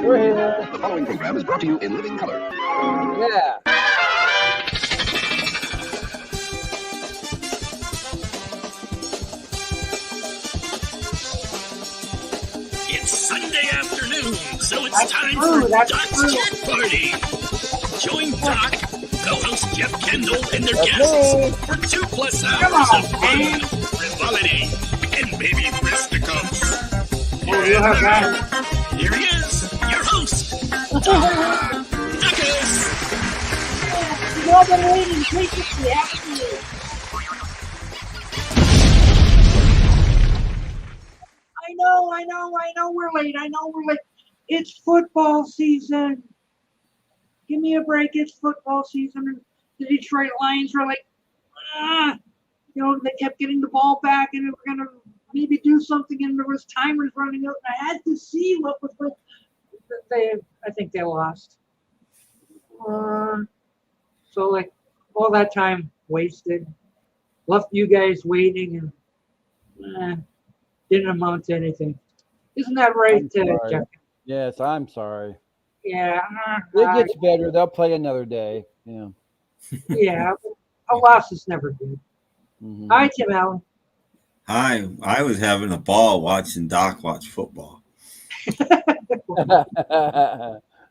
We're here. The following program is brought to you in living color. Yeah. It's Sunday afternoon, so it's time for Doc's Chat Party. Join Doc, co-host Jeff Kendall, and their guests for 2+ hours of fun, frivolity, and baby fisticuffs. Here he is, your host, Duckus. You all been waiting patiently, haven't you? I know we're late. It's football season. Give me a break. It's football season. And the Detroit Lions were like, they kept getting the ball back and they were going to maybe do something, and there was timers running out. And I had to see what was like. I think they lost. So like all that time wasted, left you guys waiting, and didn't amount to anything. Isn't that right, Jeff? Yes, I'm sorry. Yeah. It gets better. They'll play another day. Yeah. Yeah. A loss is never good. Mm-hmm. Hi, Tim Allen. Hi. I was having a ball watching Doc watch football.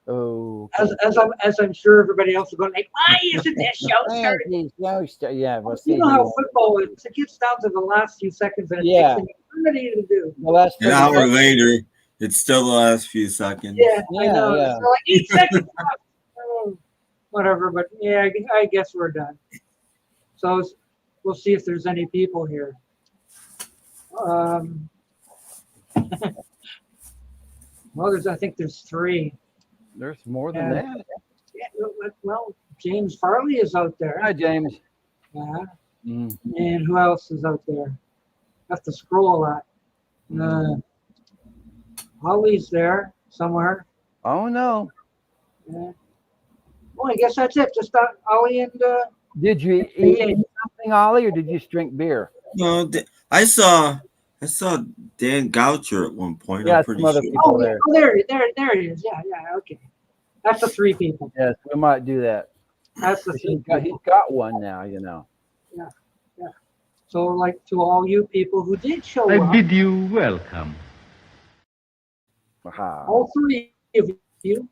Oh. As I'm sure everybody else is going like, why isn't this show started? Yeah. Well, you know how football is. It gets down to the last few seconds, and it takes an eternity to do. An hour later, it's still the last few seconds. Yeah, I know. Yeah. So like 8 seconds left. Whatever, but yeah, I guess we're done. So we'll see if there's any people here. Well, I think there's 3. There's more than that. Yeah, well, James Farley is out there. Hi, James. Yeah. Mm-hmm. And who else is out there? Have to scroll a lot. Ollie's there somewhere. Oh no. Yeah. Well, I guess that's it. Just Ollie and. Did you eat something, Ollie, or did you just drink beer? No, I saw Dan Goucher at one point. Yeah, I'm pretty sure. there. Oh, there he is. Yeah, okay. That's the 3 people. Yes, we might do that. That's the 3 people. He's got one now, you know. Yeah. So, like, to all you people who did show up. I bid you welcome. Wow. All 3 of you.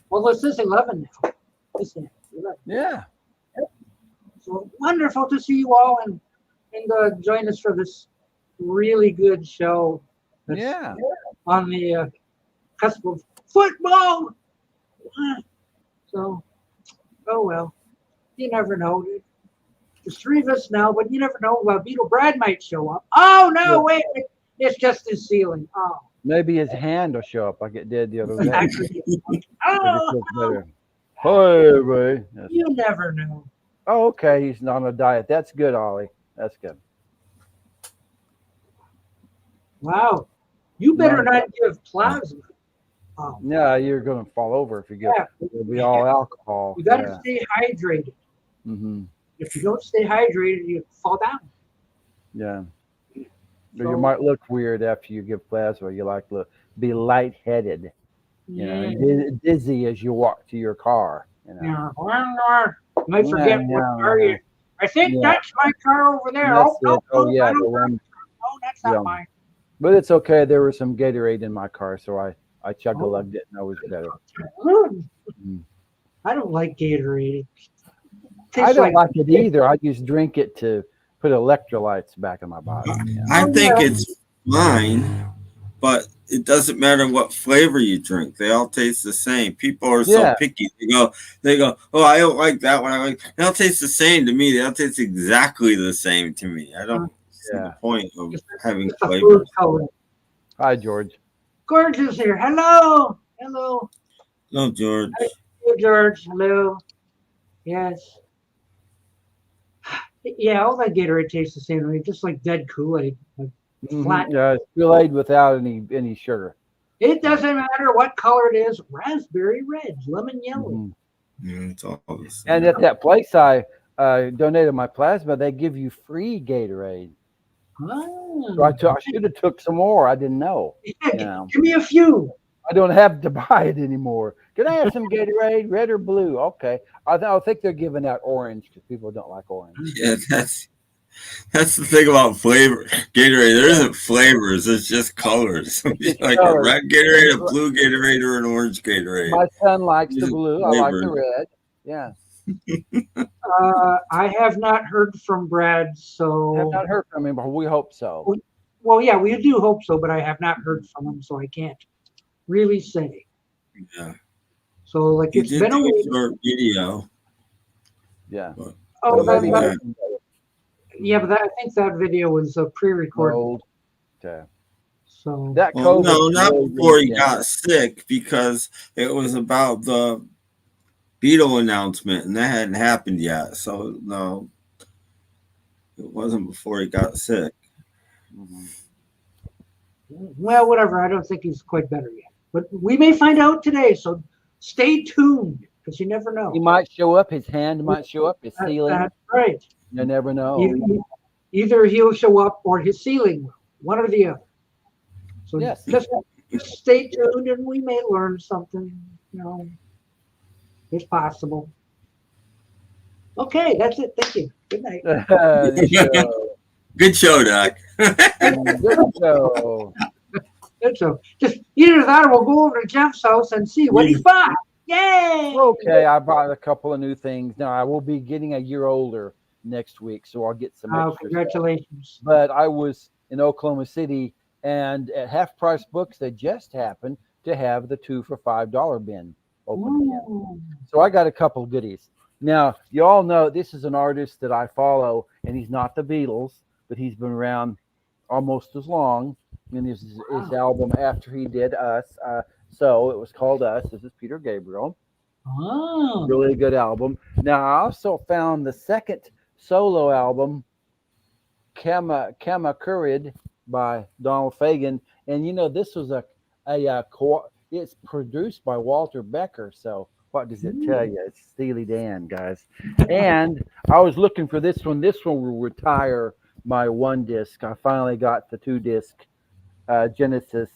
Well, this is 11 now. This is 11. Yeah. So wonderful to see you all and join us for this really good show. Yeah. On the cusp of football. So, oh well. You never know. There's 3 of us now, but you never know. Beetle Brad might show up. Oh no! Yeah. Wait, it's just his ceiling. Oh. Maybe his hand will show up like it did the other day. Oh. Hey, everybody. You never know. Oh, okay. He's not on a diet. That's good, Ollie. That's good. Wow. You better not give plasma. Oh. Yeah, you're going to fall over if you get It'll be all alcohol. You got to stay hydrated. Mm-hmm. If you don't stay hydrated, you fall down. Yeah. So, you might look weird after you give plasma. You like to be lightheaded, you know, dizzy as you walk to your car. You know. Yeah. You might forget what car you. I think that's my car over there. No, yeah. No, that's not mine. But it's okay. There was some Gatorade in my car, so I chug-a-lugged it, and I was better. I don't like Gatorade. I don't like it either. I just drink it to put electrolytes back in my body. Yeah. I think it's fine, but it doesn't matter what flavor you drink. They all taste the same. People are so picky. They go, oh, I don't like that one. They all taste the same to me. They all taste exactly the same to me. I don't see the point of having flavors. Hi, George. George is here. Hello, George. Hello, George. Hello. Yes. Yeah, all that Gatorade tastes the same to me, just like dead Kool-Aid. Like flat. Yeah, it's Kool-Aid without any sugar. It doesn't matter what color it is, raspberry red, lemon yellow. Yeah, it's all the same. And at that place I donated my plasma, they give you free Gatorade. Oh. So I should have took some more. I didn't know. Yeah, give me a few. I don't have to buy it anymore. Can I have some Gatorade, red or blue? Okay. I think they're giving out orange because people don't like orange. Yeah, that's the thing about flavor. Gatorade, there isn't flavors. It's just colors. It's like a red Gatorade, a blue Gatorade, or an orange Gatorade. My son likes the blue. I like the red. Yeah. I have not heard from Brad, so I have not heard from him, but we hope so. Well, yeah, we do hope so, but I have not heard from him, so I can't really say. Yeah. So, like, it's been a week. Short video. Yeah. But, yeah, but I think that video was pre-recorded. Okay. So that no, not before he got sick, because it was about the Beatle announcement, and that hadn't happened yet. So no, it wasn't before he got sick. Mm-hmm. Well, whatever. I don't think he's quite better yet, but we may find out today. So stay tuned, because you never know. He might show up. His hand might show up. His ceiling. That's right. You never know. Either he'll show up or his ceiling will. One or the other. So yes. just stay tuned, and we may learn something. You know, it's possible. Okay, that's it. Thank you. Good night. Good show, Doc. Good show. Good show. Just either that, or we'll go over to Jeff's house and see what he bought. Yay! Okay, I bought a couple of new things. Now I will be getting a year older next week, so I'll get some extra congratulations. Stuff. But I was in Oklahoma City, and at Half Price Books, they just happened to have the 2 for $5 bin open again. So I got a couple of goodies. Now, you all know this is an artist that I follow, and he's not the Beatles, but he's been around almost as long. And his album after he did Us, so it was called Us. This is Peter Gabriel. Oh. Really good album. Now, I also found the second solo album, Kamakurid by Donald Fagen, and you know this was it's produced by Walter Becker. So what does it tell you? It's Steely Dan, guys. And I was looking for this one. This one will retire my one disc. I finally got the 2-disc Genesis.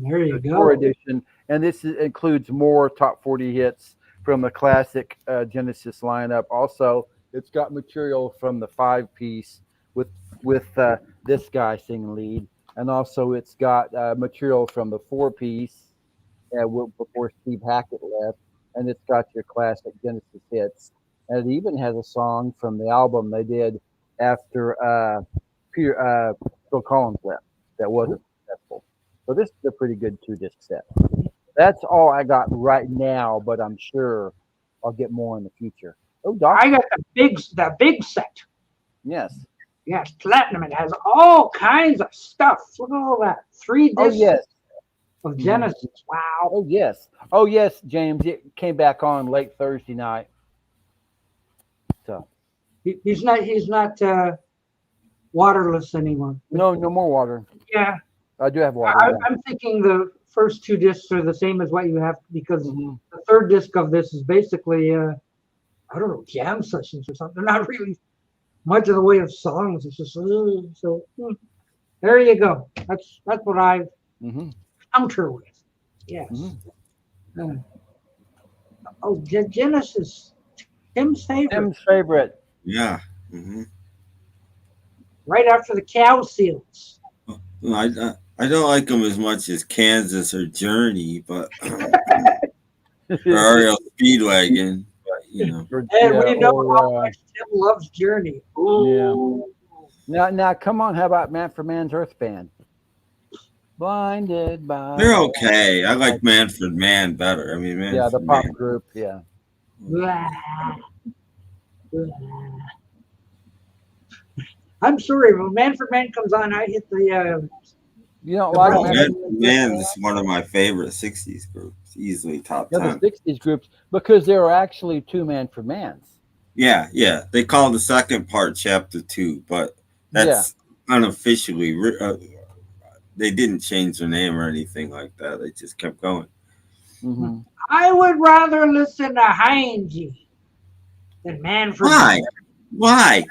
There you go. Edition, and this includes more top 40 hits from the classic Genesis lineup. Also, it's got material from the 5-piece with this guy singing lead, and also it's got material from the 4-piece before Steve Hackett left, and it's got your classic Genesis hits, and it even has a song from the album they did after Phil Collins left that wasn't successful. So this is a pretty good 2-disc set. That's all I got right now, but I'm sure I'll get more in the future. Oh, Doc. I got the big set. Yes. Yes, platinum. It has all kinds of stuff. Look at all that. 3 discs of Genesis. Wow. Oh yes. Oh yes, James. It came back on late Thursday night. So he's not waterless anymore. No more water. Yeah. I do have water. I'm thinking the first 2 discs are the same as what you have, because the 3rd disc of this is basically I don't know, jam sessions or something. They're not really much of the way of songs. It's just so there you go. That's what I've counter with. Yes. Genesis. Tim's favorite. Yeah. Right after the Cow Seals. I don't like them as much as Kansas or Journey, but Ariel Speedwagon. But, you know. And we know how much Tim loves Journey. Ooh. Yeah. Now, come on. How about Man for Man's Earth Band? Blinded by. They're okay. I like Manfred Mann better. I mean, the pop group. Yeah. I'm sorry, when Manfred Mann comes on, I hit the. You don't like Manfred Mann is one of my favorite '60s groups, easily top 10. The '60s groups, because there are actually 2 Manfred Manns. Yeah. They call the second part Chapter 2, but that's unofficially. They didn't change their name or anything like that. They just kept going. I would rather listen to Heinze than Manfred. Why?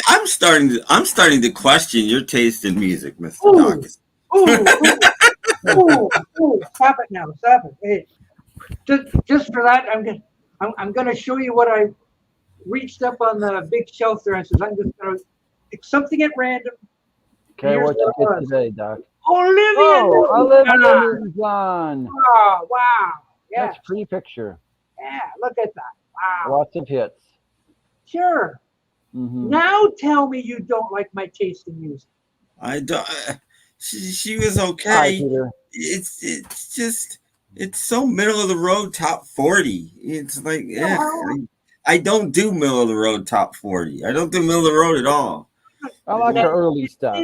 I'm starting to question your taste in music, Mr. Dawkins. Stop it now. Stop it. Hey, just for that, I'm gonna show you what I reached up on the big shelf there and says I'm just gonna pick something at random. Okay, what you get today, Doc? Olivia Newton-John. Oh, wow. Yeah. That's a pretty picture. Yeah, look at that. Wow. Lots of hits. Sure. Mm-hmm. Now tell me you don't like my taste in music. I don't. She was okay. Hi, Peter. It's just it's so middle of the road top 40. It's like I don't do middle of the road top 40. I don't do middle of the road at all. I like the early stuff.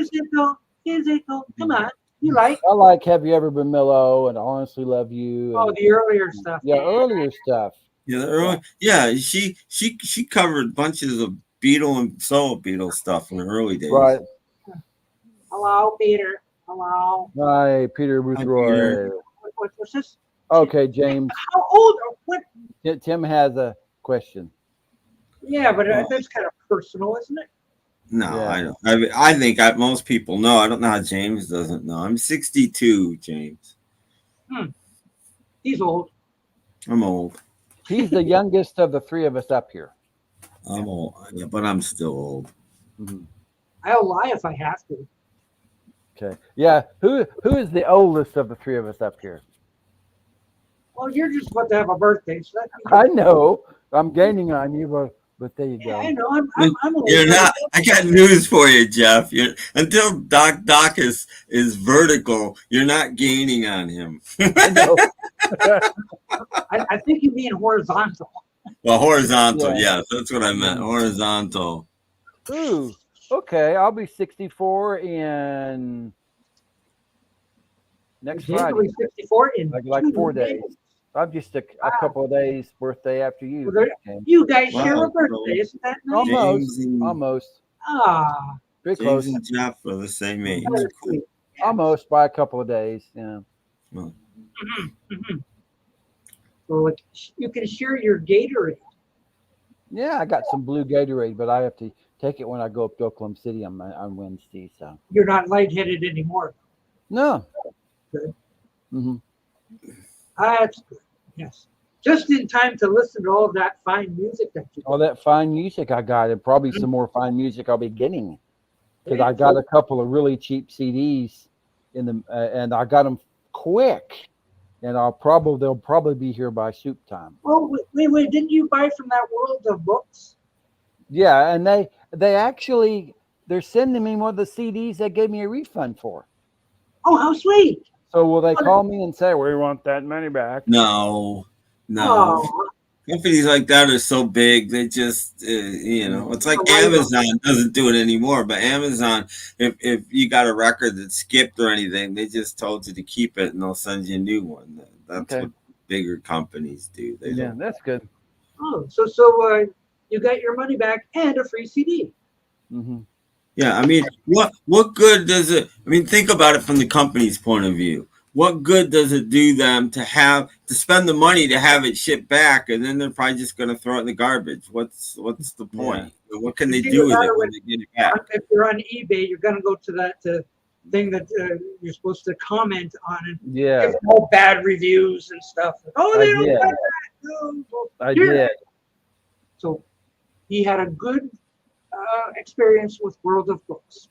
Physical. Come on. You like? I like Have You Ever Been Mellow and I Honestly Love You. Oh, the earlier stuff. Yeah, earlier stuff. Yeah, the early. Yeah, she covered bunches of Beatle and solo Beatles stuff in the early days. Right. Hello, Peter. Hello. Hi, Peter Boothroyd. What's this? Okay, James. How old? What? Tim has a question. Yeah, but that's kind of personal, isn't it? No, yeah. I don't. I think most people know. I don't know how James doesn't know. I'm 62, James. He's old. I'm old. He's the youngest of the three of us up here. I'm old, yeah, but I'm still old. Mm-hmm. I'll lie if I have to. Okay. Yeah. Who is the oldest of the three of us up here? Well, you're just about to have a birthday, so I know. I'm gaining on you, but there you go. Yeah, I know. I'm old. You're not. I got news for you, Jeff. Until Doc is vertical, you're not gaining on him. I know. I think you mean horizontal. Well, horizontal, yes, that's what I meant. Horizontal. Ooh, okay. I'll be 64 in next Friday. 64 in like 4 days. I'm just a couple of days birthday after you. Well, you guys share a birthday, isn't that nice? Almost. Ah. James close. And Jeff are the same age. Cool. Almost by a couple of days. Yeah. Well. Well, you can share your Gatorade. Yeah, I got some blue Gatorade, but I have to take it when I go up to Oklahoma City on Wednesday. So you're not lightheaded anymore. No. Good. Mm-hmm. That's good. Yes. Just in time to listen to all that fine music that you got. All that fine music I got, and probably some more fine music I'll be getting, because I got a couple of really cheap CDs in the, and I got them quick. And they'll probably be here by soup time. Oh, wait! Didn't you buy from that World of Books? Yeah, and they're sending me one of the CDs they gave me a refund for. Oh, how sweet! So will they call me and say we want that money back? No. Companies like that are so big, they just, it's like Amazon doesn't do it anymore. But Amazon, if you got a record that's skipped or anything, they just told you to keep it and they'll send you a new one. That's what bigger companies do. That's good. Oh, so you got your money back and a free CD. Mm-hmm. Yeah, I mean, what good does it? I mean, think about it from the company's point of view. What good does it do them to spend the money to have it shipped back, and then they're probably just going to throw it in the garbage? What's the point? Yeah. What can they do with it when they get it back? If you're on eBay, you're going to go to that thing that you're supposed to comment on it. Yeah. Give all bad reviews and stuff. Oh, they don't like that. No. I did. So he had a good experience with World of Books.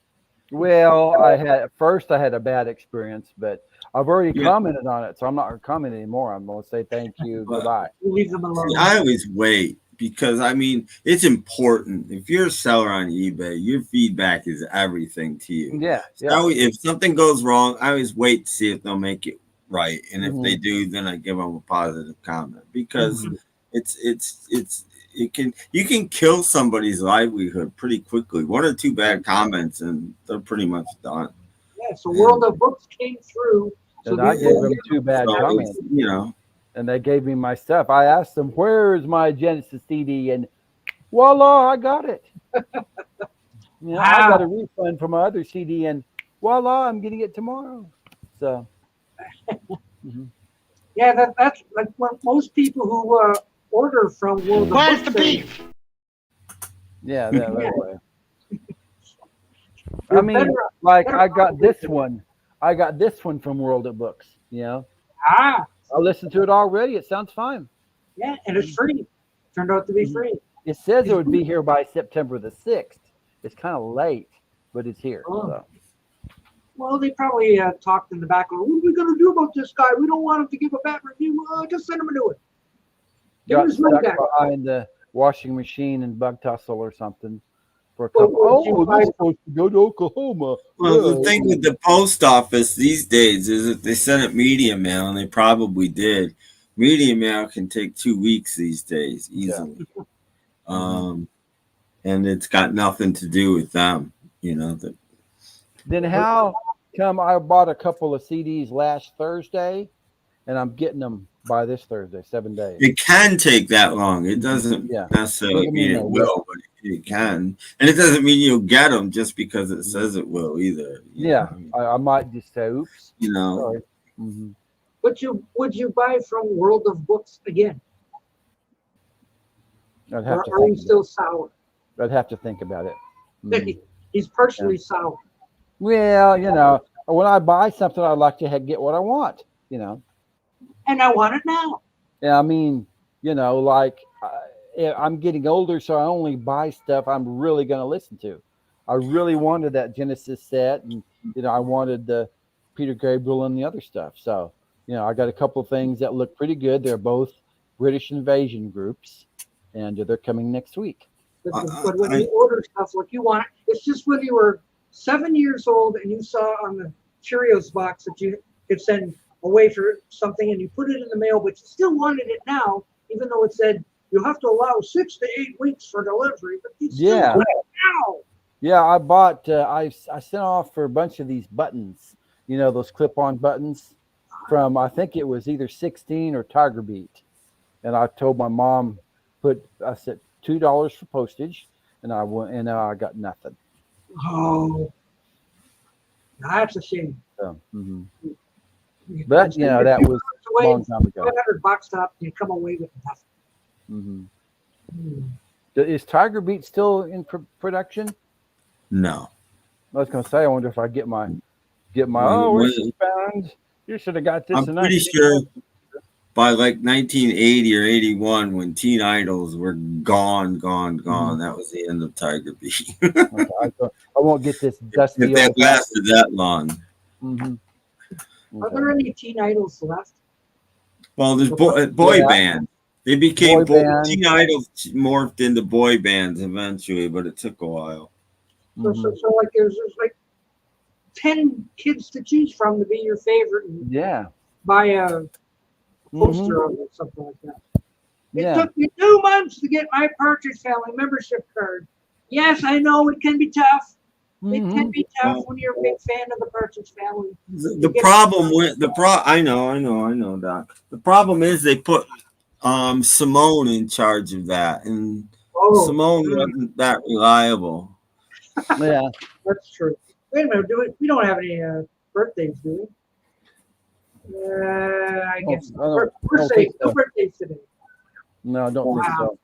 Well, I had a bad experience, but I've already commented on it, so I'm not going to comment anymore. I'm going to say thank you, goodbye. Leave them alone. I always wait because, I mean, it's important. If you're a seller on eBay, your feedback is everything to you. Yeah. So if something goes wrong, I always wait to see if they'll make it right, and if they do, then I give them a positive comment because you can kill somebody's livelihood pretty quickly. One or two bad comments and they're pretty much done. Yeah, so World of Books came through. So and I gave them 2 bad comments. And they gave me my stuff. I asked them, where is my Genesis CD? And voila, I got it. I got a refund for my other CD, and voila, I'm getting it tomorrow. So yeah, that's like what most people who order from World of Books. Where's the beef? Yeah, that way. I mean, like I got this one. I got this one from World of Books. You know, Ah, I listened to it already. It sounds fine. yeah, and it's free. Turned out to be free. It says it would be here by September the 6th. It's kind of late, but it's here. Oh. So. Well, they probably talked in the background. What are we going to do about this guy? We don't want him to give a bad review. Just send him a new one. Give him Got his money stuck back. behind the washing machine and bug tussle or something for a Well, couple. would you Oh, buy- this supposed to go to Oklahoma. Well, the Yeah. thing with the post office these days is that they sent it media mail, and they probably did. Media mail can take 2 weeks these days easily. And it's got nothing to do with them, you know. Then how come I bought a couple of CDs last Thursday, and I'm getting them by this Thursday, 7 days. It can take that long. It doesn't Yeah. necessarily Doesn't mean mean it it will, but it can. And it doesn't mean you'll get them just because it says it will either. Yeah, I might just say, oops. You know. Sorry. Mm-hmm. Would you buy from World of Books again? I'd have Or to are you think still sour? I'd have to think about it. Mhm. He's partially sour. Well, you know, when I buy something, I like to get what I want. You know. And I want it now. Yeah, I mean, you know, like I'm getting older, so I only buy stuff I'm really going to listen to. I really wanted that Genesis set, and you know, I wanted the Peter Gabriel and the other stuff. So, you know, I got a couple of things that look pretty good. They're both British invasion groups, and they're coming next week. But when you order stuff like you want, it's just when you were 7 years old and you saw on the Cheerios box that you could send away for something and you put it in the mail, but you still wanted it now, even though it said you have to allow 6 to 8 weeks for delivery. But you still want it now. Yeah, I bought. I sent off for a bunch of these buttons. You know, those clip-on buttons from I think it was either 16 or Tiger Beat, and I told my mom I said $2 for postage, and I went and I got nothing. Oh, that's a shame. So, But you know, that was a long time ago. $500 up, you come away with nothing. Is Tiger Beat still in production? No. I was going to say, I wonder if I get my where's this found? You should have got this. I'm pretty sure by like 1980 or 81, when Teen Idols were gone, that was the end of Tiger Beat. Okay, I won't get this dusty. If that lasted that long. Are there any Teen Idols left? Well, there's boy band. They became Teen Idols morphed into boy bands eventually, but it took a while. So like there's like 10 kids to choose from to be your favorite. And buy a poster of it, something like that. It took me 2 months to get my Partridge Family membership card. Yes, I know it can be tough. It can be tough when you're a big fan of the Partridge Family. The problem with I know, Doc. The problem is they put Simone in charge of that, and Simone wasn't that reliable. Yeah, that's true. Wait a minute, we don't have any birthdays, do we? I guess we're safe. No birthdays today. No, I don't think so.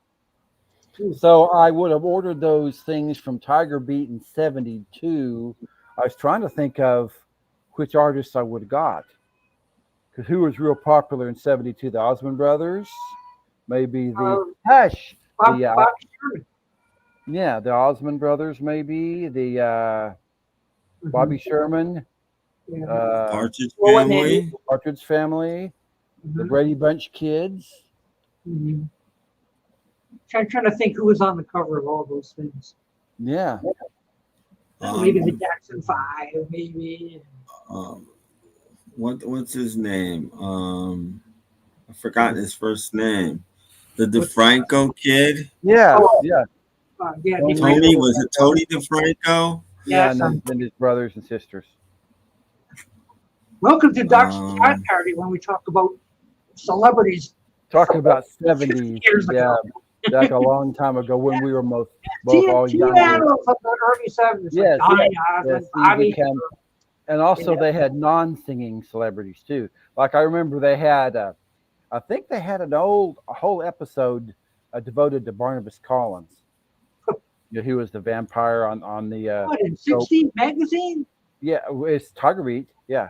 So I would have ordered those things from Tiger Beat in 72. I was trying to think of which artists I would have got. Because who was real popular in 72? The Osmond Brothers? Maybe the Hush. Bob Sherman. Yeah, the Osmond Brothers, maybe. The Bobby Sherman. Partridge Family. Partridge Family. The Brady Bunch Kids. I'm trying to think who was on the cover of all those things. Yeah. Maybe the Jackson 5, maybe. What's his name? I've forgotten his first name. The DeFranco kid. Yeah. Tony, was it Tony DeFranco? Yeah, and his brothers and sisters. Welcome to Doc's Chat Party, when we talk about celebrities. Talking about 70s. Yeah. Like a long time ago when we were both all young. From the early 70s. Yes. Bobby. And also they had non-singing celebrities too. Like I remember they had, I think they had a whole episode devoted to Barnabas Collins. He was the vampire on the. What, in 16 magazine? Yeah, it's Tiger Beat. Yeah.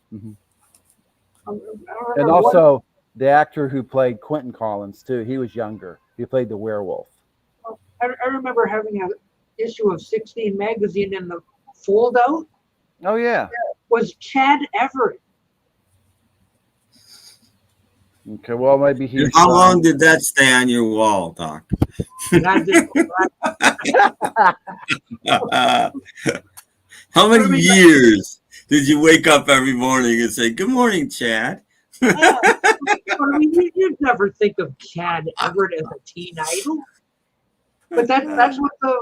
Hmm. I don't And remember what. also the actor who played Quentin Collins too. He was younger. He played the werewolf. I remember having an issue of 16 magazine, and the fold out Oh yeah. was Chad Everett. Okay. Well, maybe And he's. how long did that stay on your wall, Doc? And I just, How many I mean, years did you wake up every morning and say, "Good morning, Chad"? but I mean, you'd never think of Chad Everett as a teen idol. But that's what the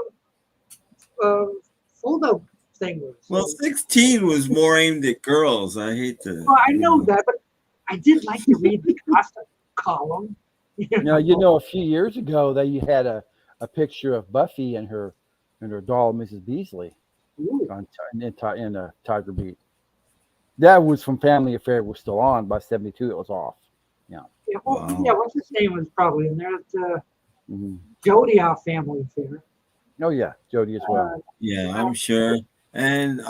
fold out thing was. Well, 16 was more aimed at girls. I hate to. Well, I know that, but I did like to read the gossip column. Now, a few years ago, they had a picture of Buffy and her doll, Mrs. Beasley, Ooh. in a Tiger Beat. That was from Family Affair. It was still on. By 72, it was off. Yeah, Wow. yeah, what's his name was probably in there. It's, Mm-hmm. Jody off Family Affair. Oh yeah, Jody as well. Yeah, I'm sure. And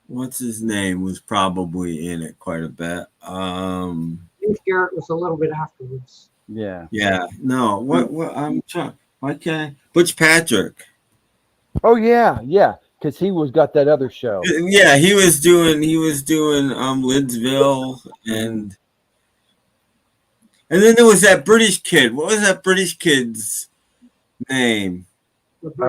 what's his name was probably in it quite a bit. Steve Garrett was a little bit afterwards. Yeah. Yeah. No. What? I'm trying. Why can't Butch Patrick? Oh yeah, yeah. Because he got that other show. Yeah, he was doing Lidsville and then there was that British kid. What was that British kid's name? Did he do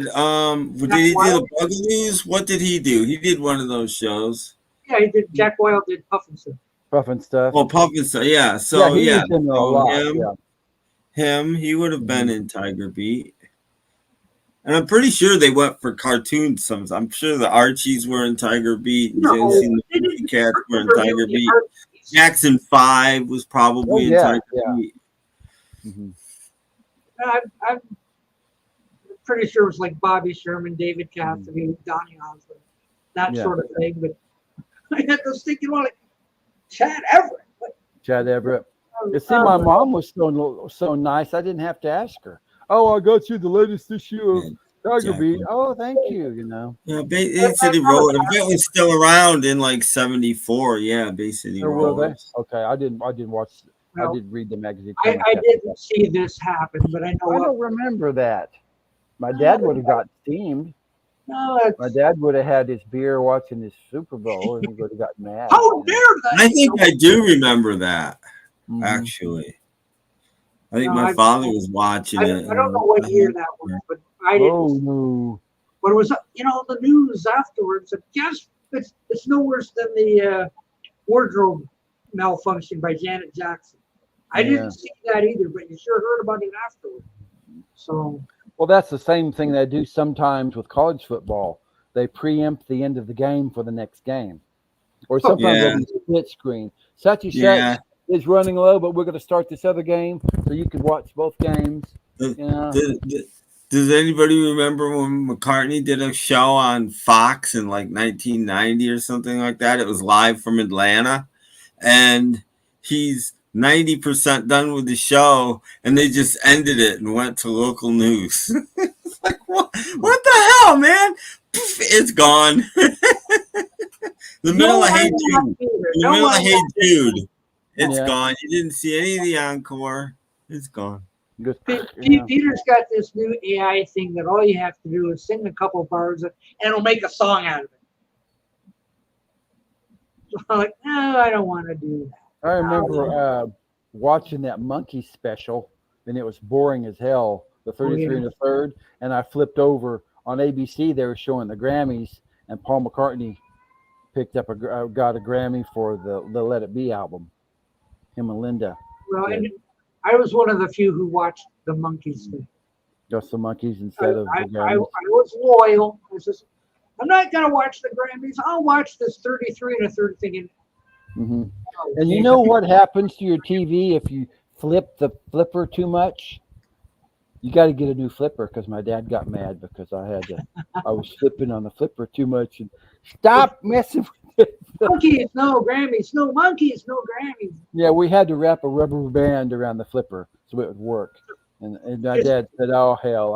the Bugaloos? What did he do? He did one of those shows. Yeah, he did. Jack Wild did Puffinson. Puff and stuff. Oh, Puff and stuff. Yeah. So he yeah, was in there a lot. him. He would have been in Tiger Beat. And I'm pretty sure they went for cartoons. I'm sure the Archies were in Tiger Beat. No, the Cats were in Tiger Beat. Jackson 5 was probably in Tiger Beat. Mm-hmm. I'm pretty sure it was like Bobby Sherman, David Cassidy, Donny Osmond, that sort of thing. But I had those thinking, well, like Chad Everett. Chad Everett. You see, my mom was so nice. I didn't have to ask her. Oh, I got you the latest issue of Tiger Beat. Oh, thank you. Yeah, Bay City Rollers. That was still around in like '74. Yeah, Bay City Rollers. Okay, I didn't watch. No, I did read the magazine. I didn't see this happen, but I know. I don't remember that. My dad would have got steamed. No, my dad would have had his beer watching his Super Bowl, and he would have got mad. How dare they? I think I do remember that. Mm-hmm. Actually, I think my father was watching it. I don't know what year that was, but I didn't. Oh no! But it was, the news afterwards. Guess it's no worse than the wardrobe malfunction by Janet Jackson. I didn't see that either, but you sure heard about it afterwards. So. Well, that's the same thing they do sometimes with college football. They preempt the end of the game for the next game, or sometimes they'll do split screen. Such and such is running low, but we're going to start this other game so you can watch both games. Does anybody remember when McCartney did a show on Fox in like 1990 or something like that? It was live from Atlanta, and he's 90% done with the show, and they just ended it and went to local news. It's like, what the hell, man? It's gone. The middle of Hey Jude. It's gone. You didn't see any of the encore. It's gone. Peter's got this new AI thing that all you have to do is sing a couple bars and it'll make a song out of it. So I'm like, no, I don't want to do that. I remember watching that Monkey special, and it was boring as hell, the 33 and a third, and I flipped over on ABC. They were showing the Grammys, and Paul McCartney got a Grammy for the Let It Be album, him and Linda. Well, and I was one of the few who watched the Monkees thing. Just the Monkees instead of the Grammys. I was loyal. I was just, I'm not going to watch the Grammys. I'll watch this 33 and a third thing. Mm-hmm. And you know what happens to your TV if you flip the flipper too much? You got to get a new flipper, because my dad got mad because I was flipping on the flipper too much. And stop messing with it. Monkeys, no Grammys. No Monkeys, no Grammys. Yeah, we had to wrap a rubber band around the flipper so it would work. And my dad said, "Oh hell,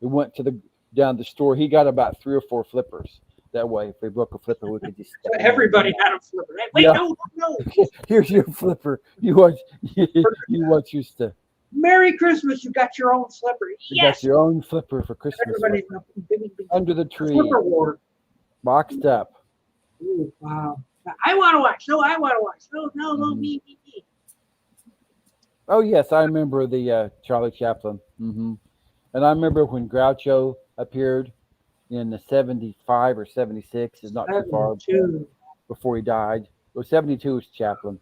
we went to the down the store. He got about 3 or 4 flippers. That way, if we broke a flipper, we could just So everybody had a flipper. Wait, Yeah. no. Here's your flipper. You want your stuff. Merry Christmas! You got your own flipper. You got your own flipper for Christmas. Everybody's Under the tree, flipper war. boxed up. Ooh, wow. I want to watch. No, I want to watch. No, me. Oh yes, I remember the Charlie Chaplin. And I remember when Groucho appeared in the 75 or 76. Is not too far before he died. Or 72 was Chaplin.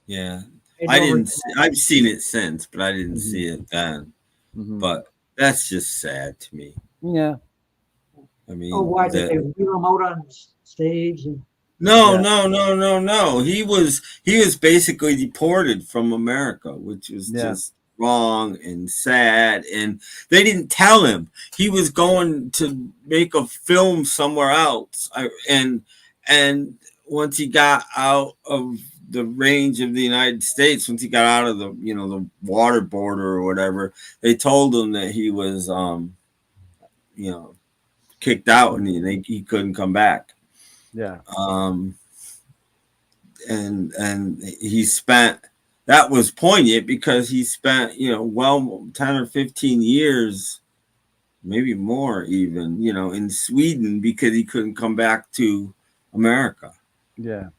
Yeah, I didn't. I've seen it since, but I didn't see it then. But that's just sad to me. Yeah. I mean, why did they wheel him out on stage? No. He was basically deported from America, which was just wrong and sad. And they didn't tell him he was going to make a film somewhere else. And once he got out of the range of the United States, once he got out of the water border or whatever, they told him that he was kicked out and he couldn't come back. Yeah. And he spent, that was poignant because he spent 10 or 15 years, maybe more even, in Sweden because he couldn't come back to America. Yeah.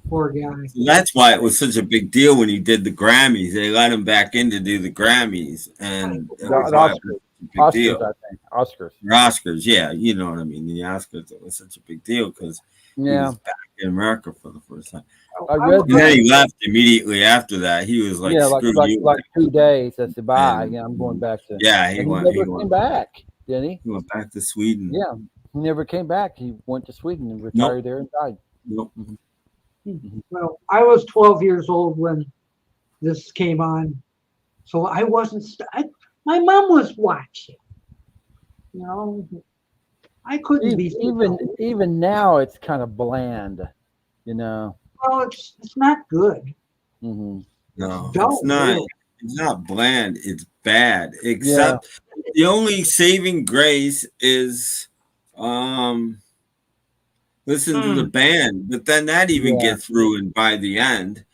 Poor guy. So that's why it was such a big deal when he did the Grammys. They let him back in to do the Grammys, and it was a big deal. I think Oscars, yeah, you know what I mean. The Oscars, it was such a big deal because he was back in America for the first time. And then he left immediately after that. He was like, like 2 days. I said, bye. I'm going back to. Yeah, he never came back, didn't he? He went back to Sweden. Yeah, he never came back. He went to Sweden and retired there and died. Nope. Well, I was 12 years old when this came on, so I wasn't. My mom was watching. I couldn't be. Even now, it's kind of bland. Well, it's not good. No, it's not. Really. It's not bland. It's bad. Except the only saving grace is listen to the band, but then that even gets ruined by the end.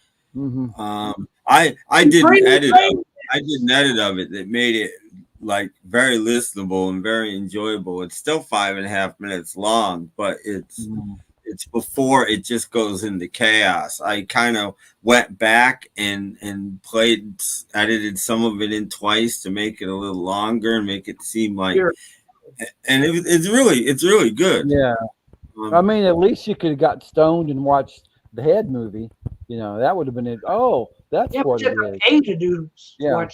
I didn't edit of it. I did an edit of it that made it like very listenable and very enjoyable. It's still 5.5 minutes long, but it's before it just goes into chaos. I kind of went back and edited some of it in twice to make it a little longer and make it seem like, and it's really good. Yeah. I mean, at least you could have got stoned and watched the Head movie. That would have been it. Oh, that's what it is. Pay to do. Yeah.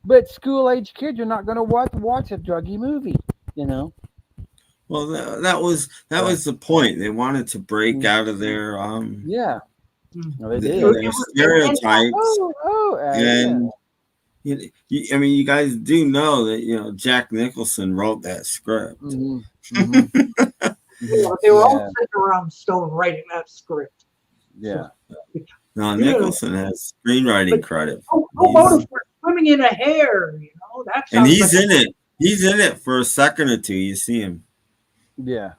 But school age kids are not going to watch a druggy movie. Well, that was the point. They wanted to break out of their No, they did. Their stereotypes. And I mean, you guys do know that Jack Nicholson wrote that script. They were all sitting around stone writing that script. Yeah. No, Nicholson has screenwriting credit. We're swimming in a hair, and he's in it. He's in it for a second or two. You see him. Yeah.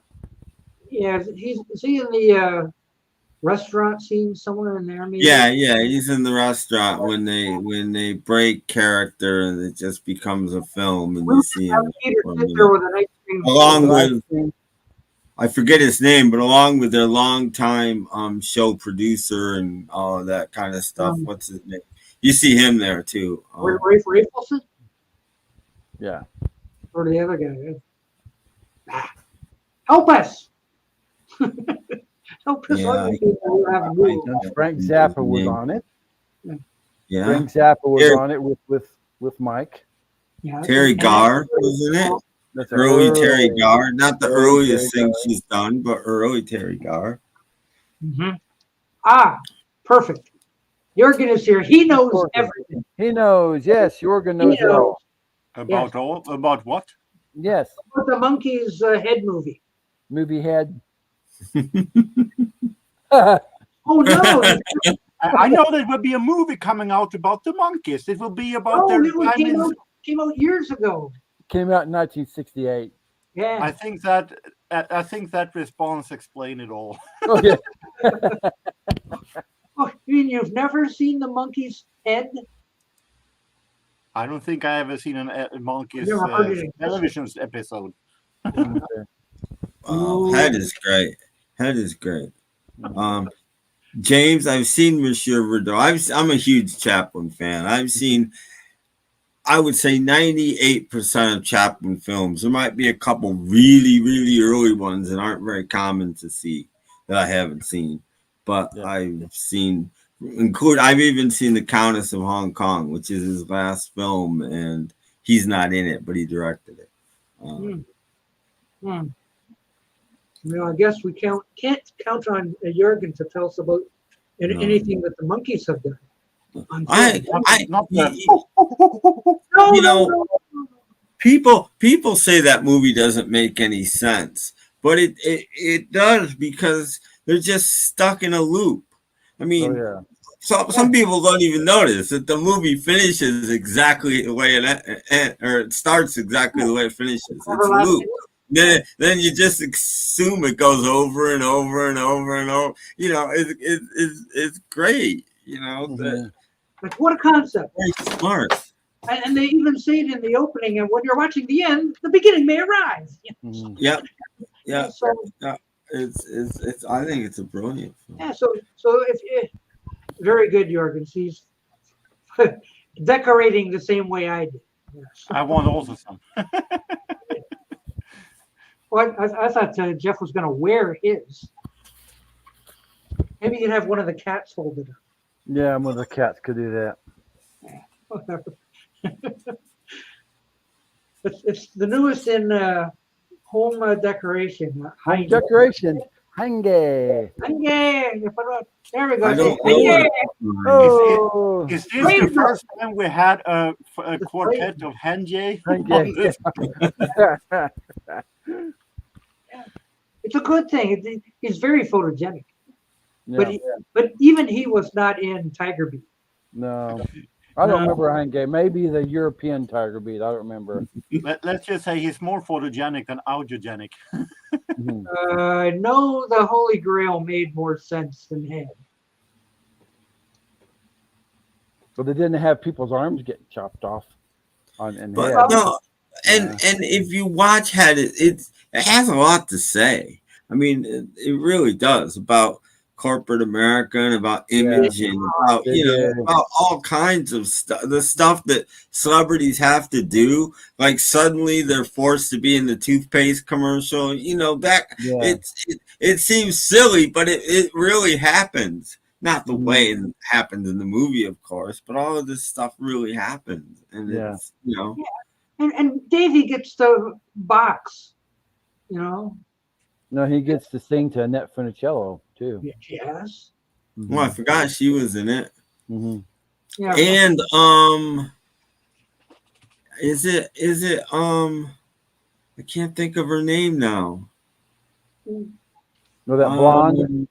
Yeah. Is he in the restaurant scene somewhere in there? Maybe? Yeah. He's in the restaurant when they break character and it just becomes a film, and you see him. Along with, I forget his name, but along with their longtime show producer and all of that kind of stuff. What's his name? You see him there too. Rafe Rapelson? Yeah. Or the other guy. Help us! Help us! Frank Zappa was on it. Yeah. Frank Zappa was on it with Mike. Yeah. Terry Garr was in it. Early Terry Garr, not the earliest thing she's done, but early Terry Garr. Perfect. Jorgen is here. He knows everything. He knows. Yes, Jorgen knows it all. About what? Yes. About the Monkeys Head movie. Movie Head. Oh no! I know there will be a movie coming out about the monkeys. It will be about their time came out years ago. Came out in 1968. Yeah. I think that response explained it all. Oh yeah. Oh, you mean you've never seen the monkey's head? I don't think I ever seen a Monkey's Never heard it. television episode. Head is great. Head is great. James, I've seen Monsieur Verdot. I'm a huge Chaplin fan. I've seen, I would say, 98% of Chaplin films. There might be a couple really, really early ones that aren't very common to see that I haven't seen. But I've seen, I've even seen The Countess of Hong Kong, which is his last film, and he's not in it, but he directed it. I guess we can't count on Jorgen to tell us about anything that the monkeys have done. People say that movie doesn't make any sense, but it does, because they're just stuck in a loop. I mean, some people don't even notice that the movie finishes exactly the way it starts exactly the way it finishes. It's a loop. Then you just assume it goes over and over and over and over. It's great. Like, what a concept! Very smart. And they even say it in the opening. And when you're watching the end, the beginning may arise. Yeah. So, It's. I think it's a brilliant film. yeah. So if very good, Jorgen. He's decorating the same way I did. Yes. I want also some. Well, I thought Jeff was going to wear his. Maybe you'd have one of the cats hold it up. Yeah, one of the cats could do that. It's the newest in home decoration. Home decoration. Hange. There we go. I don't know. Oh. Is this the first time we had a quartet of Hange? It's a good thing. He's very photogenic. But even he was not in Tiger Beat. No. I don't remember Hange. Maybe the European Tiger Beat. I don't remember. Let's just say he's more photogenic than audiogenic. No, the Holy Grail made more sense than him. So they didn't have people's arms getting chopped off and but no, and if you watch Head, it has a lot to say. I mean, it really does, about corporate America and about image and about about all kinds of stuff. The stuff that celebrities have to do, like suddenly they're forced to be in the toothpaste commercial. It seems silly, but it really happens. Not the way it happens in the movie, of course, but all of this stuff really happens, and it's And Davey gets the box, No, he gets to sing to Annette Funicello too. Yes. Well, I forgot she was in it. Yeah. And is it I can't think of her name now. No, that blonde.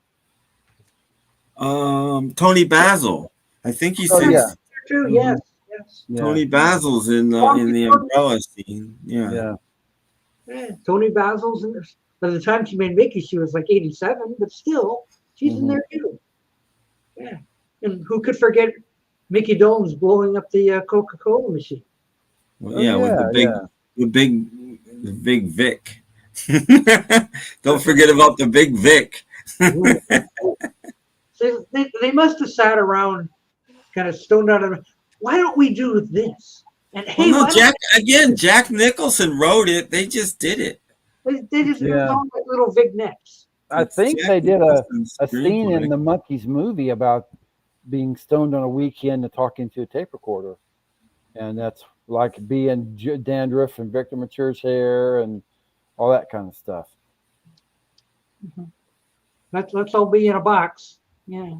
Tony Basil. I think he sings. Yeah. True. Yes. Tony Basil's in the umbrella scene. Yeah. Tony Basil's in there. By the time she made Mickey, she was like 87, but still, she's in there too. Yeah. And who could forget Mickey Dolenz blowing up the Coca-Cola machine? Well, with the big Vic. Don't forget about the big Vic. So they must have sat around, kind of stoned out of. Why don't we do this? And hey, Jack Nicholson wrote it. They just did it. They just all like little vignettes. I think they did a scene in the Monkees movie about being stoned on a weekend and talking to a tape recorder, and that's like being dandruff and Victor Mature's hair and all that kind of stuff. Let's all be in a box. Yeah.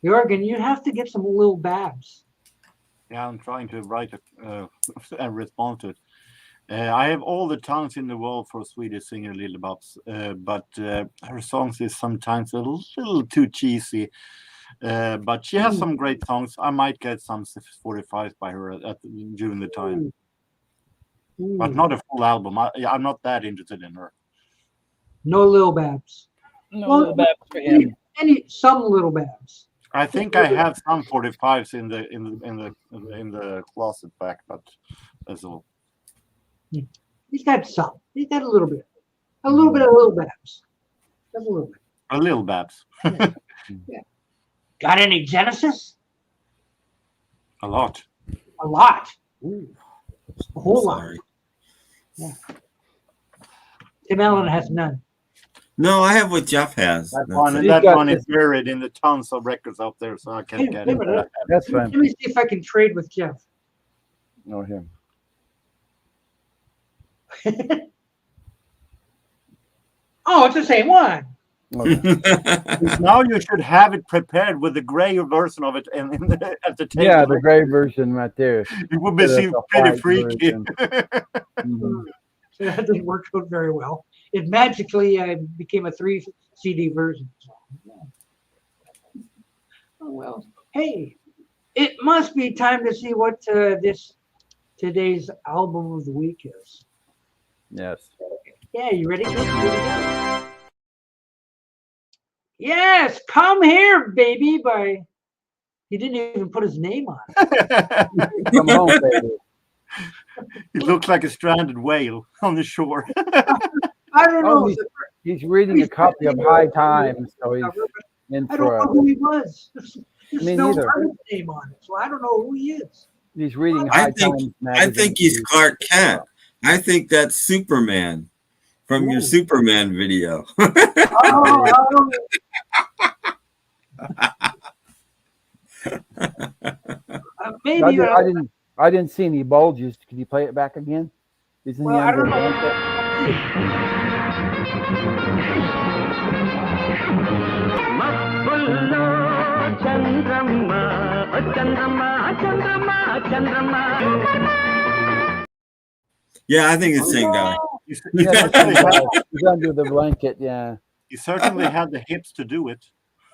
Jorgen, you have to get some little babs. Yeah, I'm trying to write a response to it. I have all the tongues in the world for a Swedish singer, Lill-Babs, but her songs is sometimes a little too cheesy. But she has some great songs. I might get some 45s by her during the time, but not a full album. I'm not that interested in her. No Lil Babs. No, Well, little Babs for him. Some Little Babs. I think I have some 45s in the closet back, but that's all. He's got some. He's got a little bit. A little bit of Lil Babs. Just a little bit. A little Babs. Yeah. Got any Genesis? A lot. A lot. Ooh. A whole lot. Yeah. Tim Allen has none. No, I have what Jeff has. That That's one, it. that got one is this. buried in the tons of records out there, so I can't get it. That's fine. Let me see if I can trade with Jeff. No, him. Oh, it's the same one. Okay. Now you should have it prepared with the gray version of it and at the table. Yeah, the gray version right there. It would be That's seem a pretty white freaky. version. Mhm. So that didn't work out very well. It magically became a 3 CD version. So, yeah. Oh well. Hey, it must be time to see what today's album of the week is. Yes. Yeah, you ready? Here we go. Yes, Come Here, Baby. He didn't even put his name on it. Come home, baby. It looks like a stranded whale on the shore. I don't know. Oh, he's reading a copy of High Times, so he's in I don't for know who he was. There's Me no neither. artist name on it, so I don't know who he is. he's reading I High think- Times I magazine. think he's Clark Kent. I think that's Superman from your Ooh. Superman video. Oh, maybe. I didn't see any bulges. Can you play it back again? Isn't Well, he I under don't the know. blanket? Yeah, I think it's the same guy. Yeah, that's the guy. He's under the blanket. Yeah. He certainly had the hips to do it.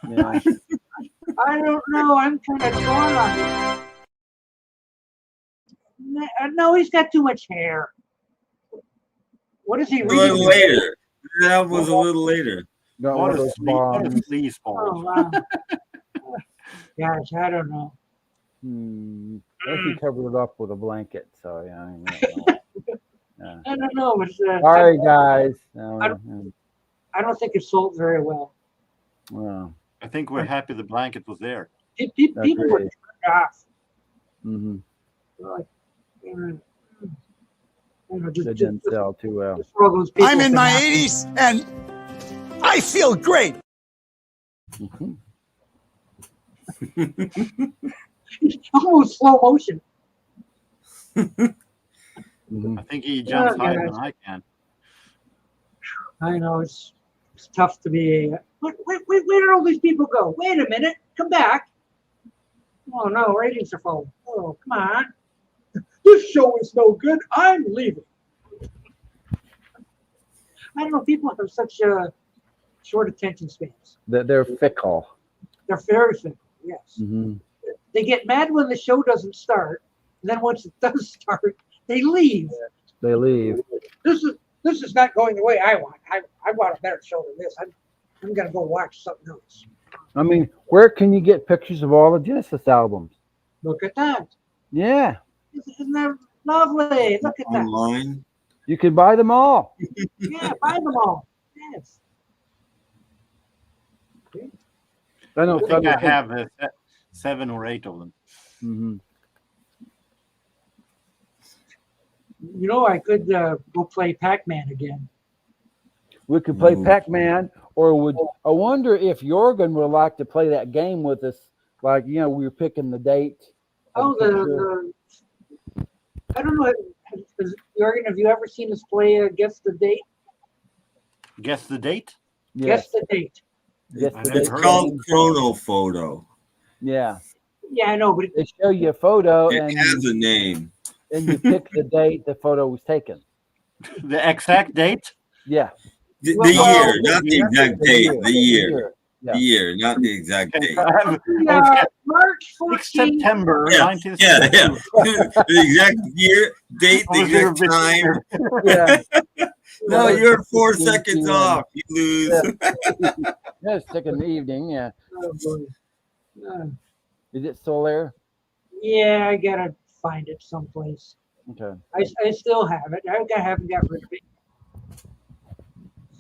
Yeah. I don't know. I'm kind of torn on it. No, he's got too much hair. What is he A little reading? later. That was a little later. Got one What of a those sleaze bombs. Oh, ball. wow. Gosh, I don't know. I think he covered it up with a blanket. So yeah. I don't know. Yeah. I don't know. It's, Sorry, guys. No, I don't think it sold very well. well, I think we're happy the blanket was there. People were great. turned off. mm-hmm. Like, you know, It didn't sell too well. just for all those people I'm in to my not- 80s and I feel great. Mhm. almost slow motion. Mhm. I think he jumps Yeah, higher guys. than I can. I know it's tough to be. Where did all these people go? Wait a minute, come back. Oh no, ratings are falling. Oh, come on. This show is no good. I'm leaving. I don't know. People have such short attention spans. They're fickle. They're very fickle. Yes. Mhm. They get mad when the show doesn't start. And then once it does start, they leave. They leave. This is not going the way I want. I want a better show than this. I'm gonna go watch something else. I mean, where can you get pictures of all the Genesis albums? Look at that. Yeah, Isn't that lovely? Look at that. Online. you can buy them all. Yeah, buy them all. Yes. I know. I think I have 7 or 8 of them. Mhm. You know, I could go play Pac-Man again. We could play Pac-Man, or would I wonder if Jorgen would like to play that game with us? Like, we were picking the date. Oh, of the picture. I don't know. Jorgen, have you ever seen us play Guess the Date? Guess the date? Yes. Guess the Date. Yes, I the never It's date. heard called Chrono Photo. Yeah, Yeah, I know, but they show you a photo, It and has a name. you pick the date the photo was taken. The exact date? Yeah, The Well, year, not the exact the date, year, the year. the year, not the exact date. March 14th. September Yeah, 1962. The exact year, date, the exact time. Yeah. No, you're 4 15 seconds p.m. off. You lose. Yeah, it's taking the evening. Yeah. Oh, boy. Is it still there? Yeah, I gotta find it someplace. Okay. I still have it. I haven't got rid of it.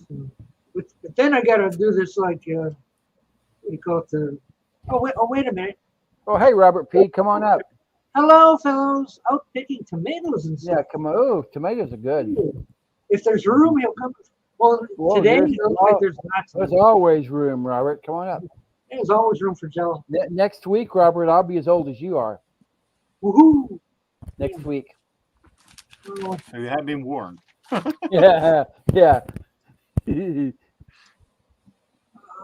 So, but then I gotta do this like what do you call it? Oh wait a minute. Oh, hey, Robert P. Come on up. Hello, fellows. Out picking tomatoes and stuff. Yeah, come on. Oh, tomatoes are good. If there's room, he'll come. Well, today it looks like there's lots. There's always room, Robert. Come on up. There's always room for Jello. Next week, Robert, I'll be as old as you are. Woohoo! Next week. Oh, So you have been warned. Yeah.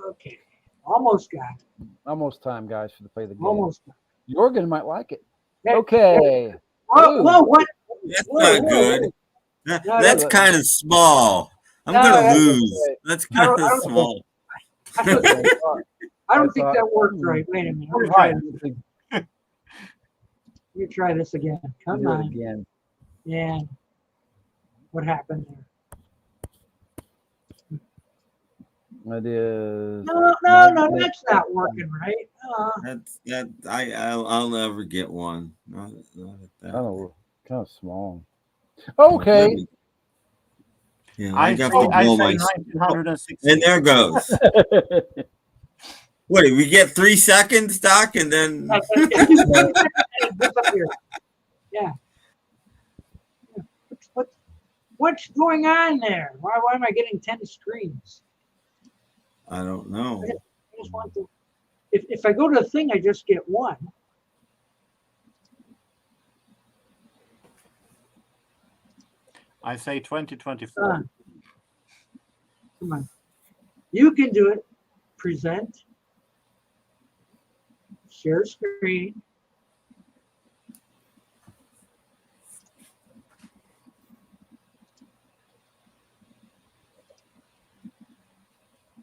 okay. Almost got it. Almost time, guys, for to play the game. Almost. Jorgen might like it. Hey, Okay. Whoa, what? That's Whoa, not whoa, good. No, That's kind of small. I'm No, gonna that's lose. That's kind I of don't- small. I don't think that worked right. Wait a minute. Let me try this. Let me try this again. Come Do it on. again. Yeah. What happened there? It is. No, that's not working right. I'll never get one. Not at that. Oh, kind of small. Okay. Yeah, I got say to blow my. 1960. And there goes. What did we get? 3 seconds, Doc, and then. Yeah. What's going on there? Why am I getting 10 screens? I don't know. I just want to. If I go to the thing, I just get one. I say 2024. Come on. You can do it. Present. Share screen.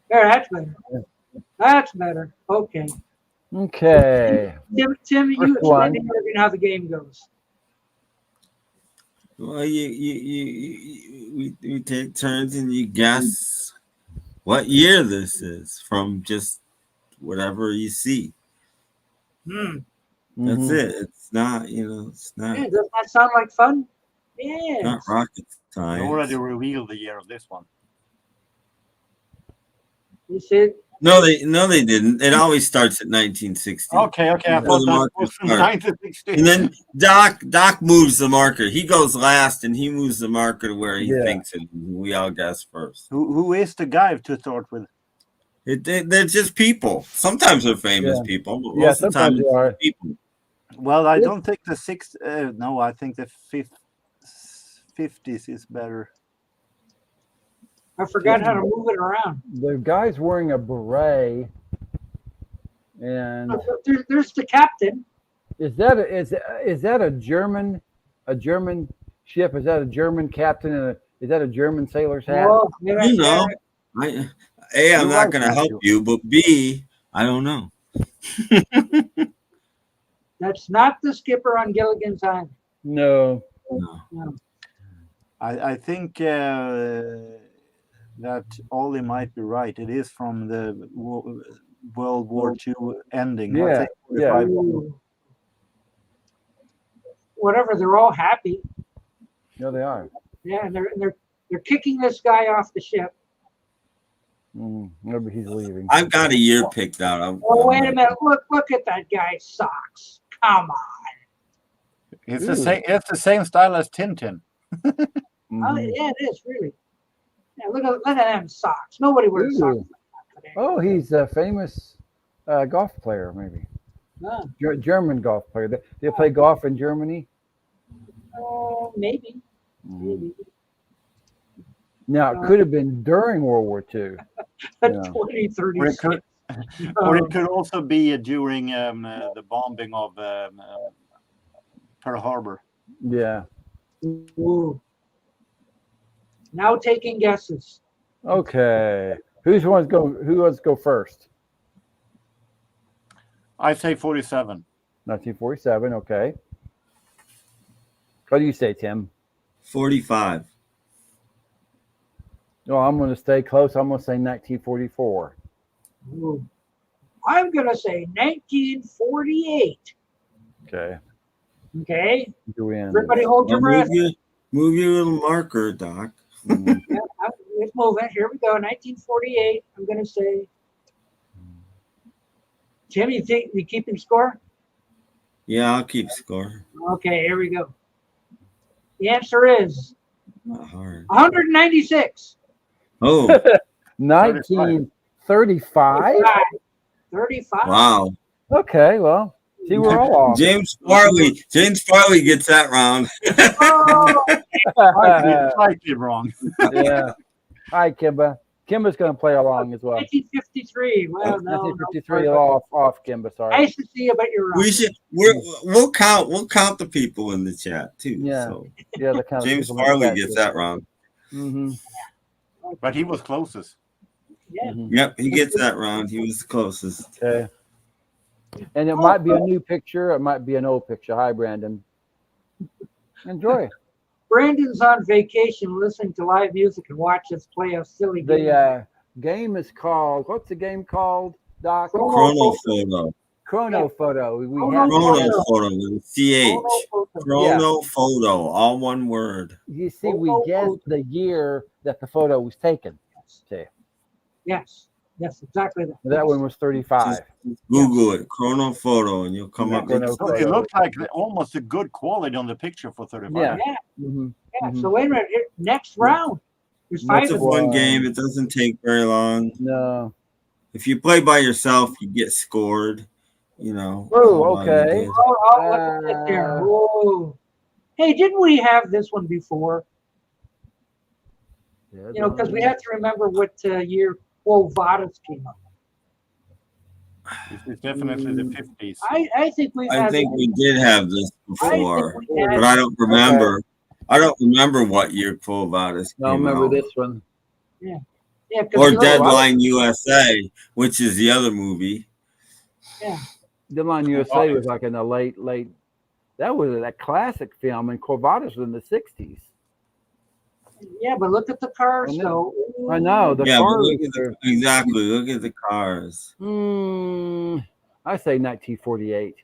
There, that's better. That's better. Okay. Okay. Tim, you First one. explain to Morgan how the game goes. Well, we take turns and you guess what year this is from just whatever you see. Hmm. That's it. It's not, it's not. Yeah, does that sound like fun? Yeah. Not rocket You science. already revealed the year of this one. You said No, they didn't. It always starts at 1960. Okay. I That's thought the that marker was from start. 1960. And then Doc moves the marker. He goes last, and he moves the marker to where he thinks it. We all guess first. Who is the guy to start with? They're just people. Sometimes they're famous people, but Yeah, most of the time sometimes they are. it's people. Well, I don't think the sixth. No, I think the 50s is better. I forgot how to move it around. The guy's wearing a beret, and There's the captain. is that a German ship? Is that a German captain? And is that a German sailor's hat? Well, maybe I You said know, it. I'm not right, going to help Matthew. you, but B, I don't know. That's not the skipper on Gilligan's Island. No. No. I think that Ollie might be right. It is from the World War II ending. I Yeah, think yeah. 45. Ooh. Whatever, they're all happy. No, they are. Yeah, and they're kicking this guy off the ship. Maybe he's leaving. I've got a year picked out. Oh, wait a minute! Look at that guy's socks. Come on. It's the same. It's the same style as Tintin. Oh, yeah, it is really. Yeah, look at them socks. Nobody wears socks like that today. Oh, he's a famous golf player, maybe. No. German golf player. They play golf in Germany. Maybe. Maybe. Now, it could have been during World War II. Yeah. 2036. Or it could also be during the bombing of Pearl Harbor. Yeah. Ooh. Now taking guesses. Okay. Who wants to go first? I say 47. 1947. Okay. What do you say, Tim? 45. No, I'm going to stay close. I'm going to say 1944. Ooh. I'm going to say 1948. Okay. Okay. Joanne. Everybody hold your breath. Move your little marker, Doc. Mhm. Yeah, let's move it. Here we go. 1948. I'm going to say. Tim, you think you keeping score? Yeah, I'll keep score. Okay, here we go. The answer is Not hard. 196. Oh, 1935. 35. wow. Okay, well, see, we're all off. James Farley gets that round. Oh, Slightly wrong. Yeah. Hi, Kimba. Kimba's going to play along as well. 1953. Well, no. 1953 off, Kimba. Sorry. Nice to see you, but you're wrong. We'll count the people in the chat too. Yeah. So Yeah, the kind of James people Farley like gets that. that round. Mm-hmm. But he was closest. Yeah. Yep, he gets that round. He was the closest. Okay. And it might be a new picture. It might be an old picture. Hi, Brandon. Enjoy. Brandon's on vacation listening to live music and watch us play a silly game. The game is called, what's the game called, Doc? Chrono Photo. Chrono Photo. We Chrono have Chrono Photo with CH. Chrono Chrono Photo, all one word. You see, we guessed the year that the photo was taken. Okay. Yes, exactly that. That one was 35. Just Google it, Chrono Photo, and you'll come up with Chrono So it looked like almost a good quality on the picture for 35. Yeah. Yeah, Mm-hmm. yeah. So wait a minute. Next round. There's five It's a of them. fun game. It doesn't take very long. No. If you play by yourself, you get scored. You know. Oh, okay. Oh, look at that there. Whoa. Hey, didn't we have this one before? Yeah, You know, because we have to remember what year Quo Vadis came up. It's definitely the 50s. I think we've I had think this. we did have this I think before, we had but I don't remember. I don't remember what year Quo Vadis I came remember out. this one. Yeah, 'cause Or you know, Deadline USA, which is the other movie. Yeah. Deadline USA was like in the late. That was a classic film, and Corvadas was in the 60s. Yeah, but look at the cars, I though. I know. The Yeah, but cars look at exactly. Look at the cars. I say 1948.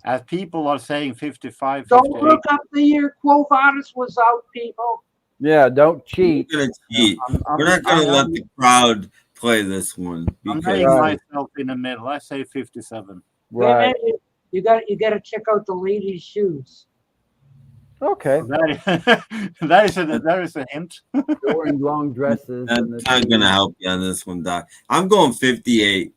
As people are saying 55, Don't 58. look up the year Quo Vadis was out, people. Yeah, don't cheat. We're gonna cheat. I'm- We're not gonna I'm- let the crowd play this one I'm because laying myself in the middle. I say 57. Right. Man, you got to check out the ladies' shoes. Okay. That is a hint. Wearing long dresses. that's and not gonna help you on this one, Doc. I'm going 58.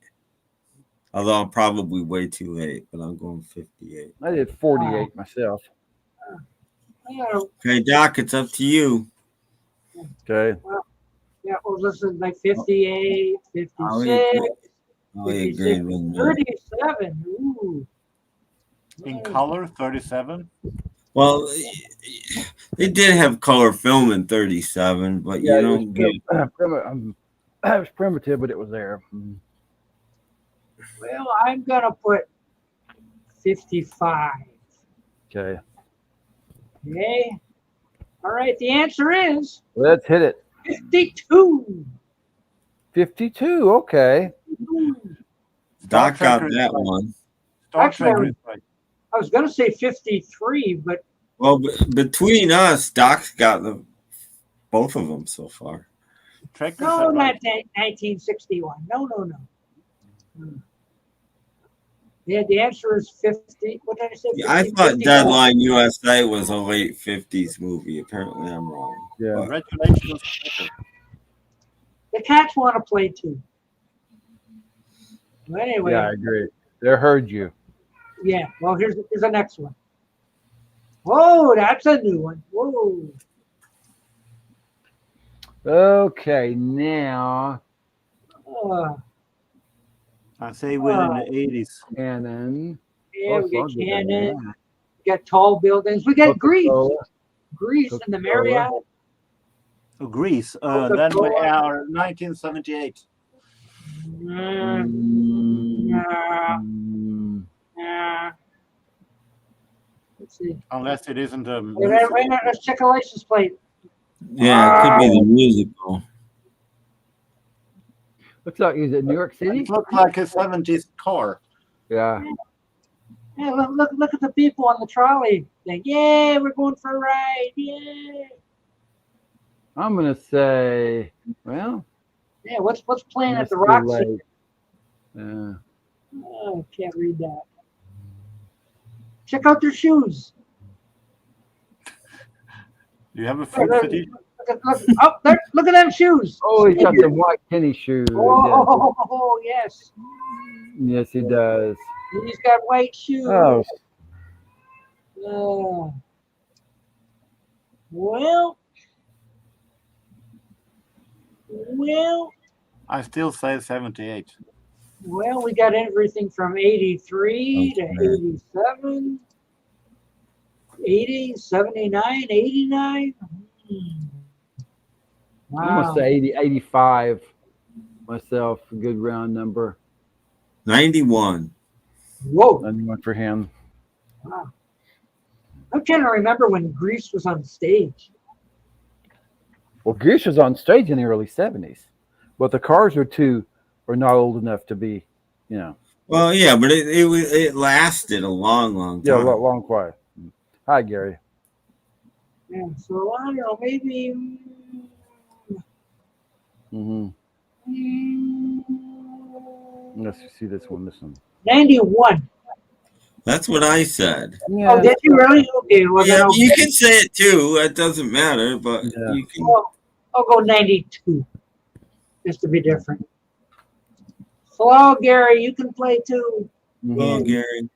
Although I'm probably way too late, but I'm going 58. I did 48 myself. Yeah, Okay, Doc, it's up to you. Okay. yeah, well, listen, like 58, 56, I agree with me. 37. Ooh. In color, 37. Well, they did have color film in 37, but Yeah, you don't get. it was primitive, but it was there. Well, I'm going to put 55. Okay. Okay. All right, the answer is Let's hit it. 52. 52. Okay. Doc Star got Trek that is right. one. Star Actually, Trek is right. I was going to say 53, but Well, between us, Doc's got both of them so far. Trek is no, right. not 1961. No. Yeah, the answer is 50. What did I say? Yeah, I 50, thought 54. Deadline USA was a late 50s movie. Apparently, I'm wrong. Yeah. Congratulations. The Cats want to play too. Well, anyway, Yeah, I agree. They heard you. yeah. Well, here's the next one. Whoa, that's a new one. Whoa. Okay, now I say within the 80s. Cannon. yeah, we Oh, got so good. Cannon. We got tall buildings. We got Greece. Greece and the Coca-Cola. Marriott. Oh, Greece. Oh, Then we Coca-Cola. are 1978. Mm, See. Unless it isn't a Wait, let's check a license plate. Yeah, it could be the musical. Looks like he's in New York City. It looks like a 70s car. Yeah. Yeah, look at the people on the trolley thing. Yeah, we're going for a ride. Yeah. I'm gonna say, well, Yeah, what's playing at it's the too Roxy? late. Yeah. Oh, can't read that. Check out their shoes. Do you have a Look, food look, fetish? look at them shoes. Oh, he's got some white tennis shoes. Oh, yes. Yes, he does. He's got white shoes. Oh, Well, I still say 78. well, we got everything from 83 to 87, 80, 79, 89. I'm gonna Wow. say 80, 85 myself. A good round number. 91. Whoa. 91 for him. Wow. I'm trying to remember when Grease was on stage. Well, Grease was on stage in the early 70s, but the cars are not old enough to be, you know. Well, yeah, but it lasted a long Yeah, time. long quiet. Hi, Gary. Yeah, so I don't know, maybe. Mm-hmm. Let's see this one. 91. That's what I said. Yeah, Oh, did you really? Okay, well, Yeah, then you can say it too. It doesn't matter, but you can. I'll go 92, just to be different. Hello, Gary. You can play too. Well, Gary.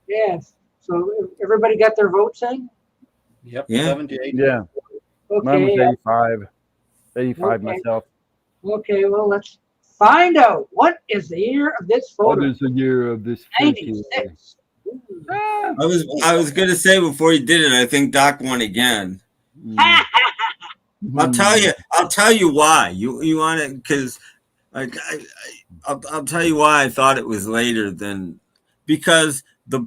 Yes. So everybody got their votes in? Yep, Yeah. 78. Yeah. Mine was Okay. 85. 85 Okay. myself. Okay, well, let's find out. What is the year of this What photo? is the year of this? 96. I was gonna say before you did it, I think Doc won again. I'll tell you why. You want it because I'll tell you why I thought it was later than because the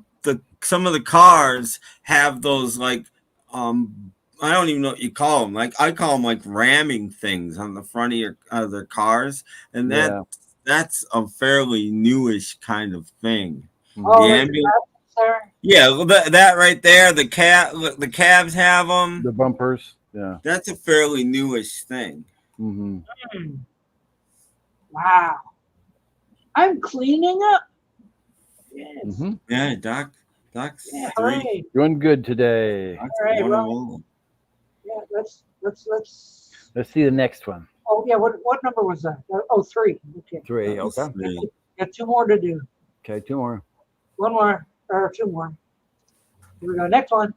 some of the cars have those like I don't even know what you call them. Like I call them like ramming things on the front of their cars, and that's a fairly newish kind of thing. Oh, The the ambulance. sir. Yeah, well, that right there, the cabs have them. The bumpers. Yeah. That's a fairly newish thing. Mm-hmm. Wow. I'm cleaning up. Yes. Mm-hmm. Yeah, Doc's Yeah, 3. hooray. Doing good today. Doc's All right, 1 well, of 1. Yeah, let's. Let's see the next one. Oh yeah, what number was that? Oh, 3. Okay. 3. That was Okay. 3. Got 2 more to do. Okay, 2 more. 1 more or 2 more. Here we go. Next one.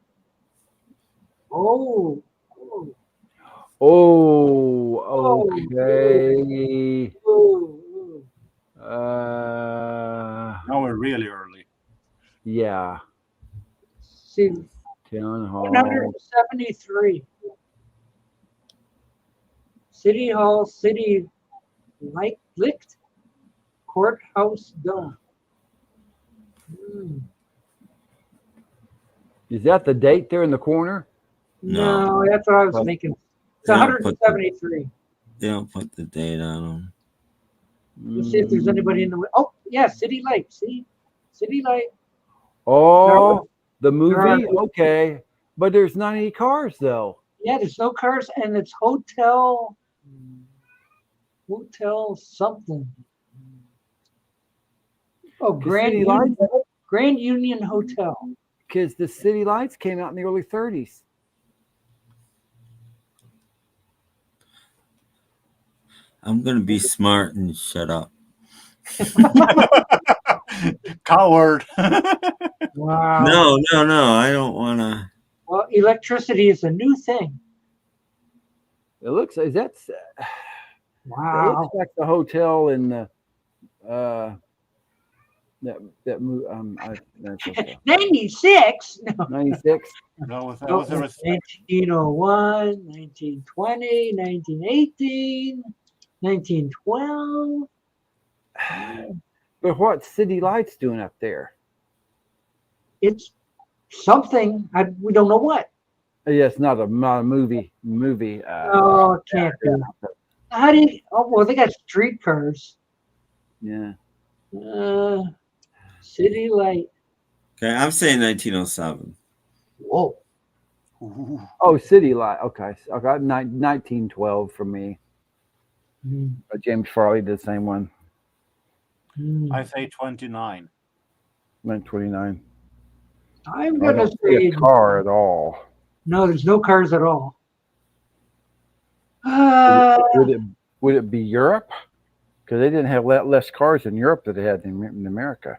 Oh. Oh, okay. Ooh. Now we're really early. Yeah. See, Town Hall. 173. City Hall, City Licht, Courthouse Dome. Is that the date there in the corner? No, that's what I was thinking. It's They don't 173. They don't put the date on them. Let's see if there's anybody in the. Oh, yeah, City Light. See? City Light. Oh, the movie? There are- Okay. But there's not any cars, though. Yeah, there's no cars, and it's hotel something. Oh, City Lights? Grand Union Hotel. Because the city lights came out in the early 30s. I'm gonna be smart and shut up. Coward. Wow. No. I don't wanna. Well, electricity is a new thing. It looks it Wow. looks like the hotel in the that movie. That's okay. 96? No. 96. No, that No, was a 1901, 1920, 1918, 1912. But what's City Lights doing up there? It's something. We don't know what. Yeah, it's not a movie. Oh, it can't be. How do you? Oh, well, they got streetcars. Yeah. City Light. Okay, I'm saying 1907. Whoa. Oh, City Light. Okay. I got 1912 for me. James Farley did the same one. I say 29. 1929. I'm I gonna don't see say a car at all. no. There's no cars at all. Would it be Europe? Because they didn't have less cars in Europe than they had in America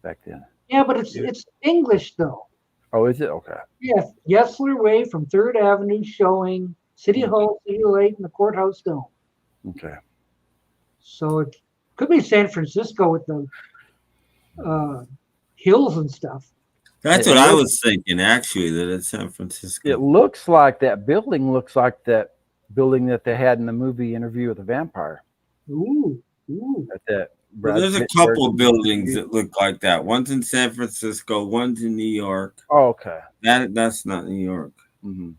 back then. Yeah, but it's English though. Oh, is it? Okay. Yeah, Yesler Way from 3rd Avenue showing City Hall, City Light, and the Courthouse Dome. Okay. So it could be San Francisco with the hills and stuff. That's what I was thinking, actually, that it's San Francisco. It looks like that building that building that they had in the movie Interview with the Vampire. Ooh. At that. Well, there's a couple of buildings that look like that. One's in San Francisco, one's in New York. Oh, okay. That's not New York. Mm-hmm.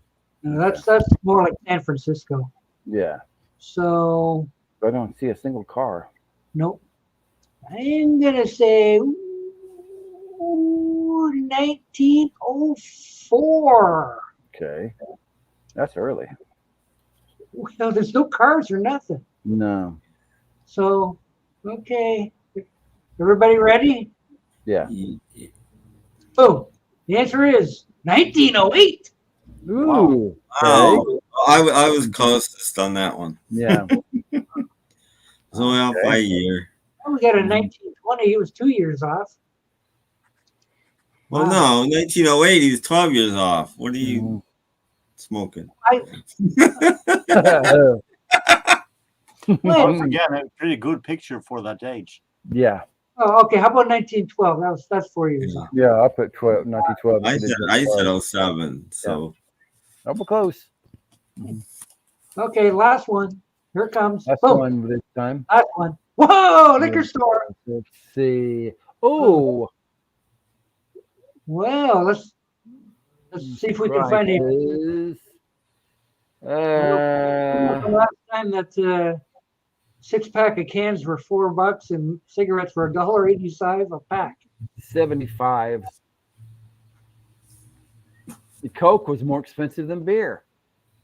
No, that's more like San Francisco. Yeah. So I don't see a single car. nope. I'm gonna say 1904. Okay. That's early. Well, there's no cars or nothing. No. So, okay. Everybody ready? Yeah. Boom. The answer is 1908. Ooh. Oh, I was closest on that one. Yeah. It's only off by a year. Oh, we got a 1920. He was 2 years off. Well, no, 1908, he was 12 years off. What are you smoking? Once again, a pretty good picture for that age. Yeah. Oh, okay. How about 1912? That's 4 years off. Yeah, I put 1912. I said 07, so. Yeah. We're close. Okay, last one. Here it comes. That's Boom. one this time. Last one. Whoa, liquor store. Let's see. Oh. Well, let's see if we can find it. The last time that 6-pack of cans were $4 and cigarettes were $1.85 a pack. 75. The Coke was more expensive than beer.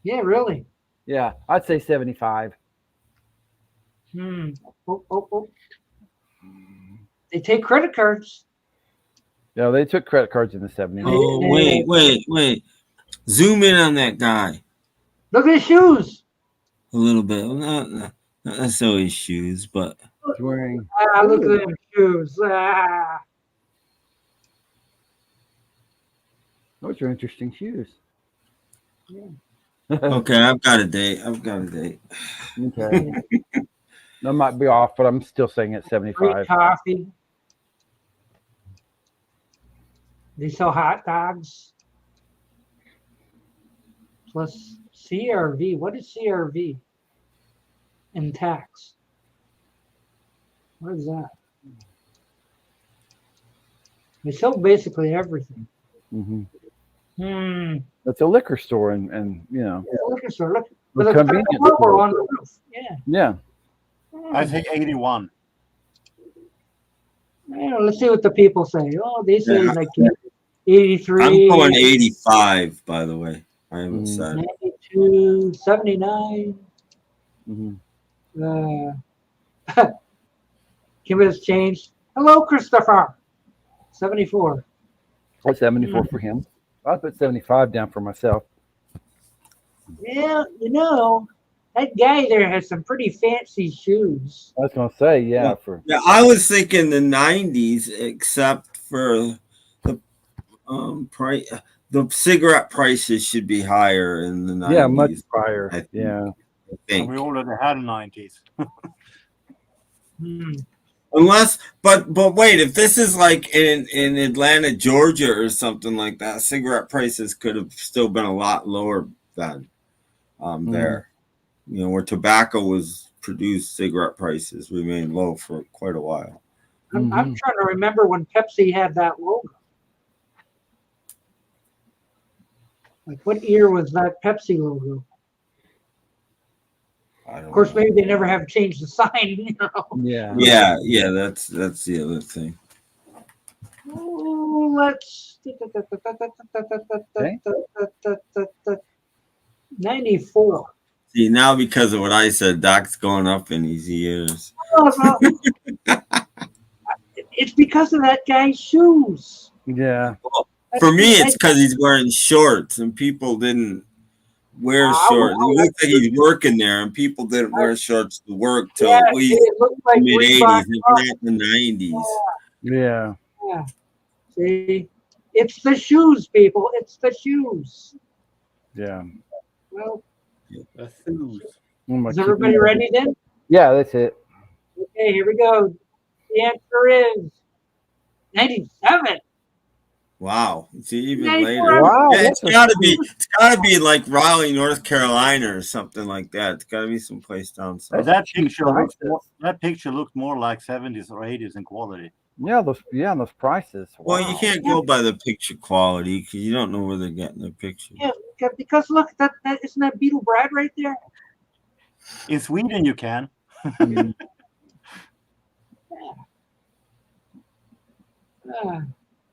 Yeah, really. Yeah, I'd say 75. Oh. They take credit cards. Yeah, they took credit cards in the 70s. Oh, wait. Zoom in on that guy. Look at his shoes. A little bit. Not necessarily his shoes, but. He's wearing. Look at them shoes. Those are interesting shoes. Yeah. Okay, I've got a date. Okay. That might be off, but I'm still saying it's 75. Free coffee. They sell hot dogs. Plus CRV. What is CRV? And tax. What is that? They sell basically everything. Mm-hmm. It's a liquor store, and you know. It's a liquor store. Look, with a convenience logo on the roof. Yeah. I think 81. Let's see what the people say. Oh, they say like 83. I'm going 85, by the way. I haven't said. 92, 79. Kim has changed. Hello, Christopher. 74. What's 74 for him? I put 75 down for myself. Yeah, that guy there has some pretty fancy shoes. I was gonna say, yeah. I was thinking the 90s, except for the price. The cigarette prices should be higher in the 90s. Yeah, much higher. I think. We already had 90s. Unless, but wait, if this is like in Atlanta, Georgia, or something like that, cigarette prices could have still been a lot lower than there. Where tobacco was produced, cigarette prices remained low for quite a while. I'm trying to remember when Pepsi had that logo. Like, what year was that Pepsi logo? I don't Of course, know. maybe they never have changed the sign. You know. Yeah. That's the other thing. Oh, let's. Okay. 94. See, now because of what I said, Doc's going up in his years. Oh, no. It's because of that guy's shoes. Yeah. For me, it's because he's wearing shorts, and people didn't wear shorts. It looks like he's working there, and people didn't wear shorts to work till at least like mid '80s, if not the '90s. Yeah. Yeah. See, it's the shoes, people. It's the shoes. Yeah. Well, The shoes. is everybody ready then? Yeah, that's it. Okay, here we go. The answer is 97. Wow, it's even 94. later. Wow, Yeah, that's it's gotta be like Raleigh, North Carolina, or something like that. It's gotta be someplace down south. That cheap picture looked more like 70s or 80s in quality. Yeah, those prices. Well, Wow. you can't go by the picture quality because you don't know where they're getting their pictures. Yeah, because look, that isn't that Beetle Brad right there? In Sweden, you can.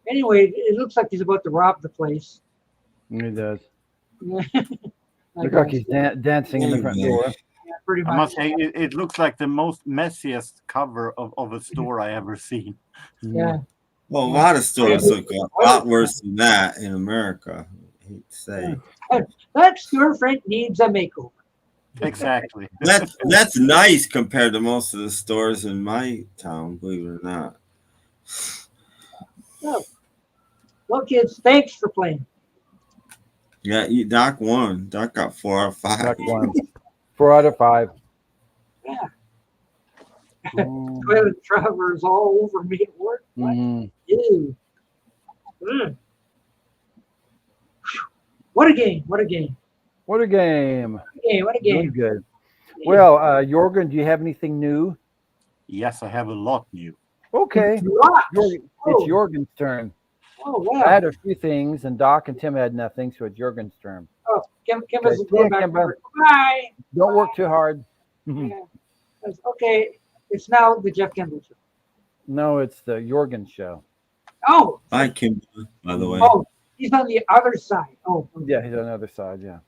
Anyway, it looks like he's about to rob the place. He does. I Look like guess. he's dancing in the front door. Yeah, pretty I much. must say, it looks like the most messiest cover of a store I ever seen. Yeah. Well, a lot of stores look a lot worse than that in America. I hate to say. That storefront needs a makeover. Exactly. That's nice compared to most of the stores in my town, believe it or not. Well, kids, thanks for playing. Yeah, Doc won. Doc got 4 out of 5. Doc won. 4 out of 5. Yeah. Toilet travelers all over me at work. Mm. Ew. What a game. What a game. What a game. What a game. Really good. Well, Jorgen, do you have anything new? Yes, I have a lot new. Okay. Rocks. It's Jorgen's turn. Oh, wow. I had a few things, and Doc and Tim had nothing, so it's Jorgen's turn. Oh, Kim Okay, is going back. Kimba. Bye. Don't work too hard. Yeah. Okay, it's now the Jeff Kendall show. No, it's the Jorgen show. Oh. Hi, Kim, by the way. Oh, he's on the other side. Oh. Yeah, he's on the other side, yeah.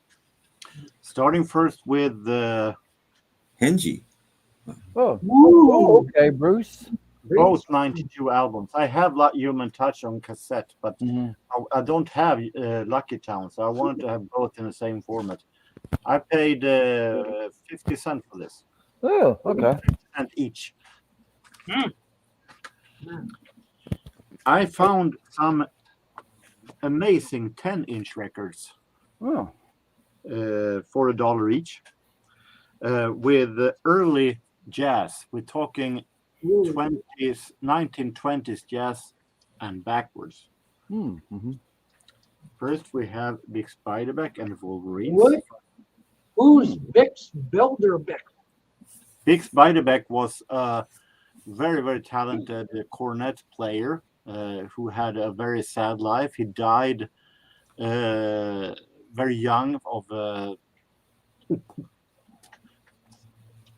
Starting first with Henji. Oh, okay, Bruce. both 92 albums. I have Human Touch on cassette, but I don't have Lucky Town, so I wanted to have both in the same format. I paid 50 cents for this. Oh, okay. And each. I found some amazing 10-inch records Oh. for $1 each with early jazz. We're talking 1920s jazz and backwards. Mm-hmm. First, we have Bix Beiderbecke and the Wolverines. What? Who's Bix Bilderbeck? Bix Beiderbecke was a very, very talented cornet player who had a very sad life. He died very young of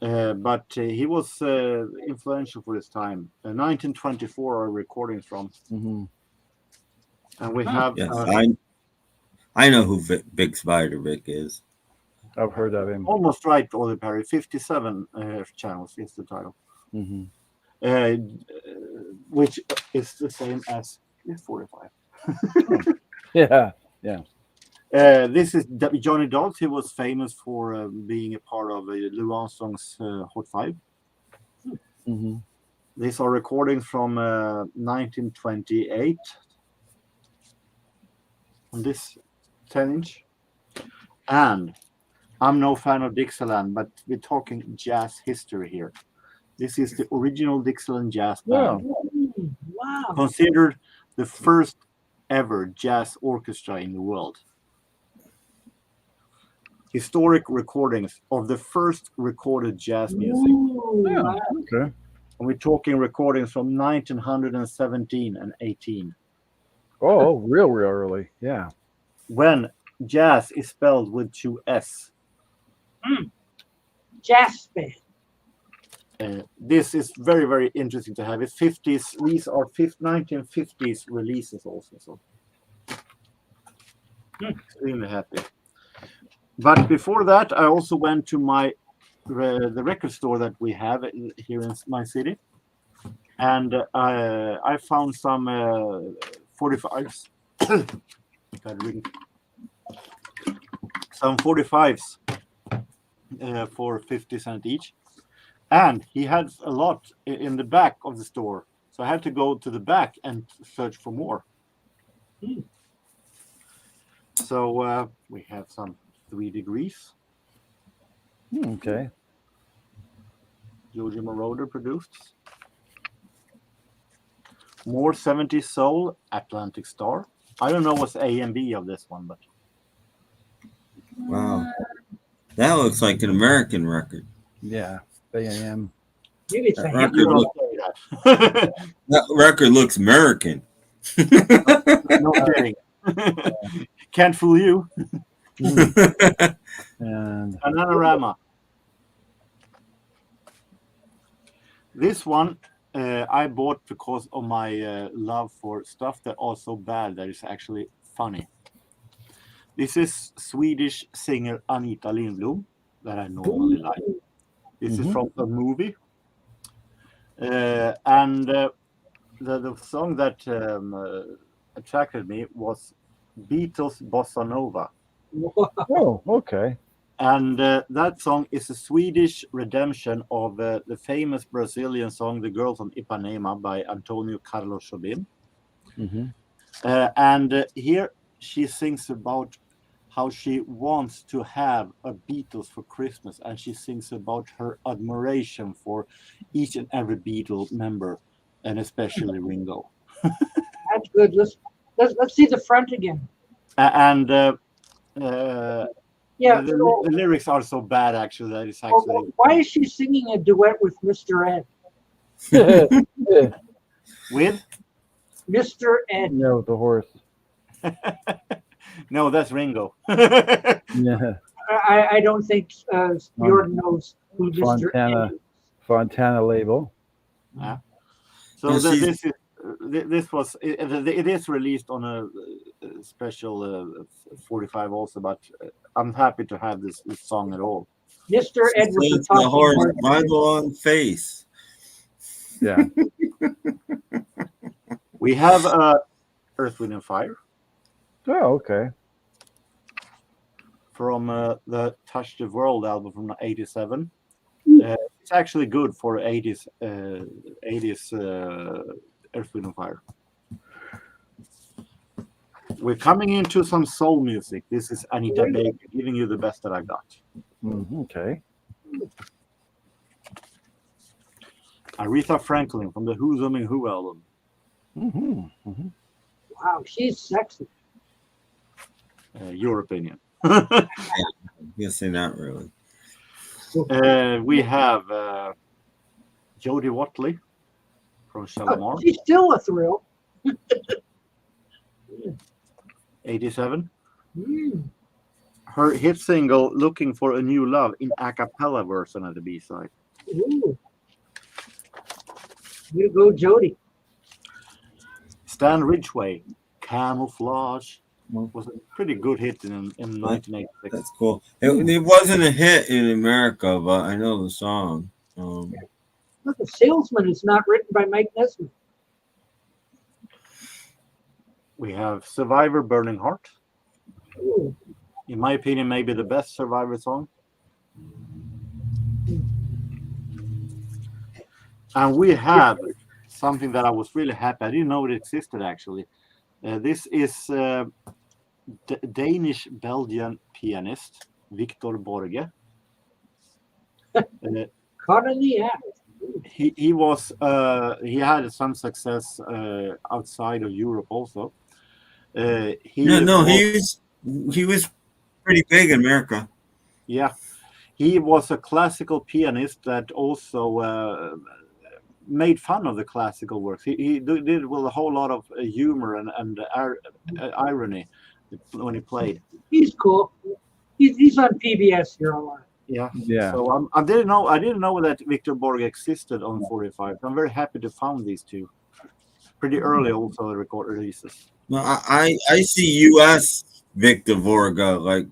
but he was influential for his time. 1924 are recordings from. And we have... Yes, I know who Bix Beiderbecke is. I've heard of him. Almost right, Oliver Perry. 57 channels is the title. Which is the same as 45. Yeah. This is Johnny Dodds. He was famous for being a part of Lou Armstrong's Hot 5. These are recordings from 1928 on this 10-inch. And I'm no fan of Dixieland, but we're talking jazz history here. This is the original Dixieland Jazz Band. Wow. Considered the first ever jazz orchestra in the world. Historic recordings of the first recorded jazz music. Okay. And we're talking recordings from 1917 and 18. Oh, real early. Yeah. When jazz is spelled with 2 S. Jazz band. This is very, very interesting to have. It's 50s. These are 1950s releases also. So extremely happy. But before that, I also went to the record store that we have here in my city, and I found some 45s. Some 45s for 50 cents each. And he had a lot in the back of the store. So I had to go to the back and search for more. So we have some 3 Degrees. Okay. Giorgio Moroder produced. More 70s Soul, Atlantic Star. I don't know what's A and B of this one, but. Wow. That looks like an American record. Yeah. A&M. Maybe it's That record looks American. No kidding. Can't fool you. And Bananarama. This one I bought because of my love for stuff that are so bad that is actually funny. This is Swedish singer Anita Lindblom that I normally like. This is from a movie. And the song that attracted me was Beatles' Bossa Nova. oh, okay. And that song is a Swedish redemption of the famous Brazilian song "The Girls on Ipanema" by Antonio Carlos Jobim. And here she sings about how she wants to have a Beatles for Christmas, and she sings about her admiration for each and every Beatle member, and especially Ringo. That's good. Let's see the front again. And Yeah. the lyrics are so bad, actually, that it's actually. Why is she singing a duet with Mr. Ed? With Mr. Ed. No, the horse. No, that's Ringo. Yeah. I don't think Jordan knows who Mr. Ed is. Fontana label. So it is released on a special 45 also, but I'm happy to have this song at all. Mr. Ed was the horse Bible on face. Yeah. We have Earth, Wind and Fire. Oh, okay. From the Touch the World album from '87. It's actually good for 80s Earth, Wind and Fire. We're coming into some soul music. This is Anita Baker giving you the best that I got. Okay. Aretha Franklin from the Who's Humming Who album. Wow, she's sexy. Your opinion. Guessing not really. We have Jodie Watley from Shalimar. She's still a thrill. 87. Her hit single "Looking for a New Love" in a cappella version of the B-side. Ooh. You go, Jody. Stan Ridgway, "Camouflage," was a pretty good hit in 1986. That's cool. It wasn't a hit in America, but I know the song. Look, "The Salesman" is not written by Mike Nesmith. We have Survivor, "Burning Heart." Ooh. In my opinion, maybe the best Survivor song. And we have something that I was really happy. I didn't know it existed, actually. This is Danish-Belgian pianist Victor Borge. Caught in the act. He had some success outside of Europe also. He was pretty big in America. Yeah, he was a classical pianist that also made fun of the classical works. He did with a whole lot of humor and irony, when he played. He's cool. He's on PBS here a lot. Yeah. Yeah. So I didn't know that Victor Borg existed on 45. I'm very happy to found these two. Pretty early also record releases. No, I see U.S. Victor Vorga like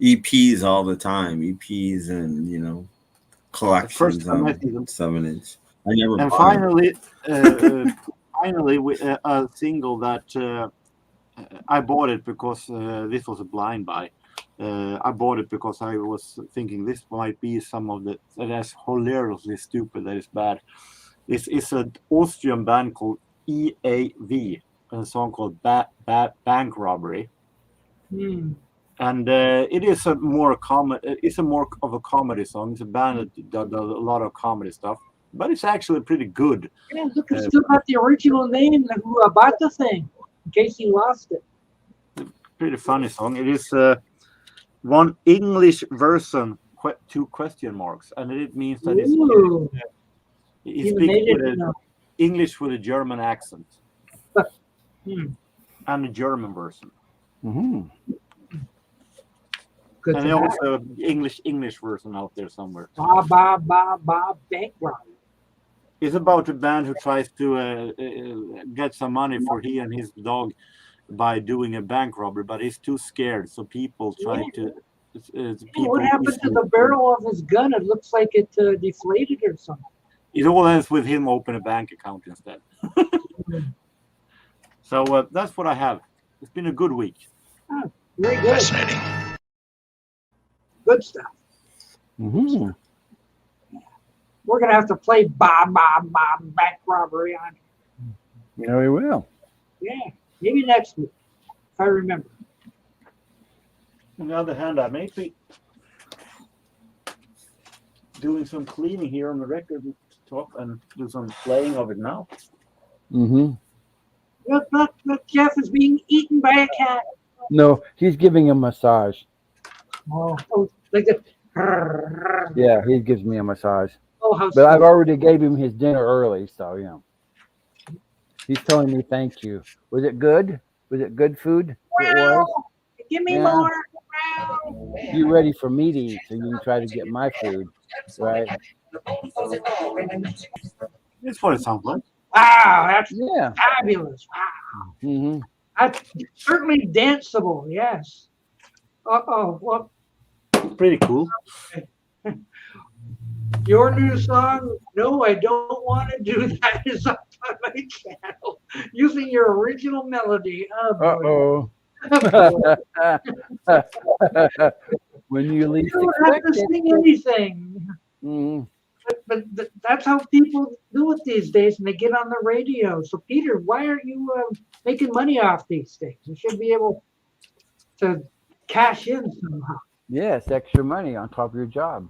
EPs all the time. EPs and collections on 7-inch. I never. And finally, a single that I bought it because this was a blind buy. I bought it because I was thinking this might be some of that's hilariously stupid. That is bad. This is an Austrian band called EAV, a song called Bank Robbery. And it is a more It's a more of a comedy song. It's a band that does a lot of comedy stuff, but it's actually pretty good. Yeah, look, it's still got the original name and who bought the thing, in case you lost it. Pretty funny song. It is one English version, 2 question marks, and it means that it's English with a German accent, and a German version. Mm-hmm. Good and also English version out there somewhere. Bank robbery. It's about a band who tries to get some money for he and his dog by doing a bank robbery, but he's too scared, so people try to. What happened to the barrel of his gun? It looks like it deflated or something. It all ends with him open a bank account instead. So that's what I have. It's been a good week. Oh, very good. Fascinating. Good stuff. Mm-hmm. We're gonna have to play Bank Robbery on. Yeah, we will. Yeah, maybe next week if I remember. On the other hand, I may be doing some cleaning here on the record top and do some playing of it now. Mm-hmm. Look, Jeff is being eaten by a cat. No, he's giving a massage. Oh, like that. Yeah, he gives me a massage. Oh, how But I've already gave him his dinner early, so he's telling me thank you. Was it good? Was it good food? It was. Give me more. You ready for me to eat, so you can try to get my food, right? That's what it sounds like. Wow, that's Yeah. fabulous. Wow. Mm-hmm. That's certainly danceable, yes. Well, pretty cool. Your new song, No, I Don't Want to Do That, is up on my channel using your original melody. Uh-oh. When you least you don't have to sing anything. Mm-hmm. But that's how people do it these days, and they get on the radio. So, Peter, why aren't you making money off these things? You should be able to cash in somehow. Yes, extra money on top of your job.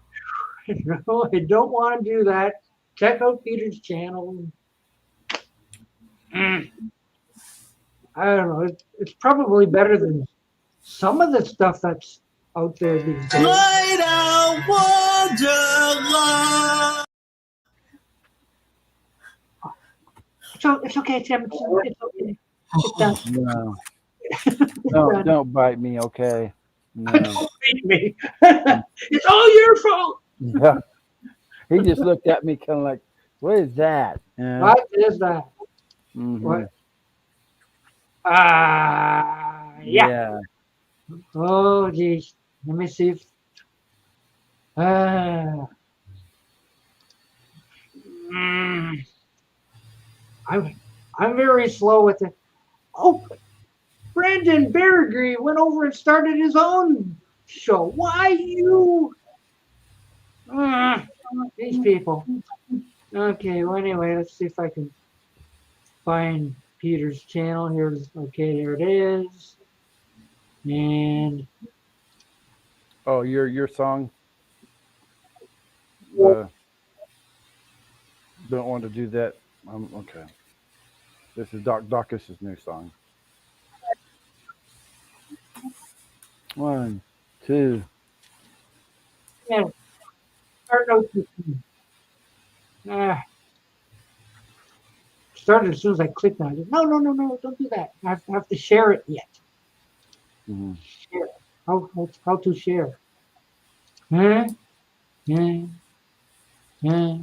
No, I don't want to do that. Check out Peter's channel. I don't know. It's probably better than some of the stuff that's out there these days. It's okay, Tim. It's okay. It's done. No. Don't bite me, okay? No. Don't beat me. It's all your fault. Yeah. He just looked at me kind of like, what is that? What is that? Mm-hmm. What? Yeah. Oh, geez. Let me see if. I'm very slow with it. Oh, Brandon Berrigree went over and started his own show. Why you? These people. Okay, well, anyway, let's see if I can find Peter's channel. Here's, okay, there it is. And oh, your song? Don't want to do that. Okay. This is Docus's new song. 1, 2. yeah, start out with started as soon as I clicked on it. No, don't do that. I have to share it yet. Mm-hmm. Share. How to share? Huh? Yeah. Yeah.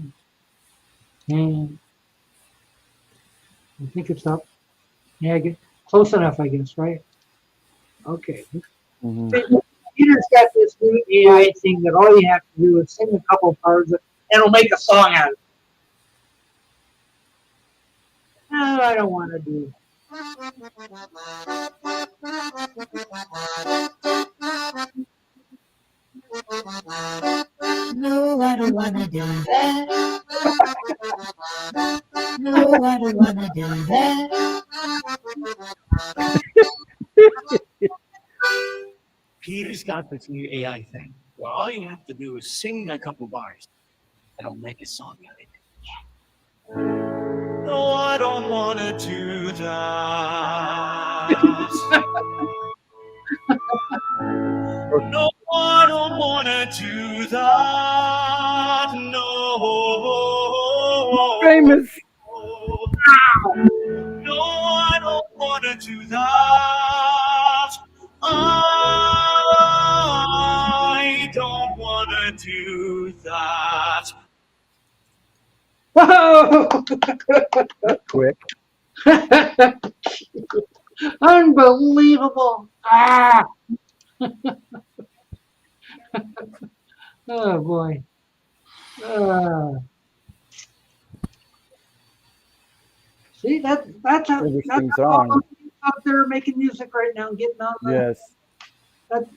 Yeah. I think it's up. Yeah, close enough, I guess, right? Okay. Mm-hmm. Peter's got this new AI thing that all you have to do is sing a couple parts and it'll make a song out of it. No, I don't want to do No, I don't wanna do that. No, I don't wanna do that. Peter's got this new AI thing. Well, all you have to do is sing a couple bars, and I'll make a song out of it. No, I don't want to do that. No, I don't want to do that. No. Famous. No, I don't want to do that. I don't want to do that. Whoa! Quick. Unbelievable. Oh boy. See that's how Interesting that's all song. up there making music right now, getting on. Yes. That's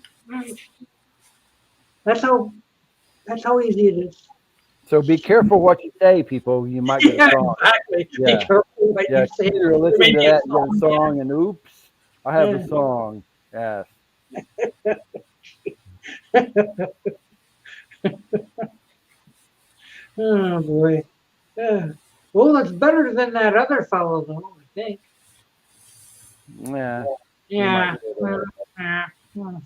how easy it is. So be careful what you say, people. You might get a song. Exactly. Yeah. Be careful what Yeah, you say. Peter, listen Maybe to a that, you song, get a song, and oops, I have Yeah. a song. Yes. Oh boy. Yeah. Well, it's better than that other fellow, though. I think. Yeah. Yeah. might Well,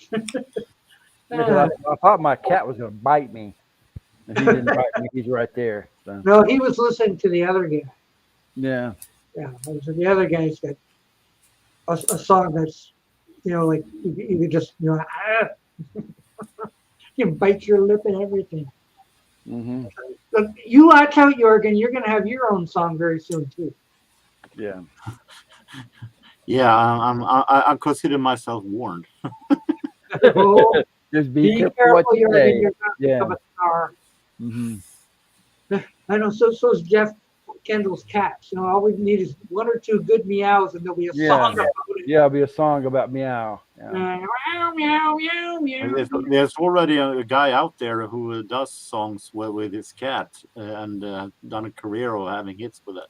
Because I thought my cat was going to bite me. And he didn't bite me. He's right there. So. No, he was listening to the other guy. Yeah. Yeah. So the other guy's got a song that's, like you could just, you can bite your lip and everything. Mm-hmm. Look, you watch out, Jorgen. You're going to have your own song very soon too. Yeah. Yeah, I consider myself warned. Oh, Just be careful careful, what you Jorgen. say. You're going to Yeah. become a star. Mm-hmm. I know. So's Jeff Kendall's cats. All we need is one or two good meows, and there'll be a song about it. Yeah, it'll be a song about meow. Yeah. Meow, meow, meow, meow. There's already a guy out there who does songs with his cat and done a career of having hits with it.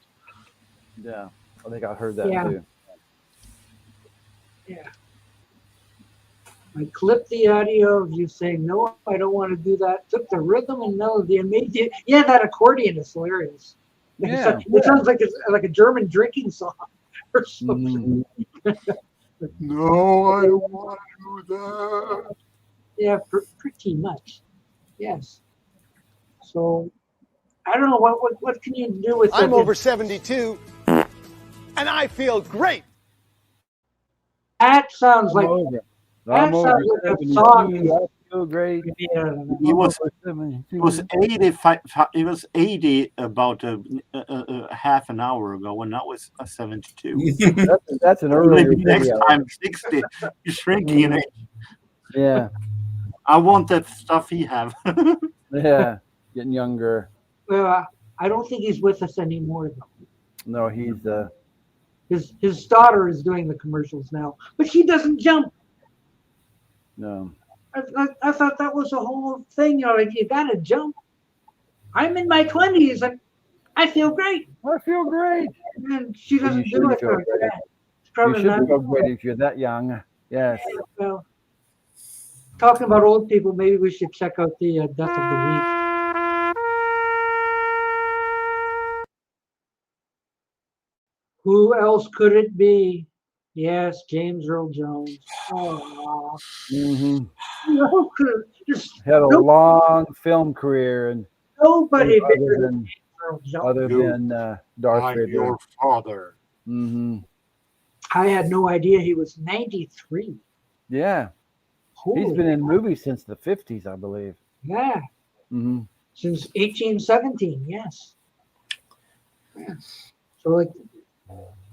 Yeah. I think I heard that Yeah. too. Yeah. I clipped the audio of you saying, no, I don't want to do that. Took the rhythm and melody and made it. Yeah, that accordion is hilarious. Yeah. It sounds like a German drinking song or something. No, I don't want to do that. Yeah, pretty much. Yes. So I don't know what can you do with I'm that? over 72, and I feel great. That sounds like I'm over sounds like a 72. song. I feel great. Yeah. He was I'm over 72. He was 85. He was 80 about half an hour ago, and now it's 72. That's an earlier Maybe next video. time 60. He's shrinking in age. Yeah. I want that stuff he have. Yeah. Getting younger. Well, I don't think he's with us anymore though. No, he's His daughter is doing the commercials now, but she doesn't jump. no. I thought that was a whole thing. Like you gotta jump. I'm in my 20s and I feel great. I feel great. And she doesn't You do should it. feel great. It's You probably should not. feel great if you're that young. Yes. Well, talking about old people, maybe we should check out the death of the week. Who else could it be? Yes, James Earl Jones. Oh, Mm-hmm. just Had a long film career and nobody other bigger than than James other than Darth I'm Vader. your father. Mm-hmm. I had no idea he was 93. Yeah, Holy he's been in movies since the 50s, I believe. yeah, Mm-hmm. since 1817. Yes. So like,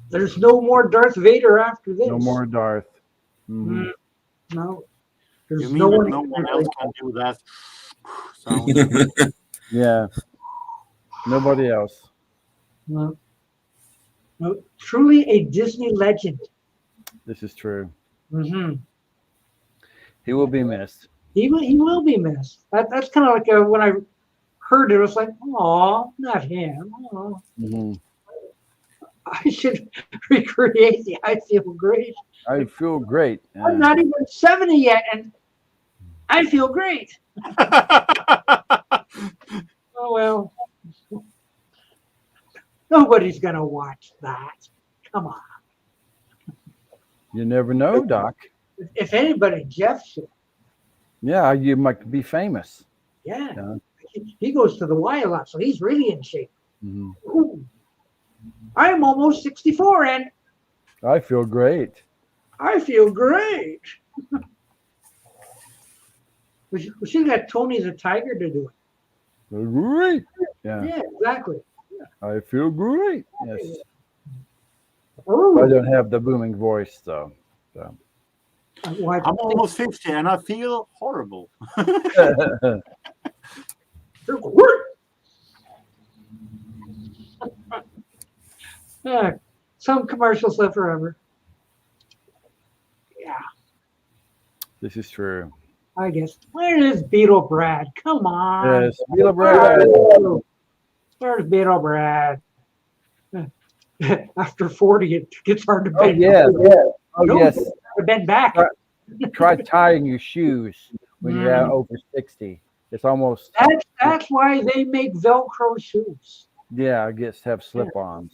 there's no more Darth Vader after this. No more Darth. Mm-hmm. No. There's You mean no that one. no one else can do that sound? Yeah, nobody else. No. No. Truly a Disney legend. This is true. Mm-hmm. He will be missed. He will be missed. That's kind of like when I heard it, it was like, oh, not him. Aw. Mm-hmm. I should recreate the I Feel Great. I feel great. I'm not even 70 yet, and I feel great. Oh, well. Nobody's going to watch that. Come on. You never know, Doc. If anybody, Jeff should. Yeah, you might be famous. Yeah. Yeah. He goes to the Y a lot, so he's really in shape. Mm-hmm. Ooh. I'm almost 64, and I feel great. I feel great. we should have got Tony the Tiger to do it. Great. Yeah. Yeah, exactly. I feel great. Yes. Oh, I don't have the booming voice, though. So. I'm almost 50 and I feel horrible. Some commercials live forever. Yeah, This is true. I guess. Where is Beetle Brad? Come on. Yes, Beetle Brad. Where's Beetle Brad? After 40, it gets hard to Oh, bend. yeah. Oh, No, yes. to bend back. Try tying your shoes when you're over 60. It's almost, That's why they make Velcro shoes. yeah, I guess have slip-ons.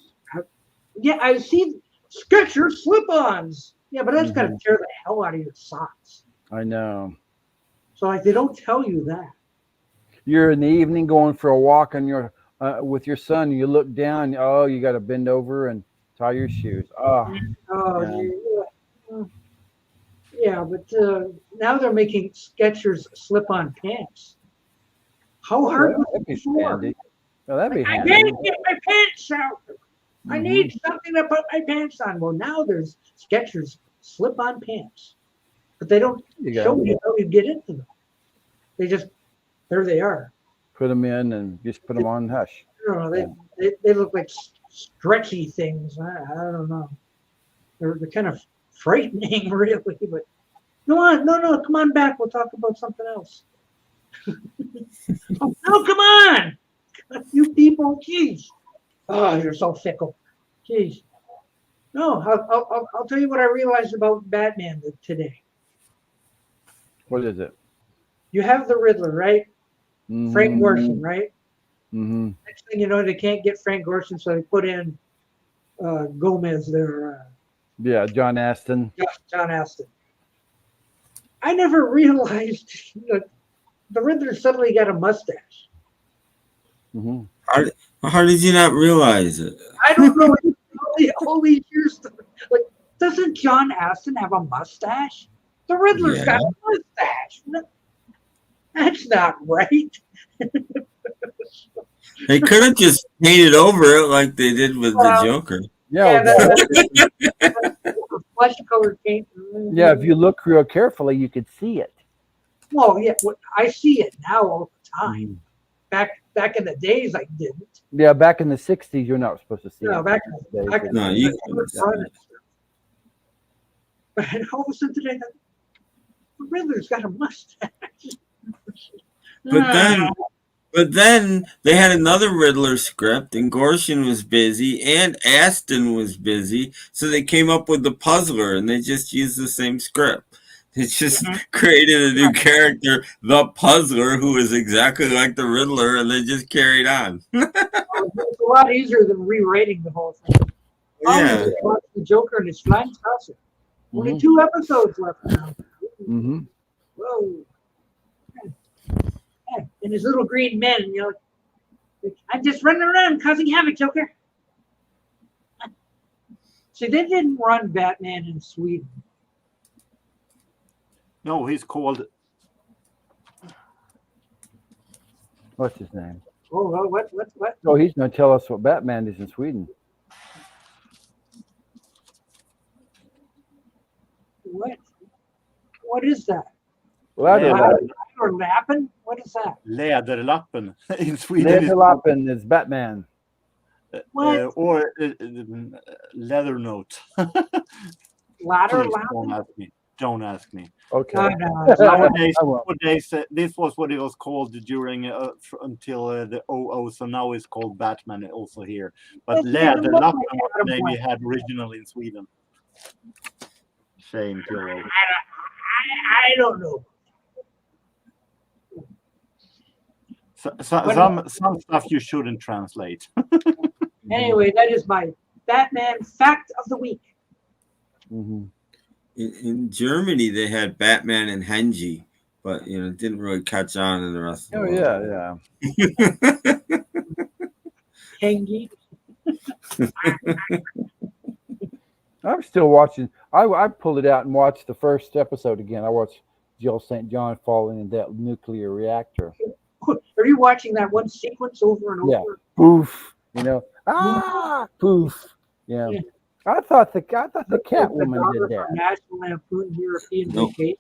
Yeah, I see Skechers slip-ons. Yeah, but that's Mm-hmm. gonna tear the hell out of your socks. I know. So like they don't tell you that. You're in the evening going for a walk on your with your son. You look down. Oh, you got to bend over and tie your shoes. Oh, Oh, yeah, but now they're making Skechers slip-on pants. How hard was that'd it be before? handy. Oh, that'd be I handy. can't get my pants out. I Mhm. need something to put my pants on. Well, now there's Skechers slip-on pants, but they don't You go. show you how you get into them. They just there they are. Put them in and just put them on hush. I don't know. They look like stretchy things. I don't know. They're kind of frightening, really. But no, come on back. We'll talk about something else. Oh, no, come on, you people. Jeez. Oh, you're so fickle. Jeez. No, I'll tell you what I realized about Batman today. What is it? You have the Riddler, right? Mhm. Frank Gorshin, right? Mm-hmm. Next thing you know, they can't get Frank Gorshin, so they put in Gomez there, Yeah, John Aston. John Aston. I never realized that the Riddler suddenly got a mustache. Mm-hmm. How did you not realize it? I don't know. all these years, like, doesn't John Aston have a mustache? The Riddler's got a mustache. That's not right. They could have just painted over it like they did with the Joker. Yeah, Flesh colored paint. yeah. If you look real carefully, you could see it. Well, yeah, I see it now all the time. Back in the days, I didn't. Yeah, back in the '60s, you're not supposed to see No, it. back in No, the you day. And all of a sudden today, the Riddler's got a mustache. But then they had another Riddler script, and Gorshin was busy, and Aston was busy, so they came up with the Puzzler, and they just used the same script. They just created a new character, the Puzzler, who is exactly like the Riddler, and they just carried on. It's a lot easier than rewriting the whole thing. Yeah. Watch the Joker and his flying saucer. Only 2 episodes left now. Mm-hmm. Whoa. And his little green men, I'm just running around causing havoc, Joker. So they didn't run Batman in Sweden. No, he's called. What's his name? Oh, what? Oh, he's going to tell us what Batman is in Sweden. What? What is that? Läderlappen. Or Lappen? What is that? Läderlappen in Sweden. Läderlappen is Batman. What? Or leather note. Ladder Please, Lappen? Don't ask me. Okay. Nowadays, this was what it was called during until the 00. So now it's called Batman also here. But Läderlappen was the name he had originally in Sweden. Shame, Joel. I don't know. Some stuff you shouldn't translate. Anyway, that is my Batman fact of the week. Mm-hmm. In Germany, they had Batman and Henji, but it didn't really catch on in the rest of the world. Yeah. Hengi. I'm still watching. I pulled it out and watched the first episode again. I watched Jill St. John falling in that nuclear reactor. Are you watching that one sequence over and over? Yeah. Poof. Poof. Yeah. I thought the Catwoman did that. National Lampoon European Vacation.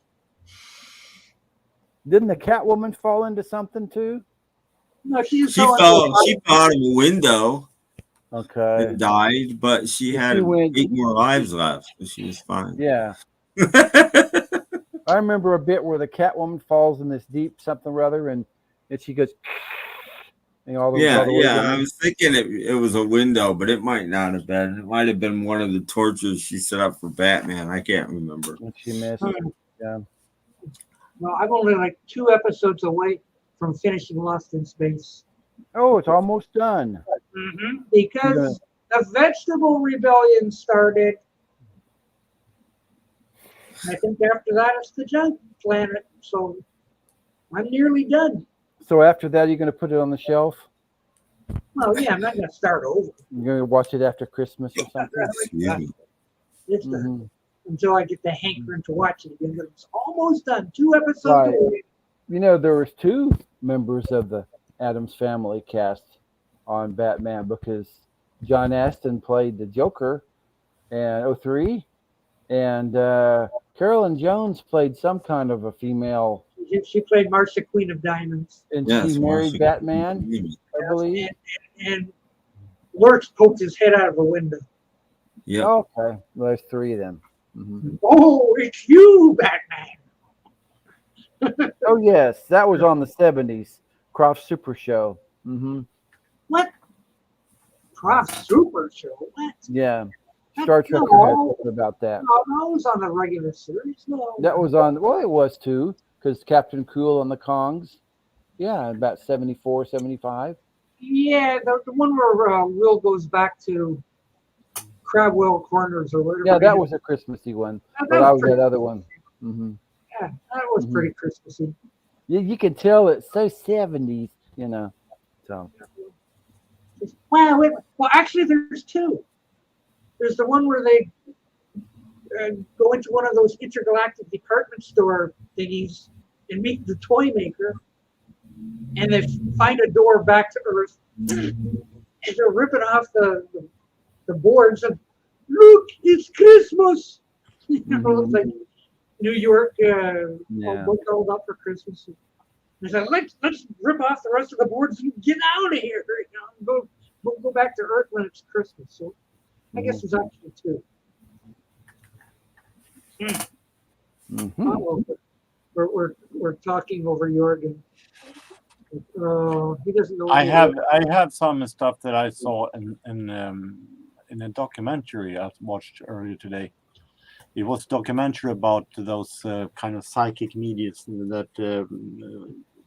Didn't the Catwoman fall into something too? No, she fell out of a window. Okay. And died, but she had 8 more lives left, so she was fine. Yeah. I remember a bit where the Catwoman falls in this deep something or other, and she goes. All the I was thinking it was a window, but it might not have been. It might have been one of the tortures she set up for Batman. I can't remember. What she missed. Yeah. Well, I'm only like 2 episodes away from finishing Lost in Space. Oh, it's almost done. Mm-hmm. Because the Vegetable Rebellion started. I think after that it's the Junk Planet. So I'm nearly done. So after that, you're going to put it on the shelf? Well, yeah, I'm not going to start over. You're going to watch it after Christmas or something? It's done. Until I get the hankering to watch it again. But it's almost done. 2 episodes away. There was 2 members of the Addams Family cast on Batman because John Astin played the Joker in 03, and Carolyn Jones played some kind of a female. She played Marcia, Queen of Diamonds. And she married Batman, I believe. And Lurch poked his head out of a window. Yeah. Okay. Well, there's 3 of them. Mm-hmm. Oh, it's you, Batman. Oh, yes. That was on the 70s. Croft Super Show. Mm-hmm. What? Croft Super Show? What? Yeah. Star Trek had something about that. No, that was on the regular series. No. That was on, well, it was too, because Captain Cool on the Kongs. Yeah, about 74, 75. Yeah, the one where Will goes back to Crabwell Corners or whatever. Yeah, that was a Christmassy one. But I was that other one. Mm-hmm. Yeah, that was pretty Christmassy. You can tell it's so 70s, So. Well, actually, there's 2. There's the one where they go into one of those intergalactic department store thingies and meet the toy maker, and they find a door back to Earth, and they're ripping off the boards and look, it's Christmas. It's like New York, all up for Christmas. They said, let's rip off the rest of the boards and get out of here. We'll go back to Earth when it's Christmas. So I guess there's actually 2. Mm-hmm. We're talking over Jorgen. He doesn't know. I have some stuff that I saw in a documentary I watched earlier today. It was a documentary about those kind of psychic mediums that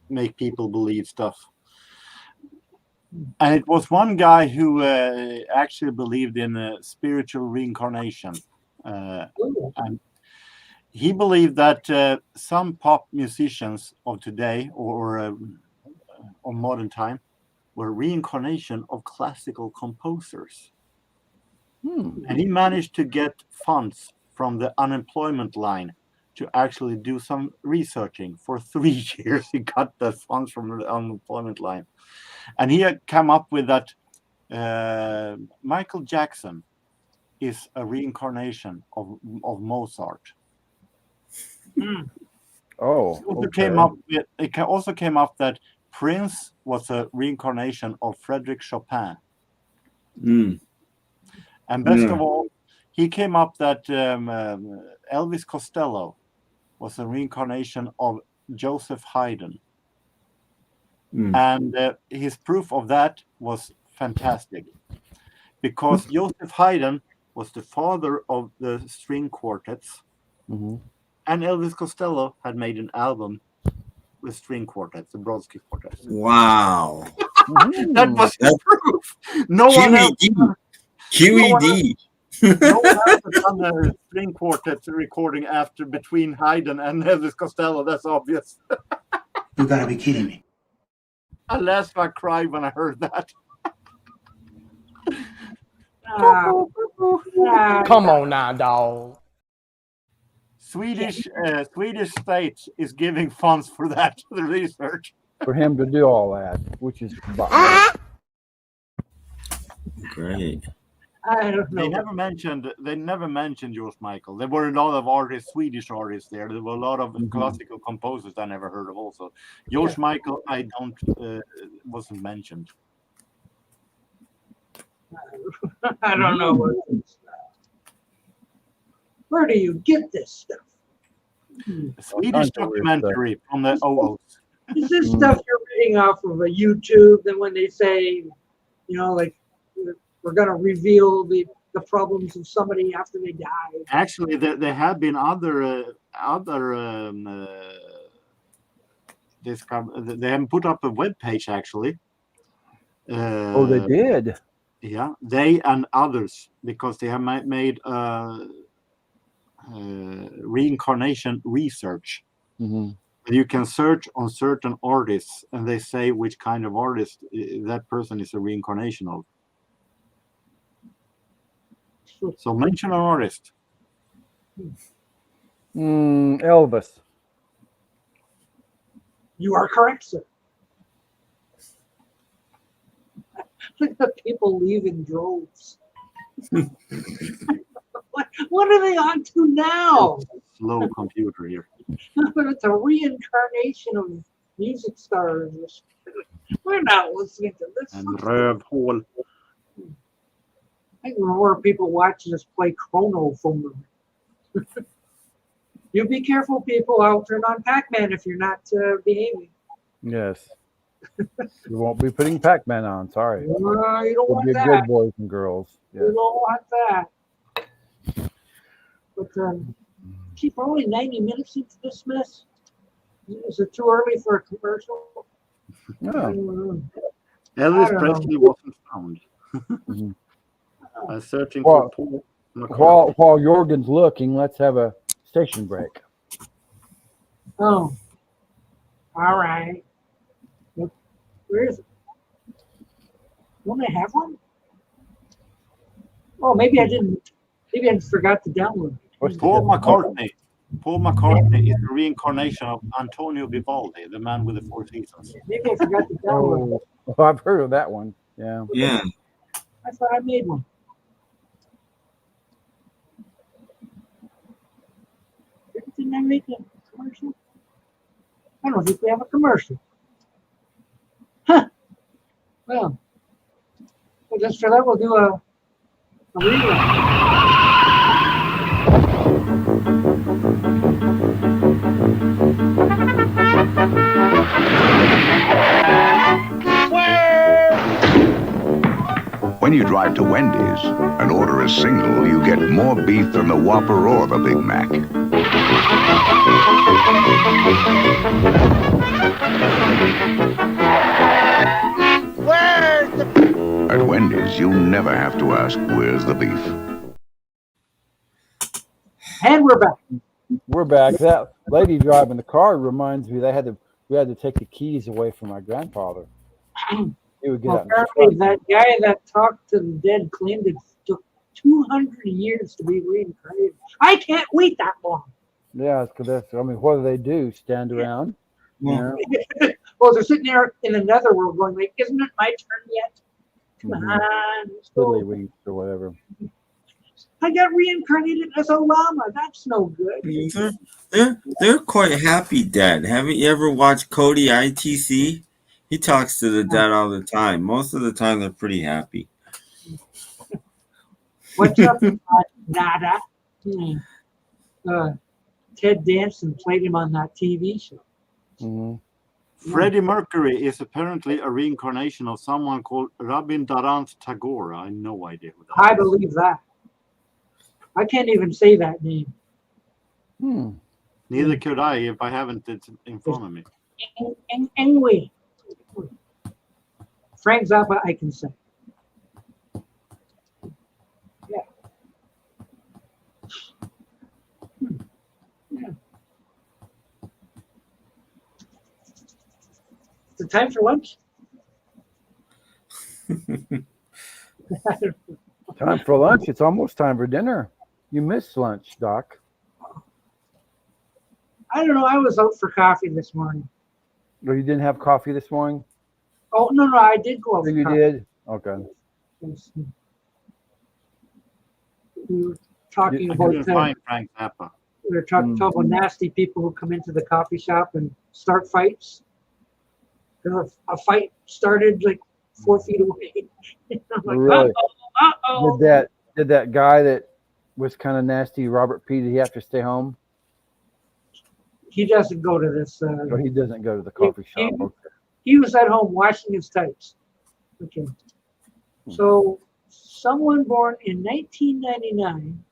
make people believe stuff. And it was one guy who actually believed in spiritual reincarnation. And he believed that some pop musicians of today or modern time were reincarnation of classical composers. And he managed to get funds from the unemployment line to actually do some researching. For 3 years, he got the funds from the unemployment line. And he had come up with that Michael Jackson is a reincarnation of Mozart. Oh, It also came up that Prince was a reincarnation of Frédéric Chopin. And best of all, he came up that Elvis Costello was a reincarnation of Joseph Haydn. And his proof of that was fantastic, because Joseph Haydn was the father of the string quartets, and Elvis Costello had made an album with string quartets, the Brodsky quartets. Wow. That was the proof. No one else. QED. No one else has done a string quartet recording between Haydn and Elvis Costello. That's obvious. You gotta be kidding me. Alas, I cried when I heard that. Come on now, dog. Swedish state is giving funds for that, the research. For him to do all that, which is great. I don't know. They never mentioned George Michael. There were a lot of artists, Swedish artists there. There were a lot of classical composers I never heard of also. George Michael, wasn't mentioned. I don't know. Where do you get this stuff? A Swedish documentary from the OOs. Is this stuff you're reading off of a YouTube? Then when they say, like, we're going to reveal the problems of somebody after they die. Actually, there have been other they haven't put up a web page actually. They did. Yeah, they and others, because they have made reincarnation research. You can search on certain artists, and they say which kind of artist that person is a reincarnation of. So mention an artist. Elvis. You are correct, sir. Look at people leave in droves. What are they on to now? Slow computer here. It's a reincarnation of music stars. We're not listening to this. And Rövhål. I think more people watching us play Chrono Phone. You be careful, people. I'll turn on Pac-Man if you're not behaving. Yes. We won't be putting Pac-Man on. Sorry. You don't we'll want be that. good boys and girls. Yes. You don't want that. But keep only 90 minutes into this mess. Is it too early for a commercial? No. Elvis Presley wasn't found. Searching for Paul McCartney. While Jorgen's looking, let's have a station break. Oh. All right. Where is it? Don't I have one? Oh, maybe I didn't. Maybe I forgot to download it. Paul McCartney. Paul McCartney is the reincarnation of Antonio Vivaldi, the man with the four seasons. Maybe I forgot to download it. Oh, I've heard of that one. Yeah. Yeah. I thought I made one. Didn't I make a commercial? I don't think we have a commercial. Huh. Well, just for that, we'll do a rerun. When you drive to Wendy's and order a single, you get more beef than the Whopper or the Big Mac. At Wendy's, you never have to ask, where's the beef? And we're back. We're back. That lady driving the car reminds me we had to take the keys away from my grandfather. He would get Well, out in the apparently truck. that guy that talked to the dead claimed it took 200 years to be reincarnated. I can't wait that long. Yeah, because that's. I mean, what do they do? Stand around? Well, Yeah. Well, they're sitting there in the netherworld going, like, isn't it my turn yet? Come Mhm. on. let's Fiddly go. winks or whatever. I got reincarnated as a llama. That's no good. they're quite happy dead. Haven't you ever watched Cody ITC? He talks to the dead all the time. Most of the time, they're pretty happy. What's up, Nada? Ted Danson played him on that TV show. Mm-hmm. Freddie Mercury is apparently a reincarnation of someone called Rabindranath Tagore. I have no idea who that I is. believe that. I can't even say that name. Neither could I if I haven't it in front of me. Anyway, Frank Zappa, I can say. Yeah. Yeah. Is it time for lunch? Time for lunch. It's almost time for dinner. You missed lunch, Doc. I don't know. I was out for coffee this morning. Or you didn't have coffee this morning? Oh, no, I did go out Oh, for you coffee. did? Okay. We were talking I about couldn't find Frank Zappa. we were talking about nasty people who come into the coffee shop and start fights. A fight started like 4 feet away. I'm like, Really? uh-oh. Did that guy that was kind of nasty, Robert P., did he have to stay home? He doesn't go to this. Or he doesn't go to the coffee shop? Okay. He was at home washing his tights. Okay. So someone born in 1999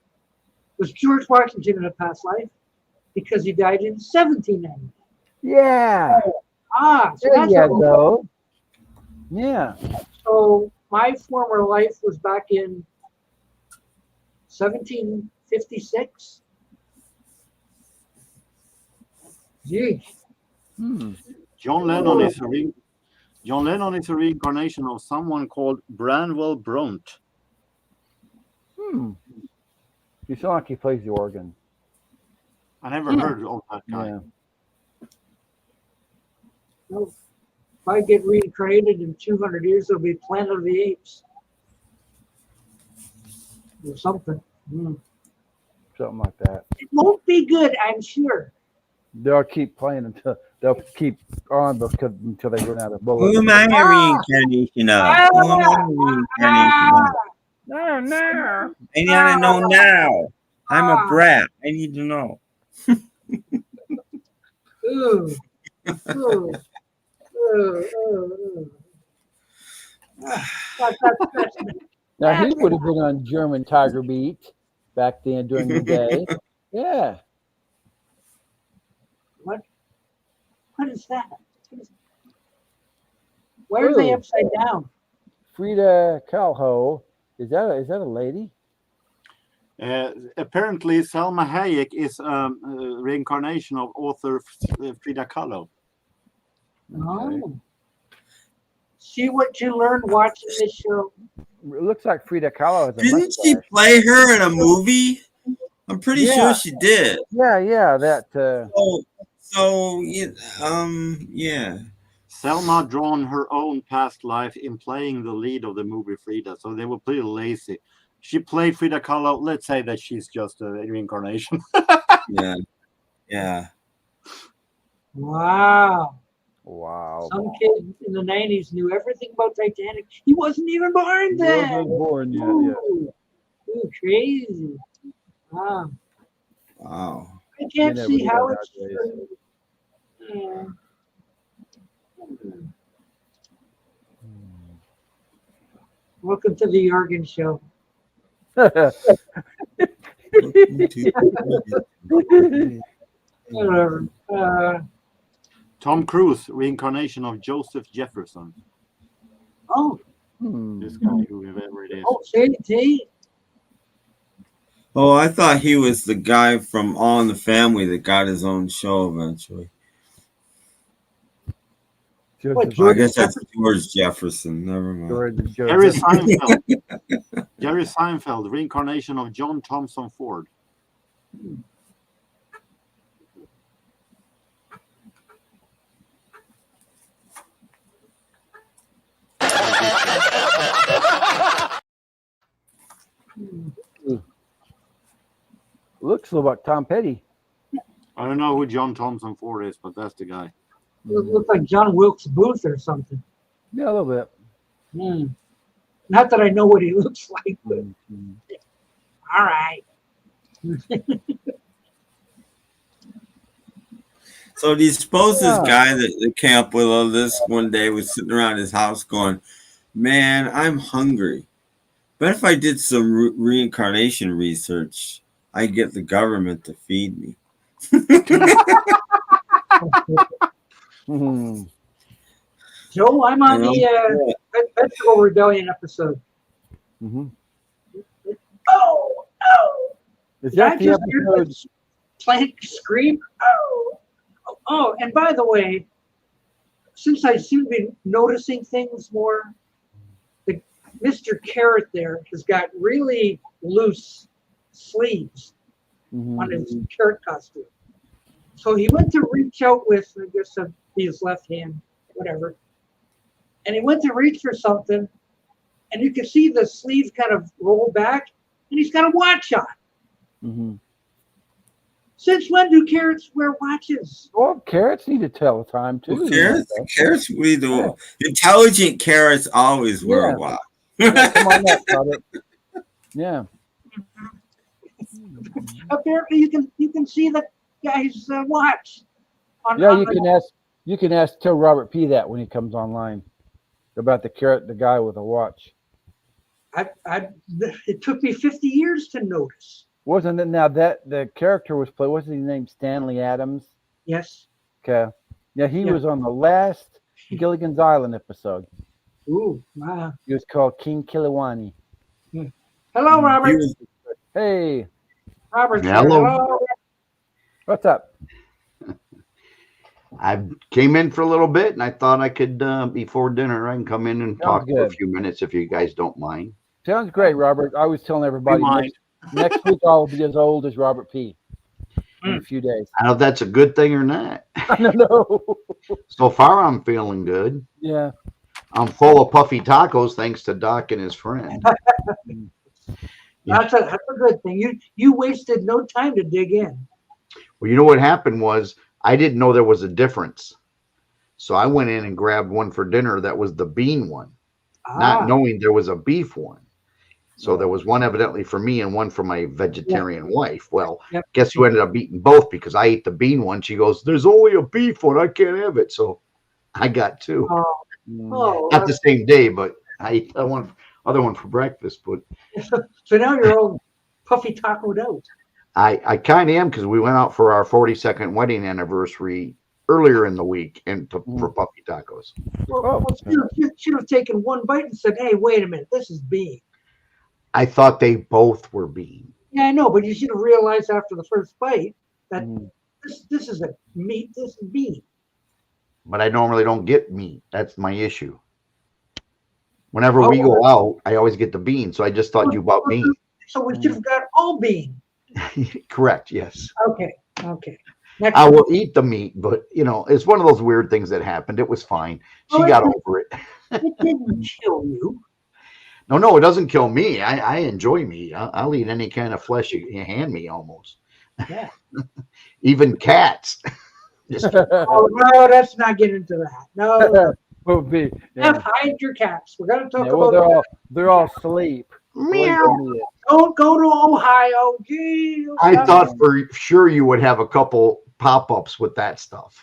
was George Washington in a past life because he died in 1799. Yeah. So There that's you how- go. Yeah. So my former life was back in 1756. Gee. John Lennon is a reincarnation of someone called Branwell Bront. You sound like he plays the organ. I never heard of that guy. Yeah. Well, if I get reincarnated in 200 years, it'll be Planet of the Apes. Or something. Something like that. It won't be good, I'm sure. They'll keep playing until they'll keep on until they run out of bullets. Who am I a reincarnation of? Who am I a reincarnation of? No. I gotta know now. I'm a brat. I need to know. Ooh. Ooh. Ooh. Now he would have been on German Tiger Beat back then during the day. Yeah. What is that? Why are they upside down? Frida Kahlo. Is that a lady? Apparently, Salma Hayek is a reincarnation of author Frida Kahlo. Oh. See what you learned watching this show? It looks like Frida Kahlo has a Didn't mustache. she play her in a movie? I'm pretty sure she did. Yeah, that. Yeah. Selma drawn her own past life in playing the lead of the movie Frida, so they were pretty lazy. She played Frida Kahlo. Let's say that she's just a reincarnation. Yeah. Wow. Wow. Some kid in the 90s knew everything about Titanic. He wasn't even born He then. wasn't born yet. Ooh, crazy. Wow. I can't never see do how that it's nowadays. Yeah. Welcome to the Organ Show. Whatever. Tom Cruise, reincarnation of Joseph Jefferson. Oh. This guy, whoever it is. Oh, see? Oh, I thought he was the guy from All in the Family that got his own show eventually. What, I George guess that's Jefferson? George Jefferson. Never mind. Jerry Seinfeld. Jerry Seinfeld, reincarnation of John Thompson Ford. Looks a little like Tom Petty. I don't know who John Thompson Ford is, but that's the guy. It looks like John Wilkes Booth or something. Yeah, a little bit. Not that I know what he looks like, but all right. So do you suppose this guy that came up with all this one day was sitting around his house going, man, I'm hungry. But if I did some reincarnation research, I get the government to feed me. Joe, I'm on the Vegetable Rebellion episode. Oh! Is that the episode? Plant scream. Oh, and by the way, since I seem to be noticing things more, the Mr. Carrot there has got really loose sleeves on his carrot costume. So he went to reach out with, I guess, his left hand, whatever. And he went to reach for something, and you can see the sleeve kind of roll back, and he's got a watch on. Since when do carrots wear watches? Well, carrots need to tell the time too. Well, carrots we do. Intelligent carrots always wear a watch. Come on up, brother. Yeah. Apparently, you can see the guy's watch. You can ask tell Robert P. that when he comes online about the guy with a watch. It took me 50 years to notice. Wasn't it now that the character was played? Wasn't his name Stanley Adams? Yes. Okay. Yeah, he was on the last Gilligan's Island episode. Ooh, wow. He was called King Kiliwani. Hello, Robert. Hey. Robert. Hello. What's up? I came in for a little bit, and I thought I could, before dinner, I can come in and talk for a few minutes if you guys don't mind. Sounds great, Robert. I was telling everybody next week I'll be as old as Robert P. in a few days. I don't know if that's a good thing or not. I don't know. So far, I'm feeling good. Yeah. I'm full of puffy tacos thanks to Doc and his friend. That's a good thing. You wasted no time to dig in. Well, you know what happened was I didn't know there was a difference. So I went in and grabbed one for dinner that was the bean one, not knowing there was a beef one. So there was one evidently for me and one for my vegetarian wife. Well, guess who ended up eating both because I ate the bean one. She goes, there's only a beef one. I can't have it. So I got two. Not the same day, but I ate the other one for breakfast. But so now you're all puffy tacoed out. I kind of am because we went out for our 42nd wedding anniversary earlier in the week and for puffy tacos. Well, you should have taken one bite and said, hey, wait a minute, this is bean. I thought they both were bean. Yeah, I know, but you should have realized after the first bite that this is a meat, this is bean. But I normally don't get meat. That's my issue. Whenever we go out, I always get the bean. So I just thought you bought meat. So we should have got all bean. Correct. Yes. Okay. I will eat the meat, but it's one of those weird things that happened. It was fine. She got over it. It didn't kill you. No, it doesn't kill me. I enjoy meat. I'll eat any kind of flesh you hand me almost. Yeah. Even cats. Oh, no, let's not get into that. No. Would be. Hide your cats. We're going to talk about they're all asleep. Meow. Don't go to Ohio. Gee, I thought for sure you would have a couple pop-ups with that stuff.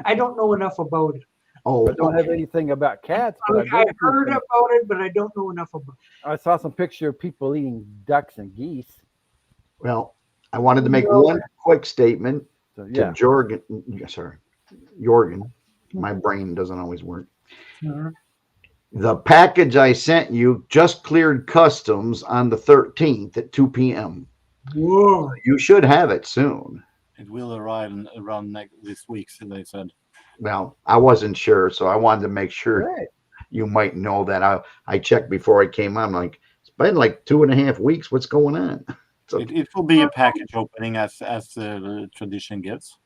I don't know enough about it. Oh, I don't have anything about cats. But I heard about it, but I don't know enough about it. I saw some picture of people eating ducks and geese. Well, I wanted to make one quick statement to Jorgen. My brain doesn't always work. The package I sent you just cleared customs on the 13th at 2 p.m. Whoa. You should have it soon. It will arrive around this week, so they said. Well, I wasn't sure, so I wanted to make sure Right. you might know that. I checked before I came on. I'm like, it's been like 2.5 weeks. What's going on? So, It will be a package opening as the tradition gets.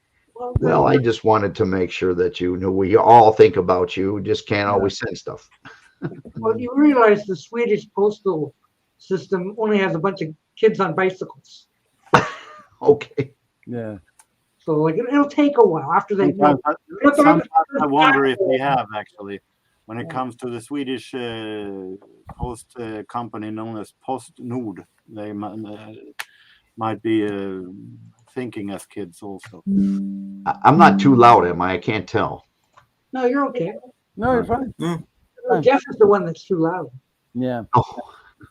well, I just wanted to make sure that you knew we all think about you. Just can't always send stuff. Well, you realize the Swedish postal system only has a bunch of kids on bicycles. Okay. Yeah. So like it'll take a while after they Sometimes I wonder if they have actually, when it comes to the Swedish post company known as PostNord, they might be thinking as kids also. I'm not too loud, am I? I can't tell. No, you're okay. No, you're fine. Jeff is the one that's too loud. Yeah. Oh,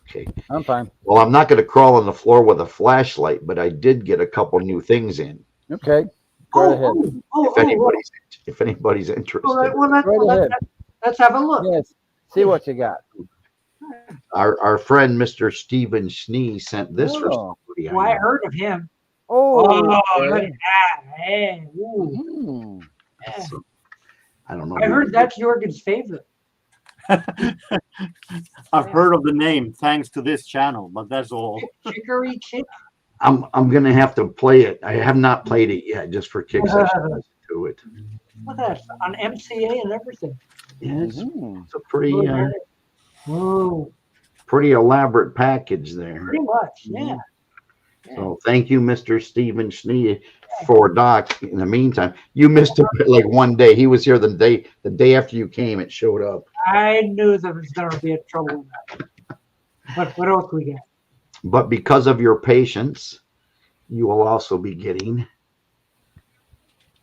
okay. I'm fine. Well, I'm not going to crawl on the floor with a flashlight, but I did get a couple new things in. Okay. Go ahead. If anybody's interested. All right, well, Right let's have a look. Yes. See what you got. Our friend Mr. Stephen Schnee sent this for somebody. Well, I heard of him. Oh, look at that. Hey, ooh. Yeah. So, I don't know. I heard that's Jorgen's favorite. I've heard of the name thanks to this channel, but that's all. Chicory Chick. I'm gonna have to play it. I have not played it yet, just for kicks. I should listen to it. Look at that on MCA and everything. Yeah, it's a pretty pretty elaborate package there. Pretty much, yeah. So thank you, Mr. Stephen Schnee, for Doc. In the meantime, you missed it like one day. He was here the day after you came. It showed up. I knew there was going to be a trouble with that. But what else we got? But because of your patience, you will also be getting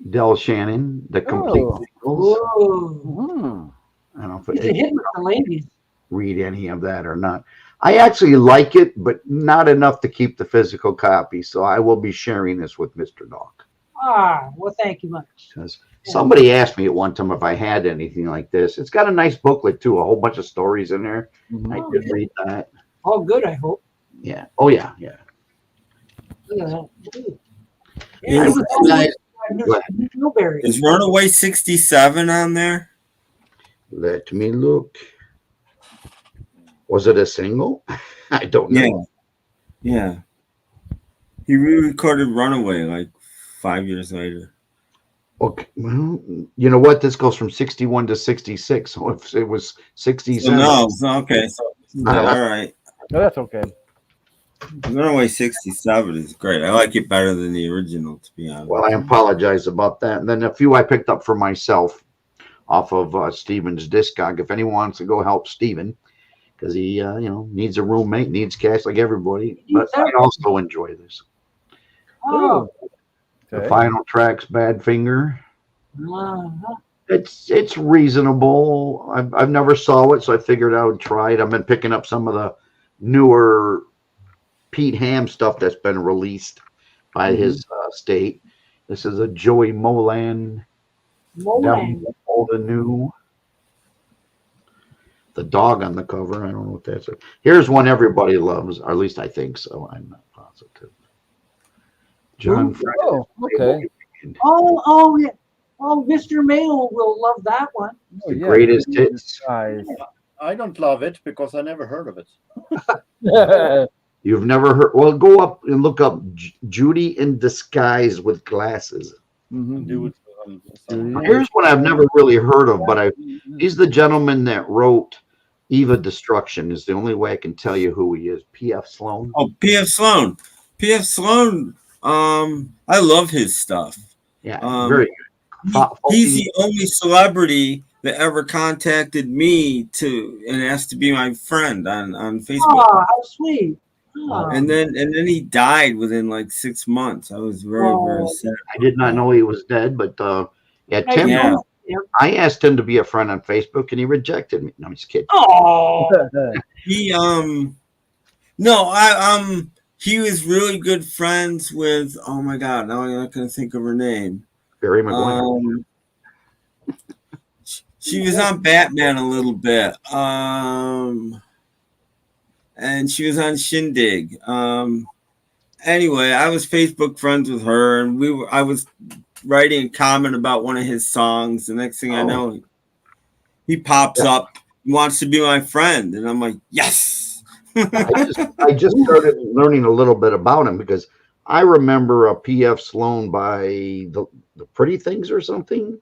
Del Shannon, the complete singles. I don't know if He's a hit with the ladies. Read any of that or not. I actually like it, but not enough to keep the physical copy. So I will be sharing this with Mr. Doc. Well, thank you much. Because somebody asked me at one time if I had anything like this. It's got a nice booklet too, a whole bunch of stories in there. I did read that. All good, I hope. Yeah. Oh yeah, yeah. Look at that. Is Runaway 67 on there? Let me look. Was it a single? I don't know. Yeah. He re-recorded Runaway like 5 years later. Okay. Well, you know what? This goes from 61 to 66. So if it was 67. Okay. So, all right. No, that's okay. Runaway 67 is great. I like it better than the original, to be honest. Well, I apologize about that. And then a few I picked up for myself off of Steven's Discog. If anyone wants to go help Steven, because he, needs a roommate, needs cash like everybody. But I also enjoy this. Oh. The final track's Badfinger. It's reasonable. I've never saw it, so I figured I would try it. I've been picking up some of the newer Pete Ham stuff that's been released by his state. This is a Joey Molan. Old and new. The dog on the cover. I don't know what that's. Here's one everybody loves, or at least I think so. I'm not positive. John. Oh, okay. Oh, yeah. Oh, Mr. Mayo will love that one. The greatest hits. I don't love it because I never heard of it. You've never heard? Well, go up and look up Judy in Disguise with Glasses. Do it. Here's one I've never really heard of, but he's the gentleman that wrote Eva Destruction. Is the only way I can tell you who he is. P.F. Sloan. Oh, P.F. Sloan. P.F. Sloan. I love his stuff. Yeah, very good. He's the only celebrity that ever contacted me and asked to be my friend on Facebook. Oh, how sweet. And then he died within like 6 months. I was very, very sad. I did not know he was dead, but Tim, I asked him to be a friend on Facebook and he rejected me. No, I'm just kidding. Oh, he was really good friends with, oh my God, now I'm not going to think of her name. Barry McGuire. She was on Batman a little bit. And she was on Shindig. Anyway, I was Facebook friends with her, and I was writing a comment about one of his songs. The next thing I know, he pops up, wants to be my friend, and I'm like, yes. I just started learning a little bit about him because I remember a P.F. Sloan by the Pretty Things or something.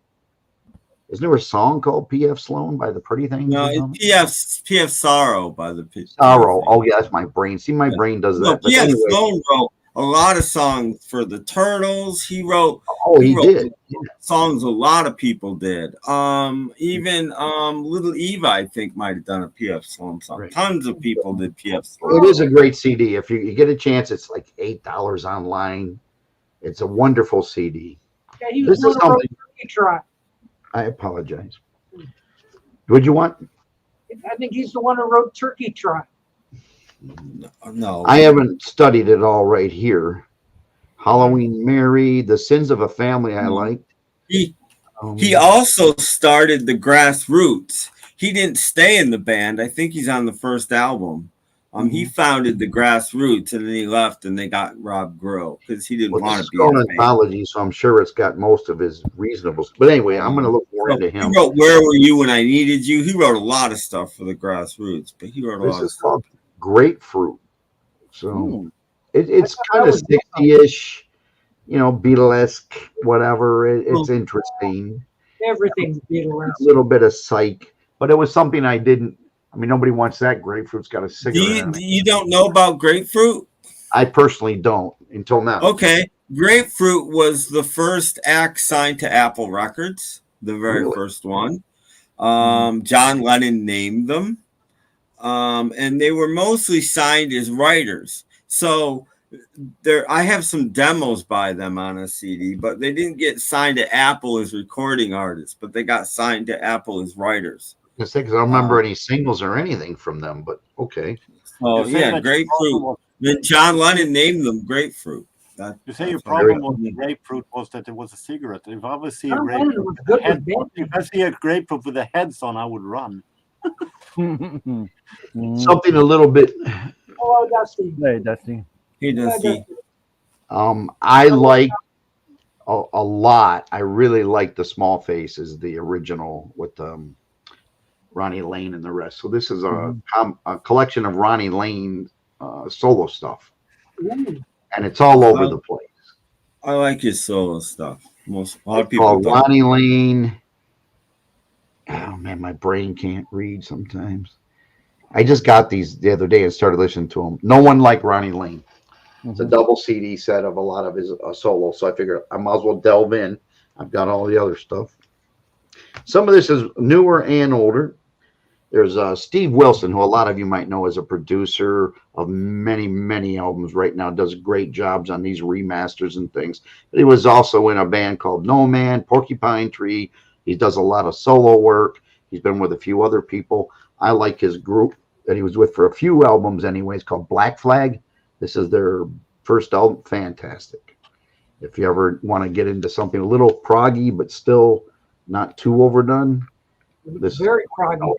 Isn't there a song called P.F. Sloan by the Pretty Things? No, it's P.F. Sorrow by the Sorrow. Oh, yeah, that's my brain. See, my brain does that. No, But P.F. anyway, Sloan wrote a lot of songs for the Turtles. He wrote. He did. Songs a lot of people did. Even Little Eva, I think, might have done a P.F. Sloan song. Right. Tons of people did P.F. Sloan. It is a great CD. If you get a chance, it's like $8 online. It's a wonderful CD. Yeah, he was one of those Turkey Trot. I apologize. What'd you want? I think he's the one who wrote Turkey Trot. No. I haven't studied it all right here. Halloween Mary, The Sins of a Family, I liked. He also started the Grassroots. He didn't stay in the band. I think he's on the first album. He founded the Grassroots, and then he left, and they got Rob Grill because he didn't want to be in the band. Anthology, so I'm sure it's got most of his reasonable. But anyway, I'm going to look more into him. He wrote "Where Were You When I Needed You." He wrote a lot of stuff for the Grassroots, but he wrote a lot of stuff. Called Grapefruit. So it's kind of 60-ish, Beatlesque, whatever. It's interesting. Everything's Beatlesque. A little bit of Psych, but it was something I didn't. I mean, nobody wants that. Grapefruit's got a cigarette. You don't know about Grapefruit? I personally don't until now. Okay. Grapefruit was the first act signed to Apple Records, the very first one. John Lennon named them. And they were mostly signed as writers. So I have some demos by them on a CD, but they didn't get signed to Apple as recording artists, but they got signed to Apple as writers. Because I don't remember any singles or anything from them, but okay. Oh, yeah, Grapefruit. Then John Lennon named them Grapefruit. You say your problem with the grapefruit was that it was a cigarette. If I would see a grapefruit, if I see a grapefruit with the heads on, I would run. Something a little bit. Oh, Dusty. Hey, Dusty. Hey, Dusty. I like a lot. I really like the Small Faces, the original with Ronnie Lane and the rest. So this is a collection of Ronnie Lane solo stuff, and it's all over the place. I like his solo stuff. A lot of people don't. Ronnie Lane. Oh man, my brain can't read sometimes. I just got these the other day and started listening to them. No One Like Ronnie Lane. It's a double CD set of a lot of his solos. So I figured I might as well delve in. I've got all the other stuff. Some of this is newer and older. There's Steve Wilson, who a lot of you might know as a producer of many, many albums right now, does great jobs on these remasters and things. But he was also in a band called No Man, Porcupine Tree. He does a lot of solo work. He's been with a few other people. I like his group that he was with for a few albums anyways, called Black Flag. This is their first album. Fantastic. If you ever want to get into something a little proggy, but still not too overdone. This very proggy.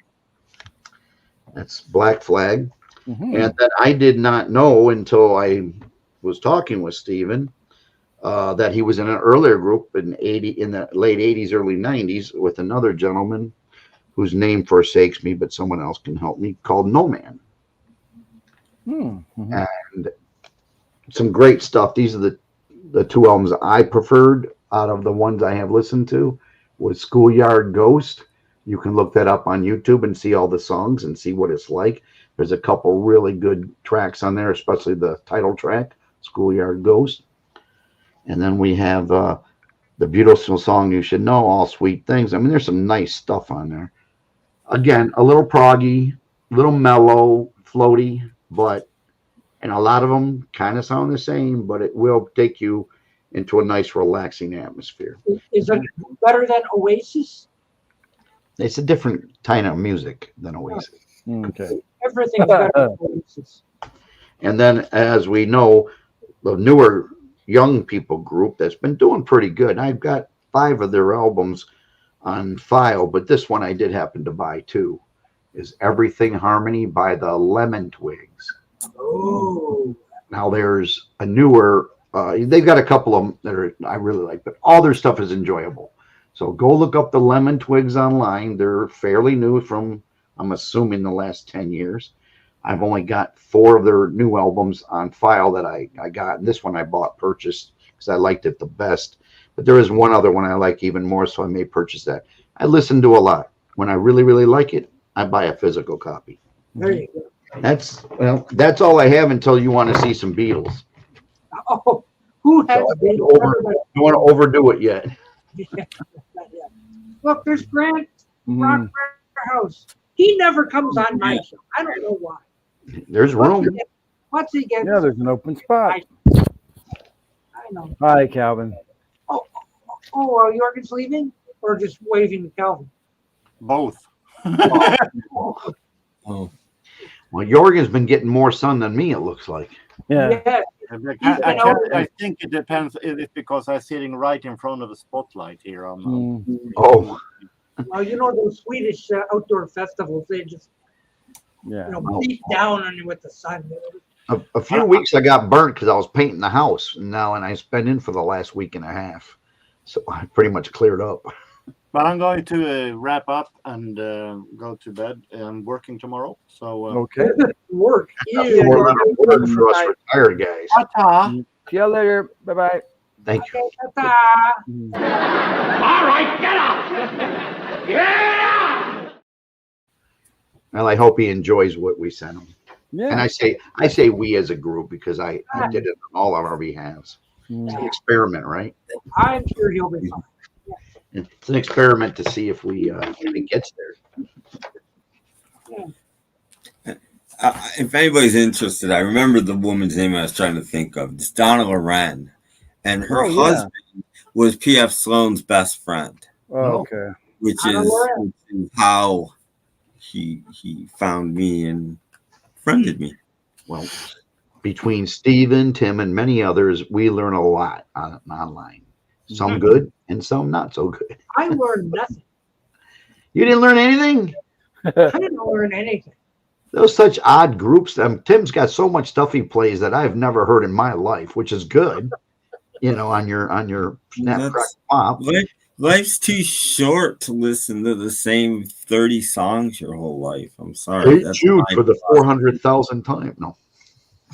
That's Black Flag. And then I did not know until I was talking with Steven that he was in an earlier group in the late 80s, early 90s with another gentleman whose name forsakes me, but someone else can help me, called No Man. And some great stuff. These are the two albums I preferred out of the ones I have listened to was Schoolyard Ghost. You can look that up on YouTube and see all the songs and see what it's like. There's a couple really good tracks on there, especially the title track, Schoolyard Ghost. And then we have the beautiful song You Should Know, All Sweet Things. I mean, there's some nice stuff on there. Again, a little proggy, a little mellow, floaty, and a lot of them kind of sound the same, but it will take you into a nice, relaxing atmosphere. Is it better than Oasis? It's a different kind of music than Oasis. Okay. Everything's better than Oasis. And then, as we know, the newer young people group that's been doing pretty good. I've got 5 of their albums on file, but this one I did happen to buy too, is Everything Harmony by the Lemon Twigs. Oh. Now there's a newer They've got a couple of them that I really like, but all their stuff is enjoyable. So go look up the Lemon Twigs online. They're fairly new from, I'm assuming, the last 10 years. I've only got 4 of their new albums on file that I got. And this one I purchased because I liked it the best. But there is one other one I like even more, so I may purchase that. I listen to a lot. When I really, really like it, I buy a physical copy. There you go. That's all I have until you want to see some Beatles. Oh, who has I don't want to overdo it yet. Look, there's Grant Rock House. He never comes on my show. I don't know why. There's room. What's he getting? Yeah, there's an open spot. I know. Hi, Calvin. Jorgen's leaving, or just waving to Calvin? Both. Oh. Well, Jorgen's been getting more sun than me, it looks like. Yeah. I think it depends. It's because I'm sitting right in front of the spotlight here. Oh. Well, you know those Swedish outdoor festivals, they just beat down on you with the sun. A few weeks I got burnt because I was painting the house, and I've been in for the last week and a half. So I pretty much cleared up. But I'm going to wrap up and go to bed. I'm working tomorrow. So okay. Work. Work for us retired guys. Ta-ta. See you later. Bye-bye. Thank you. All right, get up! Yeah! Well, I hope he enjoys what we sent him. Yeah. And I say we as a group because I did it on all of our behalves. It's an experiment, right? I'm sure he'll be fine. It's an experiment to see if it gets there. If anybody's interested, I remember the woman's name I was trying to think of. It's Donna Loren, and her husband was P.F. Sloan's best friend. Oh, okay. Which is how he found me and friended me. Well, between Stephen, Tim, and many others, we learn a lot online. Some good and some not so good. I learned nothing. You didn't learn anything? I didn't learn anything. Those such odd groups. Tim's got so much stuff he plays that I've never heard in my life, which is good. On your Snap Crack Pop. Life's too short to listen to the same 30 songs your whole life. I'm sorry. Hey, Jude for the 400,000th time. No.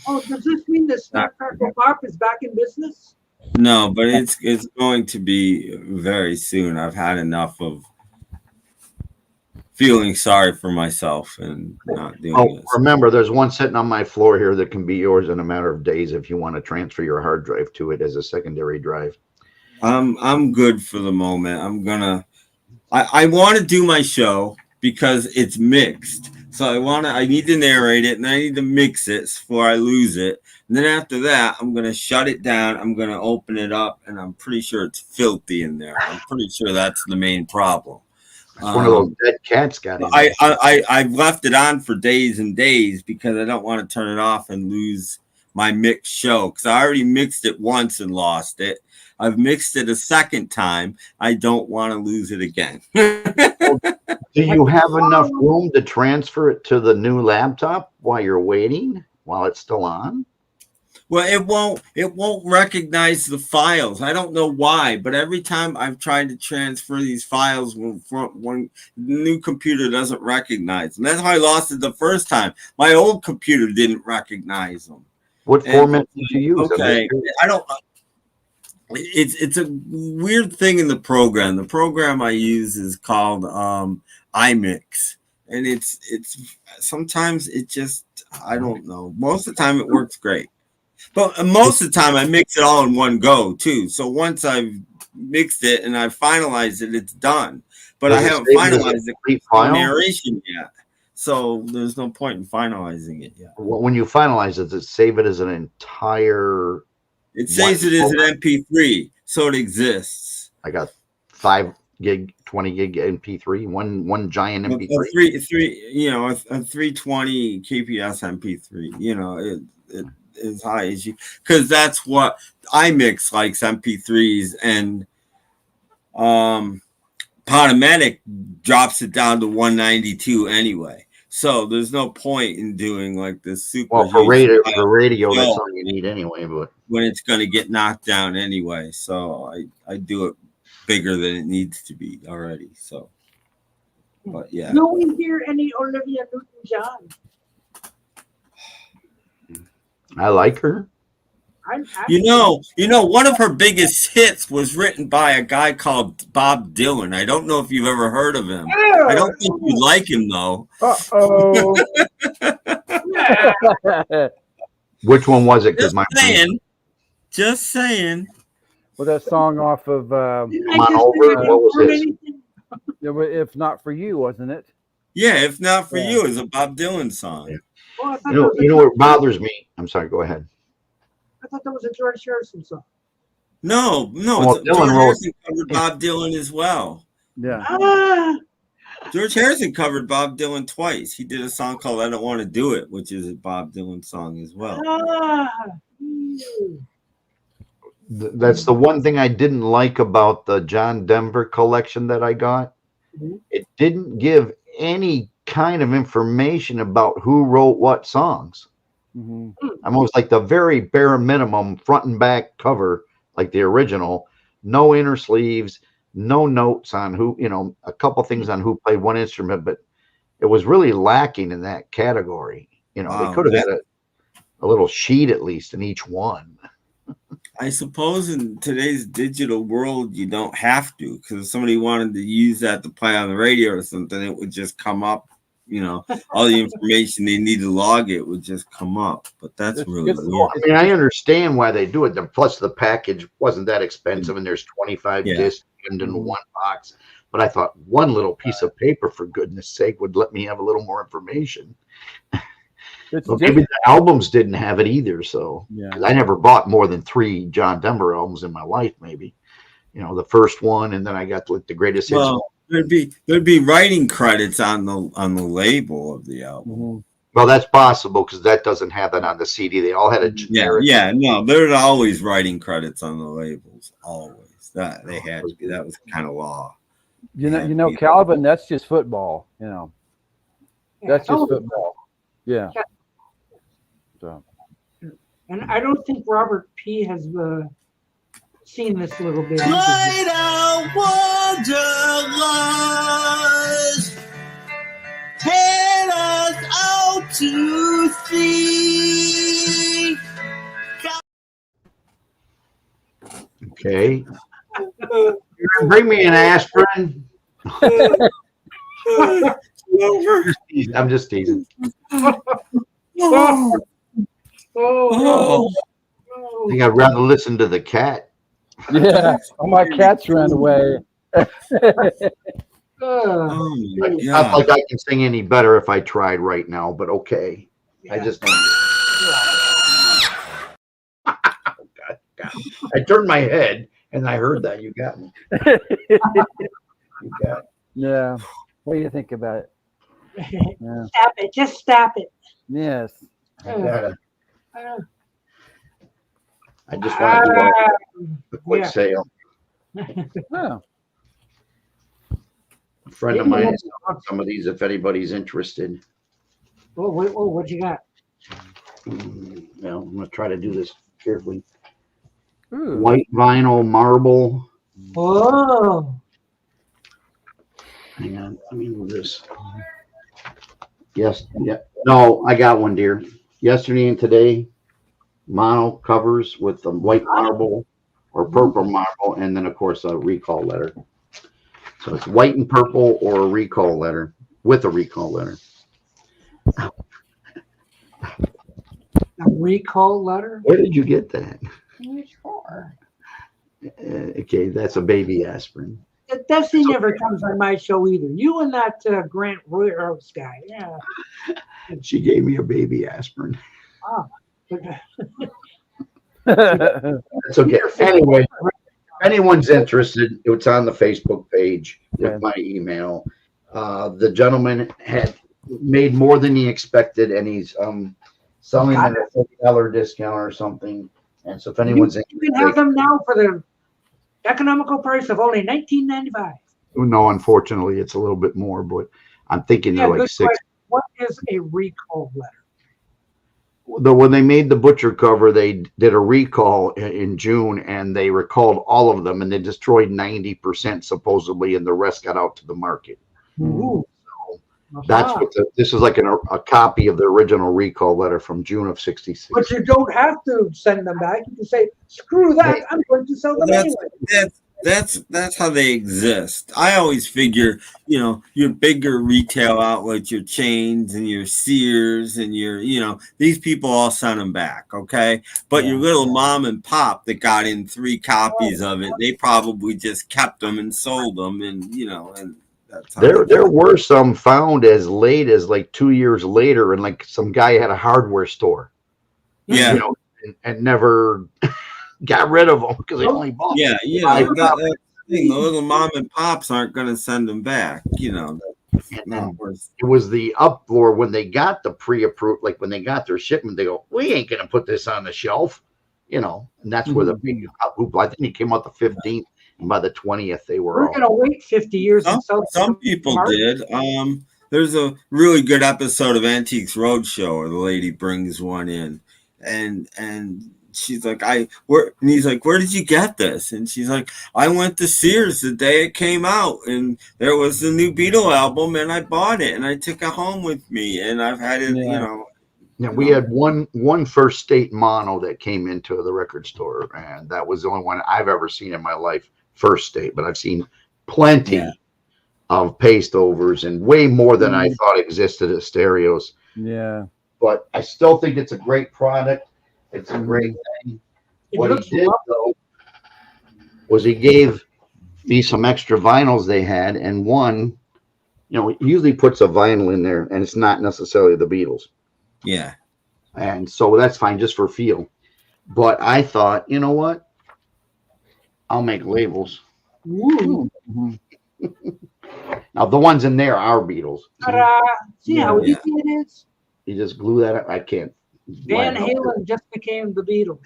Oh, does this mean the Snap Crack Pop is back in business? No, but it's going to be very soon. I've had enough of feeling sorry for myself and not doing this. Remember, there's one sitting on my floor here that can be yours in a matter of days if you want to transfer your hard drive to it as a secondary drive. I'm good for the moment. I want to do my show because it's mixed. So I need to narrate it and I need to mix it before I lose it. And then after that, I'm going to shut it down. I'm going to open it up and I'm pretty sure it's filthy in there. I'm pretty sure that's the main problem. One of those dead cats got in. I've left it on for days and days because I don't want to turn it off and lose my mixed show. Because I already mixed it once and lost it. I've mixed it a second time. I don't want to lose it again. Do you have enough room to transfer it to the new laptop while you're waiting, while it's still on? Well, it won't recognize the files. I don't know why, but every time I've tried to transfer these files, one new computer doesn't recognize them. That's how I lost it the first time. My old computer didn't recognize them. What format did you use? Okay, I don't. It's a weird thing in the program. The program I use is called iMix, and it's sometimes it just, I don't know. Most of the time it works great, but most of the time I mix it all in one go too. So once I've mixed it and I finalized it, it's done. But I haven't finalized the narration yet, so there's no point in finalizing it yet. When you finalize it, does it save it as an entire? It saves it as an MP3, so it exists. I got 5 gig, 20 gig MP3, one giant MP3. A 320 kps MP3. It as high as you, because that's what iMix likes, MP3s, and Podomatic drops it down to 192 anyway. So there's no point in doing like this super. Well, for huge radio, that's show all you need anyway. But when it's going to get knocked down anyway, so I do it bigger than it needs to be already. So, but yeah. Do we hear any Olivia Newton-John? I like her. You know, one of her biggest hits was written by a guy called Bob Dylan. I don't know if you've ever heard of him. I don't think you like him though. Uh-oh. Which one was it? Because Just saying. Well, that song off of Come On Over. What was this? If Not For You, wasn't it? Yeah, If Not For You is a Bob Dylan song. Yeah. You know what bothers me? I'm sorry. Go ahead. I thought that was a George Harrison song. No, Well, George Harrison covered Bob Dylan as well. Yeah. George Harrison covered Bob Dylan twice. He did a song called "I Don't Want to Do It," which is a Bob Dylan song as well. That's the one thing I didn't like about the John Denver collection that I got. It didn't give any kind of information about who wrote what songs. Almost like the very bare minimum front and back cover, like the original. No inner sleeves, no notes on who, a couple things on who played one instrument, but it was really lacking in that category. They could have had a little sheet at least in each one. I suppose in today's digital world, you don't have to, because if somebody wanted to use that to play on the radio or something, it would just come up. All the information they need to log it would just come up. But that's really weird. I mean, I understand why they do it. Plus, the package wasn't that expensive, and there's 25 discs in one box. But I thought one little piece of paper, for goodness sake, would let me have a little more information. Well, maybe the albums didn't have it either. So I never bought more than 3 John Denver albums in my life. Maybe, the first one, and then I got the greatest hits. There'd be writing credits on the label of the album. Well, that's possible because that doesn't have it on the CD. They all had a generic. No, there's always writing credits on the labels. Always that was kind of law. Calvin, that's just football. That's just football. Yeah. So. And I don't think Robert P. has seen this little bit. Light out wonderlust, head us out to sea. Okay. Bring me an aspirin. I'm just teasing. I think I'd rather listen to the cat. Yeah, my cats ran away. Not like I can sing any better if I tried right now, but okay. I just don't. God. I turned my head and I heard that. You got me. You got it. Yeah. What do you think about it? Yeah. Stop it. Just stop it. Yes. I just want to do a quick sale. Oh. A friend of mine has some of these if anybody's interested. What you got? Well, I'm going to try to do this carefully. Ooh. White vinyl marble. Oh. Hang on. Let me move this. Yes. Yeah. No, I got one, dear. Yesterday and today. Mono covers with the white marble or purple marble, and then of course a recall letter. So it's white and purple or a recall letter with a recall letter. A recall letter? Where did you get that? Sure. Okay, that's a baby aspirin. That thing never comes on my show either. You and that Grant Rose guy. Yeah. She gave me a baby aspirin. Oh. That's okay. Anyway, if anyone's interested, it's on the Facebook page with my email. The gentleman had made more than he expected, and he's selling at a $40 discount or something. And so if anyone's interested, you can have them now for the economical price of only $19.95. No, unfortunately, it's a little bit more, but I'm thinking they're like What is a recall letter? When they made the Butcher cover, they did a recall in June, and they recalled all of them, and they destroyed 90% supposedly, and the rest got out to the market. Ooh. So that's what this is like a copy of the original recall letter from June of '66. But you don't have to send them back. You can say, "Screw that! I'm going to sell them anyway." That's how they exist. I always figure, your bigger retail outlets, your chains and your Sears and these people all send them back, okay? But your little mom and pop that got in 3 copies of it, they probably just kept them and sold them, and and that's how there were some found as late as like 2 years later, and like some guy had a hardware store, and never got rid of them because they only bought. The little mom and pops aren't going to send them back. It was the uproar when they got the pre-approved, like when they got their shipment. They go, "We ain't going to put this on the shelf," and that's where the big hoopla. I think it came out the 15th, and by the 20th they were. We're going to wait 50 years. Some people did. There's a really good episode of Antiques Roadshow where the lady brings one in, and she's like, and he's like, "Where did you get this?" And she's like, "I went to Sears the day it came out, and there was the new Beatle album, and I bought it, and I took it home with me, and I've had it, Yeah, we had one First State mono that came into the record store, and that was the only one I've ever seen in my life, First State. But I've seen plenty of paste overs and way more than I thought existed as stereos. Yeah. But I still think it's a great product. It's a great thing. What he did, though, was he gave me some extra vinyls they had, and one, he usually puts a vinyl in there, and it's not necessarily the Beatles. Yeah. And so that's fine just for feel. But I thought, you know what? I'll make labels. Ooh. Now, the ones in there are Beatles. See how easy it is? You just glue that up. I can't. Van Halen just became the Beatles.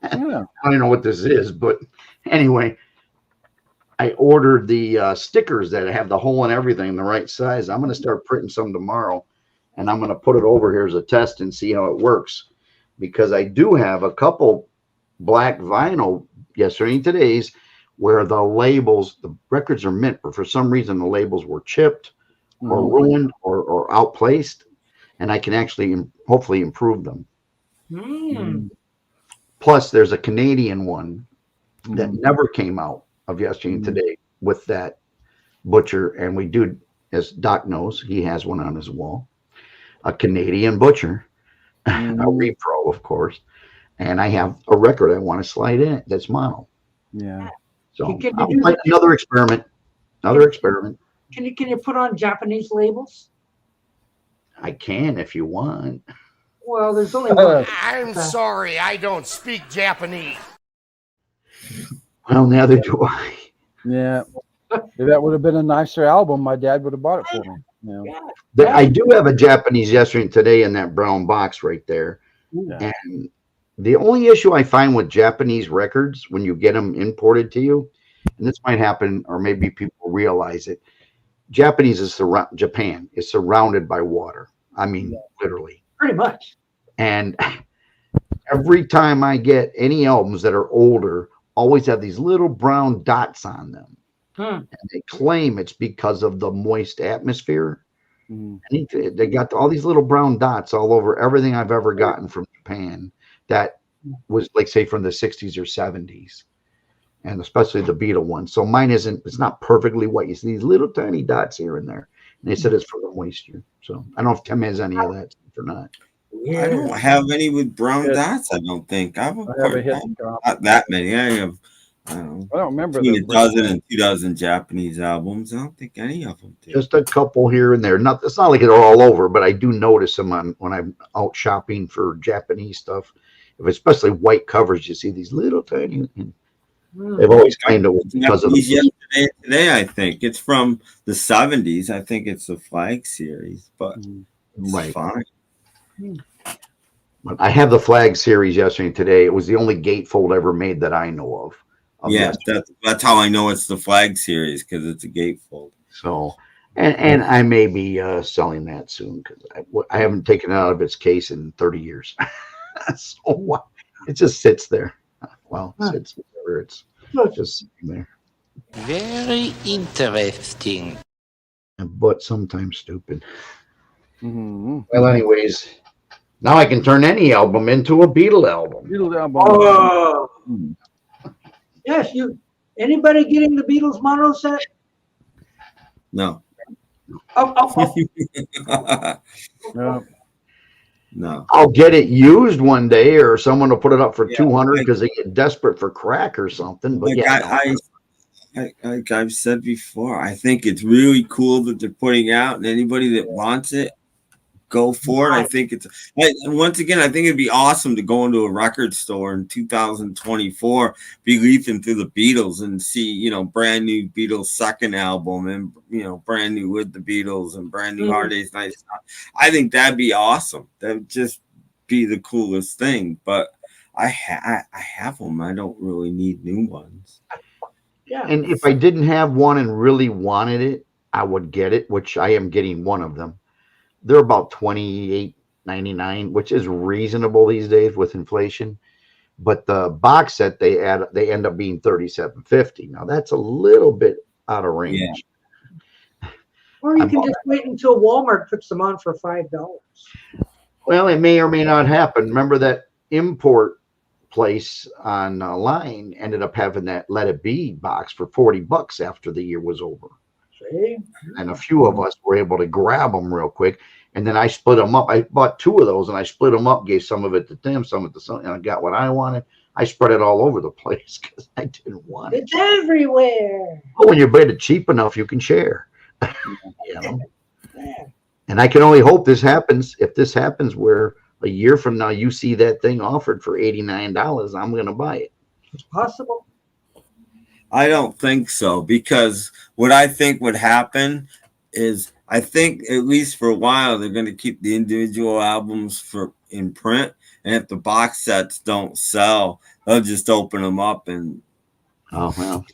I don't know what this is, but anyway, I ordered the stickers that have the hole and everything, the right size. I'm going to start printing some tomorrow, and I'm going to put it over here as a test and see how it works, because I do have a couple black vinyl yesterday and today's where the labels, the records are mint, but for some reason the labels were chipped or ruined or outplaced, and I can actually hopefully improve them. Plus, there's a Canadian one that never came out of yesterday and today with that Butcher, and we do, as Doc knows, he has one on his wall, a Canadian Butcher, a repro, of course, and I have a record I want to slide in it that's mono. Yeah. So another experiment. Can you put on Japanese labels? I can if you want. Well, there's only one. I'm sorry, I don't speak Japanese. Well, neither do I. Yeah. If that would have been a nicer album, my dad would have bought it for me. I do have a Japanese yesterday and today in that brown box right there. Yeah. And the only issue I find with Japanese records when you get them imported to you, and this might happen, or maybe people realize it, Japan is surrounded by water. I mean, literally. Pretty much. And every time I get any albums that are older, always have these little brown dots on them. And they claim it's because of the moist atmosphere. And they got all these little brown dots all over everything I've ever gotten from Japan that was, like, say, from the 60s or 70s. And especially the Beatle one. So mine it's not perfectly white. You see these little tiny dots here and there. And they said it's for the moisture. So I don't know if Tim has any of that or not. I don't have any with brown dots, I don't think. Not that many. I have, I don't remember. Between a dozen and 2 dozen Japanese albums. I don't think any of them do. Just a couple here and there. It's not like they're all over, but I do notice them when I'm out shopping for Japanese stuff. If especially white covers, you see these little tiny. They've always kind of because of today. I think it's from the 70s. I think it's the Flag series, but it's fine. But I have the Flag series yesterday and today. It was the only gatefold ever made that I know of. Yeah, that's how I know it's the Flag series, because it's a gatefold. So And I may be selling that soon because I haven't taken it out of its case in 30 years. So it just sits there. Well, sits where it's just sitting there. Very interesting. But sometimes stupid. Mm-hmm. Well, anyways, now I can turn any album into a Beatle album. Beatles album. Oh. Yes, you. Anybody getting the Beatles mono set? No. No. No. I'll get it used one day, or someone will put it up for 200 because they get desperate for crack or something. But like I've said before, I think it's really cool that they're putting out, and anybody that wants it, go for it. I think once again, I think it'd be awesome to go into a record store in 2024, be leafing through the Beatles and see, brand new Beatles second album and, brand new with the Beatles and brand new Hard Day's Night stuff. I think that'd be awesome. That would just be the coolest thing. But I have them. I don't really need new ones. Yeah. And if I didn't have one and really wanted it, I would get it, which I am getting one of them. They're about $28.99, which is reasonable these days with inflation. But the box set they end up being $37.50. Now that's a little bit out of range. Yeah. Or you can just wait until Walmart puts them on for $5. Well, it may or may not happen. Remember that import place online ended up having that Let It Be box for $40 after the year was over. See? And a few of us were able to grab them real quick. And then I split them up. I bought 2 of those and I split them up, gave some of it to them, some of it to some, and I got what I wanted. I spread it all over the place because I didn't want it. It's everywhere. But when you buy it cheap enough, you can share. And I can only hope this happens. If this happens where a year from now you see that thing offered for $89, I'm going to buy it. It's possible. I don't think so, because what I think would happen is I think at least for a while they're going to keep the individual albums in print, and if the box sets don't sell, they'll just open them up and and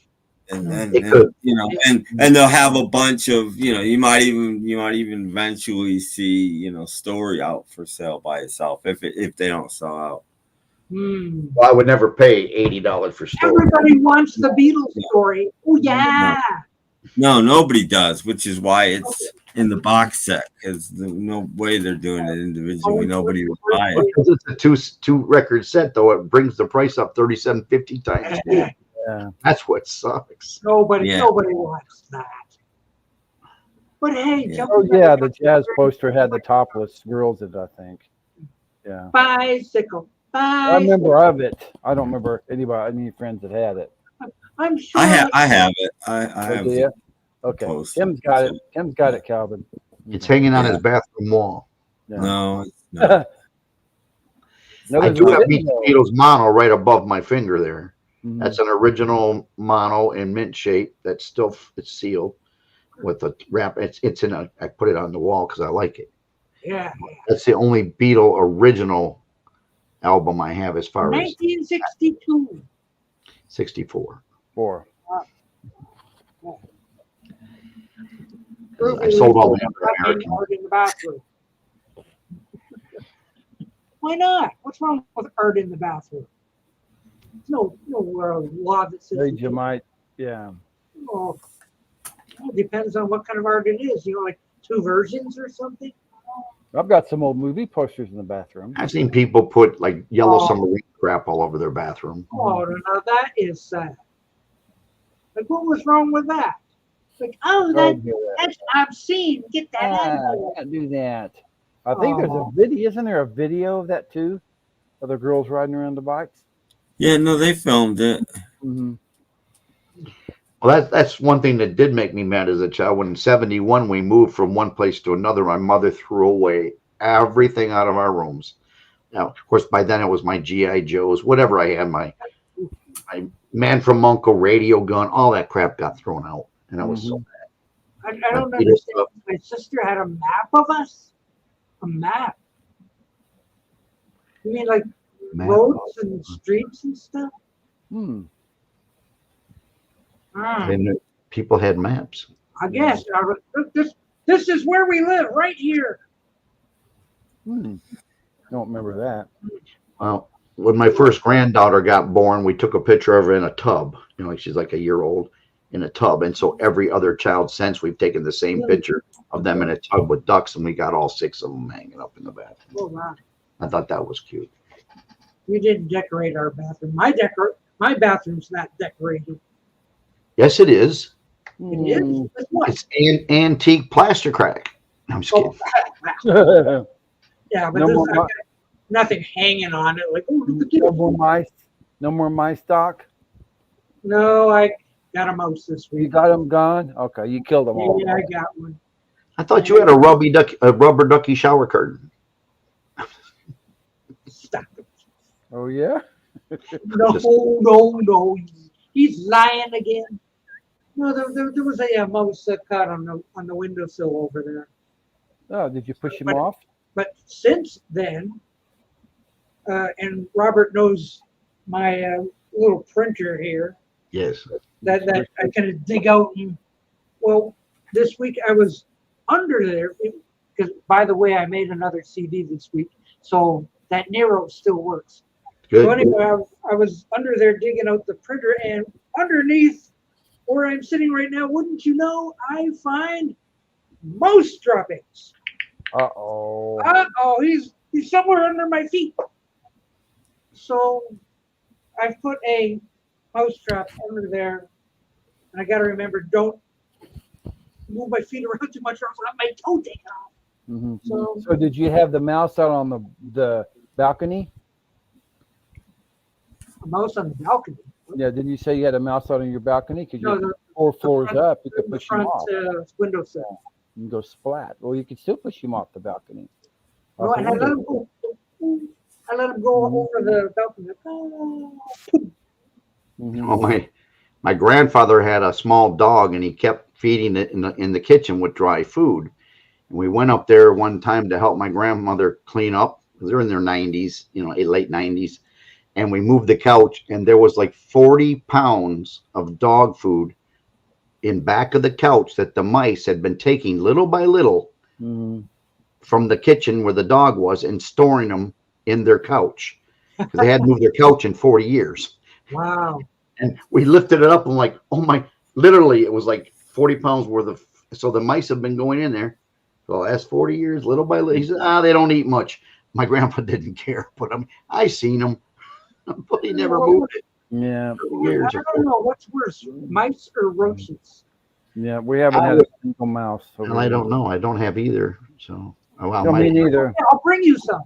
they'll have a bunch of you might even eventually see Story out for sale by itself if they don't sell out. Well, I would never pay $80 for Story. Everybody wants the Beatles Story. Oh yeah. No, nobody does, which is why it's in the box set, because there's no way they're doing it individually. Nobody would buy it. Because it's a two record set, though. It brings the price up $37.50 times. Yeah. That's what sucks. Nobody wants that. But hey, the jazz poster had the topless girls in it, I think. Yeah. Bicycle. I remember of it. I don't remember any friends that had it. I'm sure. I have it. I have it. Okay. Post. Tim's got it. Tim's got it, Calvin. It's hanging on his bathroom wall. Yeah. No, it's not. I do have Meet the Beatles mono right above my finger there. Mm-hmm. That's an original mono in mint shape. That's still it's sealed with a wrap. It's in a. I put it on the wall because I like it. Yeah. That's the only Beatle original album I have as far 1962. 64. 4. I sold all the other American. Art in the bathroom. Why not? What's wrong with art in the bathroom? No law that says You might, Oh, it depends on what kind of art it is. Like 2 versions or something. I've got some old movie posters in the bathroom. I've seen people put like yellow submarine crap all over their bathroom. Oh, now that is sad. Like, what was wrong with that? Like, that's obscene. Get that out of there. Can't do that. I think there's a video. Isn't there a video of that too? Of the girls riding around the bikes? Yeah, no, they filmed it. Mm-hmm. Well, that's one thing that did make me mad as a child. When in 71 we moved from one place to another, my mother threw away everything out of our rooms. Now, of course, by then it was my G.I. Joes, whatever I had, my Man from U.N.C.L.E. radio gun, all that crap got thrown out. And I was so mad. I don't understand. My sister had a map of us? A map? You mean like roads and streets and stuff? And people had maps. I guess. This is where we live, right here. Don't remember that. Well, when my first granddaughter got born, we took a picture of her in a tub. Like she's like a year old in a tub. And so every other child since, we've taken the same picture of them in a tub with ducks, and we got all 6 of them hanging up in the bathroom. Oh, wow. I thought that was cute. We didn't decorate our bathroom. My bathroom's not decorated. Yes, it is. It is? With what? It's antique plaster crack. I'm just kidding. Yeah, but No this, more I've got nothing hanging on it. Like, oh, look at No this. more mice. No more mice, Doc. No, I got a mouse this week. You got them gone. Okay, you killed them all. Yeah, I got one. I thought you had a rubber ducky shower curtain. Stop it. Oh yeah. No. He's lying again. No, there was a mouse caught on the windowsill over there. Oh, did you push him off? But since then, and Robert knows my little printer here. Yes. That I kind of dig out. And, well, this week I was under there because, by the way, I made another CD this week, so that Nero still works. Good. So anyway, I was under there digging out the printer, and underneath where I'm sitting right now, wouldn't you know, I find mouse droppings. Uh-oh. He's somewhere under my feet. So I've put a mouse trap under there, and I got to remember, don't move my feet around too much, or else I'll have my toe taken off. Mm-hmm. So did you have the mouse out on the balcony? a mouse on the balcony. Yeah, didn't you say you had a mouse out on your balcony? Because No, you're 4 floors front- up, you could the push him front off. windowsill. You can go splat. Well, you could still push him off the balcony. No, Off I the let him window. go. I let him go over the balcony. Mhm. Well, my grandfather had a small dog, and he kept feeding it in the kitchen with dry food. And we went up there one time to help my grandmother clean up. They're in their 90s, late 90s. And we moved the couch, and there was like 40 pounds of dog food in back of the couch that the mice had been taking little by little from the kitchen where the dog was and storing them in their couch, because they hadn't moved their couch in 40 years. Wow. And we lifted it up and like, oh my, literally it was like 40 pounds worth of, so the mice have been going in there for the last 40 years, little by little. He said, they don't eat much. My grandpa didn't care, but I seen them, but he never moved it. Yeah. Years. I don't know what's worse, mice or roaches. Yeah, we haven't had a single mouse. And I don't know. I don't have either. So, No, me neither. Yeah, I'll bring you some.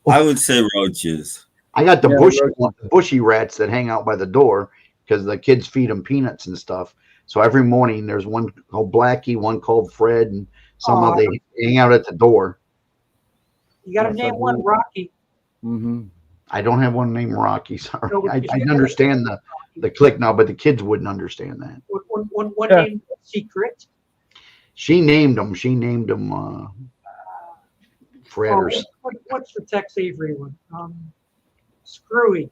I would say roaches. I got the Yeah, bushy rats that hang out by the door because the kids feed them peanuts and stuff. So every morning there's one called Blackie, one called Fred, and some of they hang out at the door. You got to name one Rocky. Mm-hmm. I don't have one named Rocky. Sorry, No, I understand the click now, but the kids wouldn't understand that. One name Secret. She named them. Fred or What's the Tex Avery one? Screwy.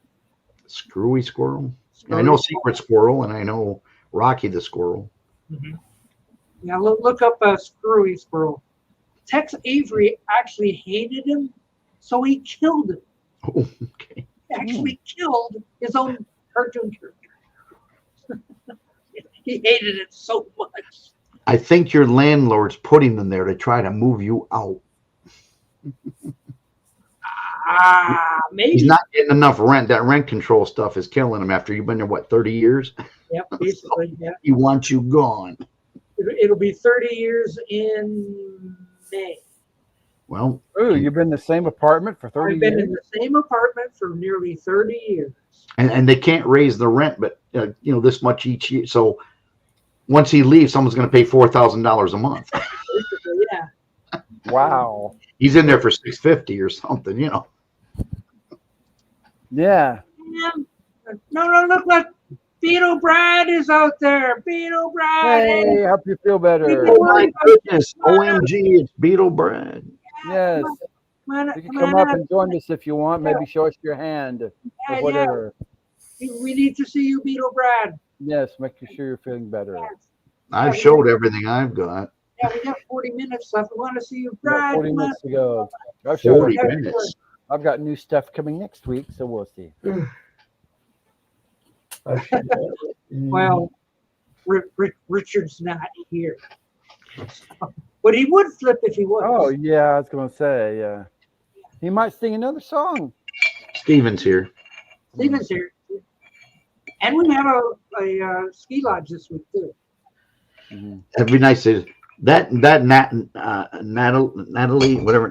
Screwy Squirrel. I know Secret Squirrel, and I know Rocky the Squirrel. Mm-hmm. Yeah, look up Screwy Squirrel. Tex Avery actually hated him, so he killed him. Oh, okay. He actually killed his own cartoon character. He hated it so much. I think your landlord's putting them there to try to move you out. Maybe. He's not getting enough rent. That rent control stuff is killing him after you've been there, 30 years? Yep, basically, yeah. He wants you gone. It'll be 30 years in May. Well, you've been in the same apartment for 30 I've been years? in the same apartment for nearly 30 years. and they can't raise the rent, but this much each year. So once he leaves, someone's going to pay $4,000 a month. Basically, yeah. Wow. He's in there for $650 or something, Yeah. No, look, Beetle Brad is out there. Beetle Brad. Hey, hope you feel better. Oh my goodness. OMG, it's Beetle Brad. Yes. You can come up and join us if you want. Maybe show us your hand or whatever. We need to see you, Beetle Brad. Yes, make sure you're feeling better. I've showed everything I've got. Yeah, we got 40 minutes left. We want to see you, We got Brad. 40 Come on. minutes to go. 40 minutes. I've got new stuff coming next week, so we'll see. Well, Richard's not here. But he would flip if he was. Oh, yeah, I was going to say, yeah. He might sing another song. Steven's here. Steven's here. And we have a ski lodge this week, too. That'd be nice. Natalie, whatever,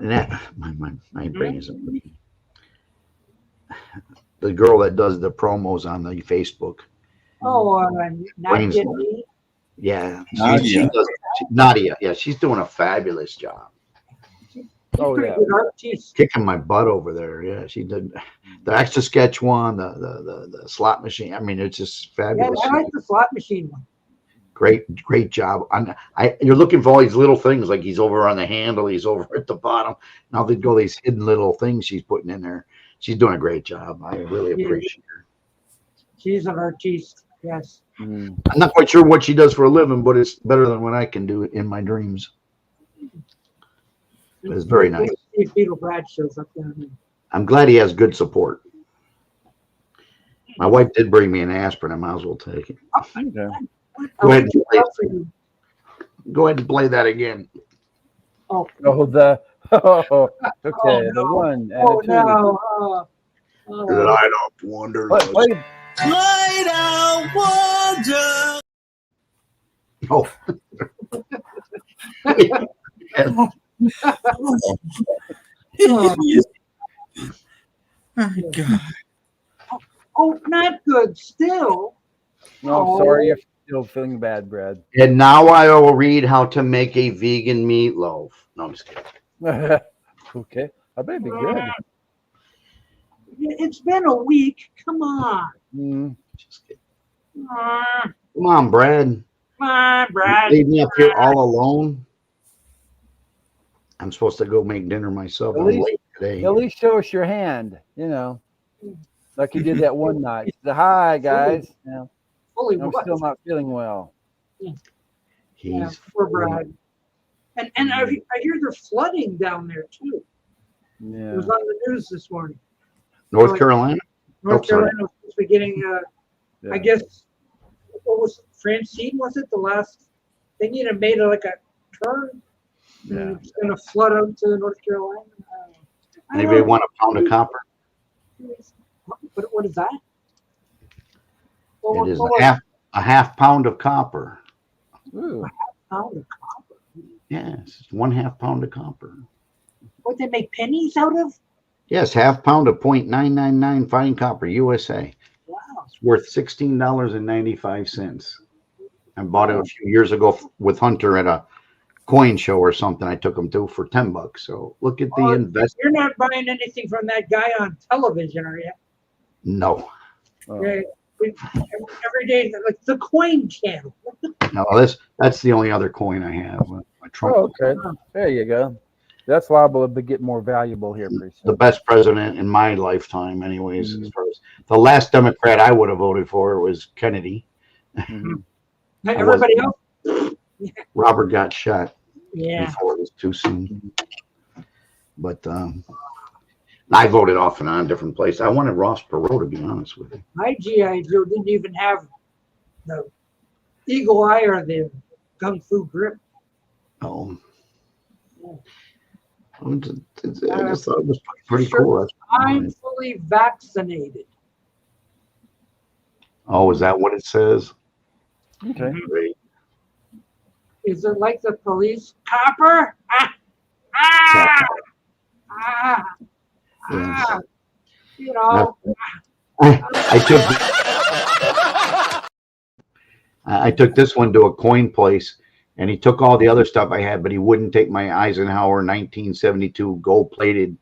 my brain isn't. The girl that does the promos on the Facebook. Oh, Nadia. Yeah. Nadia. Nadia. Yeah, she's doing a fabulous job. Oh, yeah. Kicking my butt over there. Yeah, she did the extra sketch one, the slot machine. I mean, it's just fabulous. Yeah, I like the slot machine one. Great job. You're looking for all these little things, like he's over on the handle, he's over at the bottom. Now they go these hidden little things she's putting in there. She's doing a great job. I really appreciate her. She's an artiste, yes. I'm not quite sure what she does for a living, but it's better than what I can do in my dreams. But it's very nice. Steve Beetle Brad shows up down there. I'm glad he has good support. My wife did bring me an aspirin. I might as well take it. Go ahead and play that again. Oh, okay. The one and the two. No. Light up wonder. Light out wonder. Oh. Oh, God. Oh, not good. Still. No, I'm sorry you're still feeling bad, Brad. And now I will read how to make a vegan meatloaf. No, I'm just kidding. Okay. I bet it'd be good. It's been a week. Come on. Just kidding. Come on, Brad. Come on, Brad. Leave me up here all alone. I'm supposed to go make dinner myself. I'm late today. At least show us your hand, like you did that one night. Say, hi, guys. I'm still not feeling well. Yeah, poor Brad. And I hear they're flooding down there, too. Yeah. It was on the news this morning. North Carolina? North Carolina was supposed to be getting, I guess, what was Francine, was it? The last, they need to made like a turn. Yeah. It's going to flood out to North Carolina. Anybody want a pound of copper? What is that? It is a half pound of copper. Ooh. A half pound of copper? Yes, it's 1/2 pound of copper. What, they make pennies out of? Yes, half pound of 0.999 fine copper, USA. Wow. It's worth $16.95. I bought it a few years ago with Hunter at a coin show or something. I took him to for $10. So look at the investment. You're not buying anything from that guy on television, are you? No. Yeah, every day, like the coin channel. No, that's the only other coin I have. My Trump. Oh, okay. There you go. That's liable to get more valuable here pretty soon. The best president in my lifetime, anyways. As far as the last Democrat I would have voted for was Kennedy. Everybody else? Robert got shot before it was too soon. But I voted off and on different places. I wanted Ross Perot, to be honest with you. My G.I. Joe didn't even have the eagle eye or the kung fu grip. Oh. I just thought it was pretty cool. I'm fully vaccinated. Oh, is that what it says? Okay. Great. Is it like the police? Copper? Yes. You know. I took this one to a coin place, and he took all the other stuff I had, but he wouldn't take my Eisenhower 1972 gold-plated.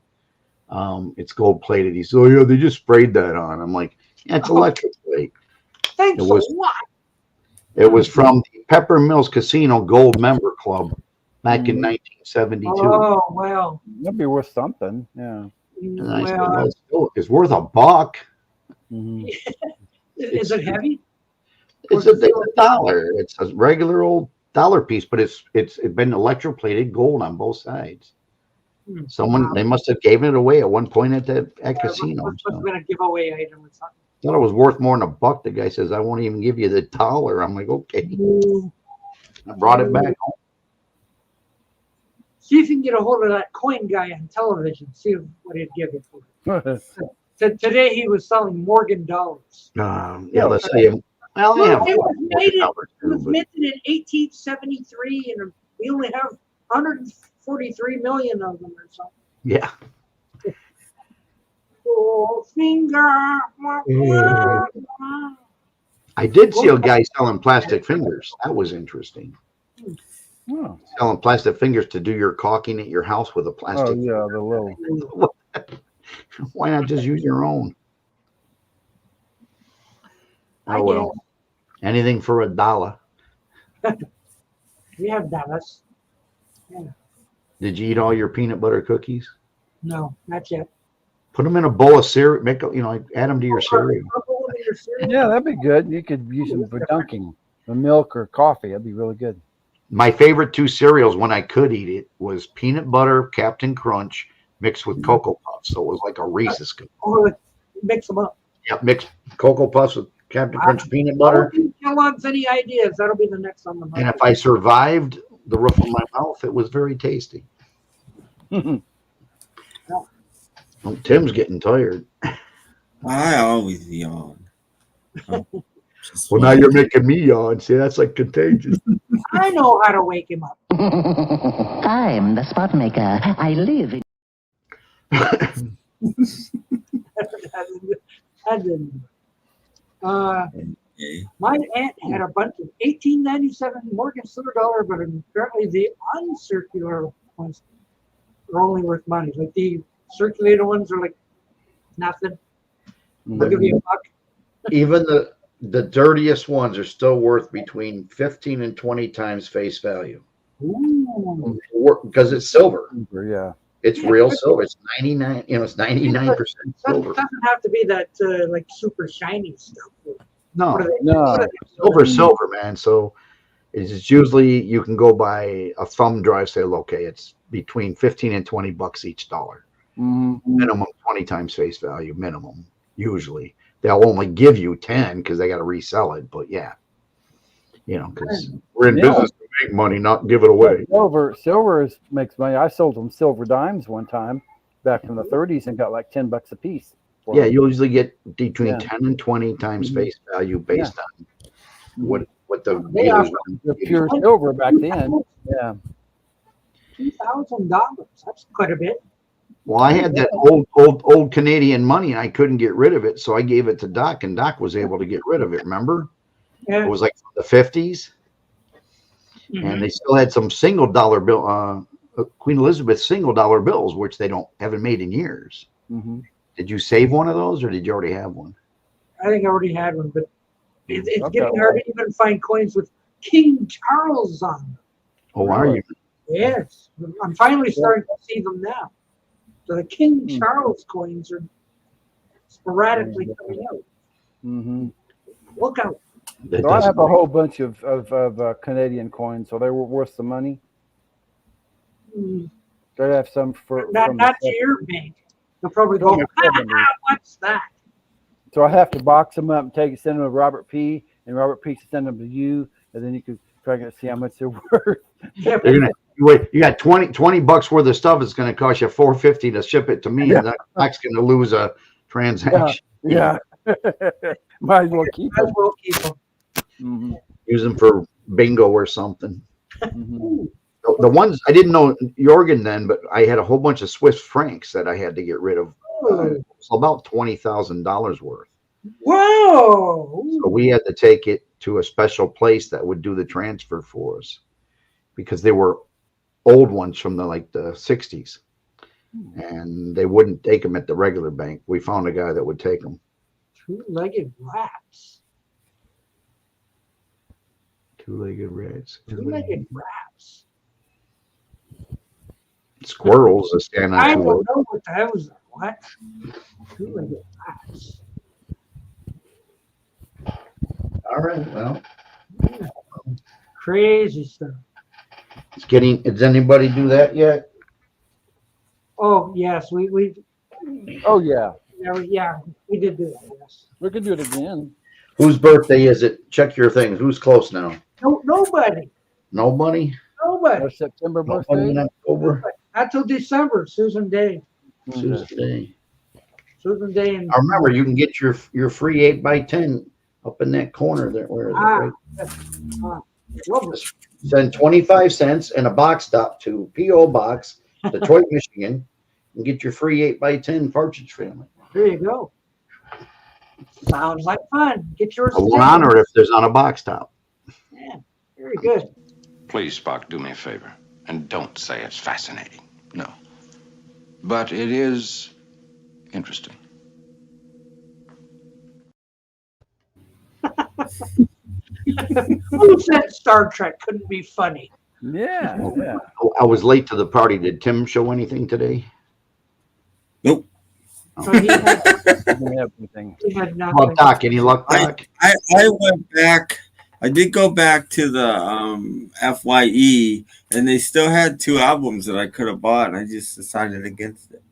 It's gold-plated. He said, "Oh yeah, they just sprayed that on." I'm like, "Yeah, it's electric plate." Thanks a lot. It was from the Pepper Mills Casino Gold Member Club back in 1972. Oh well, that'd be worth something. Yeah. And I said, well, it's worth $1. Is it heavy? It's a dollar. It's a regular old dollar piece, but it's been electroplated gold on both sides. They must have given it away at one point at casino. Must have been a giveaway item or something. Thought it was worth more than $1. The guy says, "I won't even give you the dollar." I'm like, okay. I brought it back home. See if you can get a hold of that coin guy on television. See what he'd give you for it. Today he was selling Morgan dollars. Let's see. Well, yeah. It was minted in 1873, and we only have 143 million of them or something. Yeah. Finger. I did see a guy selling plastic fingers. That was interesting. Oh. Selling plastic fingers to do your caulking at your house with a plastic. Oh yeah, the little. Why not just use your own? Oh well. Anything for $1. We have dollars. Yeah. Did you eat all your peanut butter cookies? No, not yet. Put them in a bowl of cereal. Make add them to your cereal. Yeah, that'd be good. You could use them for dunking, the milk or coffee. That'd be really good. My favorite 2 cereals when I could eat it was peanut butter Captain Crunch mixed with Cocoa Puffs. So it was like a Reese's cookie. Oh, mix them up. Yeah, mixed Cocoa Puffs with Captain Crunch peanut butter. Kellogg's any ideas? That'll be the next on the And if I survived the roof of my mouth, it was very tasty. Well, Tim's getting tired. I always yawn. Well, now you're making me yawn. See, that's like contagious. I know how to wake him up. I'm the spot maker. I live in. I didn't. My aunt had a bunch of 1897 Morgan silver dollar, but apparently the uncircular ones are only worth money. Like the circulated ones are like nothing. I'll give you $1. Even the dirtiest ones are still worth between 15 and 20 times face value. Ooh. Because it's silver. Yeah. It's real silver. It's 99. It's 99% silver. It doesn't have to be that like super shiny stuff. No, no. Silver, man. So it's usually you can go by a thumb drive. Say, okay, it's between 15 and 20 bucks each dollar. Minimum 20 times face value. Minimum. Usually they'll only give you 10 because they got to resell it. But yeah, because we're in business to make money, not give it away. Silver makes money. I sold them silver dimes one time back in the 30s and got like $10 a piece. Yeah, you usually get between 10 and 20 times face value based on what the pure silver back then. Yeah, $2,000. That's quite a bit. Well, I had that old Canadian money and I couldn't get rid of it, so I gave it to Doc, and Doc was able to get rid of it. Remember? Yeah. It was like the 50s, and they still had some single dollar bill, Queen Elizabeth single dollar bills, which they haven't made in years. Did you save one of those, or did you already have one? I think I already had one, but it's getting hard to even find coins with King Charles on them. Oh, are you? Yes, I'm finally starting to see them now. So the King Charles coins are sporadically coming out. Look out! So I have a whole bunch of Canadian coins, so they were worth some money. They have some for not to your bank. They'll probably go, what's that? So I have to box them up and send them to Robert P. And Robert P. send them to you, and then you can try to see how much they're worth. You got 20 bucks worth of stuff. It's going to cost you $4.50 to ship it to me, and Doc's going to lose a transaction. Yeah. Might as well keep them. Use them for bingo or something. The ones I didn't know Jorgen then, but I had a whole bunch of Swiss francs that I had to get rid of. About $20,000 worth. Whoa! So we had to take it to a special place that would do the transfer for us because they were old ones from the 60s, and they wouldn't take them at the regular bank. We found a guy that would take them. Two-legged rats. Two-legged rats. Two-legged rats. Squirrels that stand on I two don't legs. know what the hell is that. What? Two-legged rats. All All right. Well, Crazy stuff. it's getting. Does anybody do that yet? Oh yes, we Oh yeah, we did do that. Yes. we could do it again. Whose birthday is it? Check your things. Who's close now? No, nobody. Nobody. Our September Nobody in birthday. October. Not till December. Susan Day. Susan Day. Susan Day. And I remember you can get your free 8x10 up in that corner there. Where is it? Right? Lovely. Send 25 cents and a box top to P.O. Box, Detroit, Michigan, and get your free 8x10 partridge family. There you go. Sounds like fun. Get yours. I will honor it if there's on a box top. Yeah, very good. Please, Spock, do me a favor. And don't say it's fascinating. No. But it is interesting. Who said Star Trek couldn't be funny? Yeah. I was late to the party. Did Tim show anything today? Nope. So he had, Didn't have anything. he had Well, nothing. Doc, any luck, Doc? I went back. I did go back to the FYE, and they still had 2 albums that I could have bought, and I just decided against it.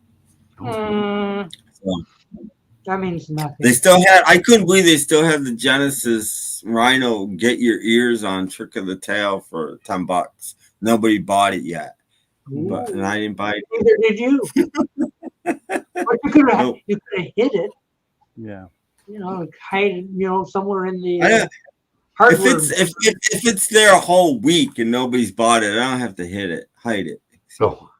So That means nothing. they still had. I couldn't believe they still had the Genesis Rhino "Get Your Ears On" Trick of the Tail for $10. Nobody bought it yet, and I didn't buy it. Neither did you. But you could have hid it. Yeah. You know, like hide it. You know, somewhere in the If hardware. it's there a whole week and nobody's bought it, I don't have to hide it. So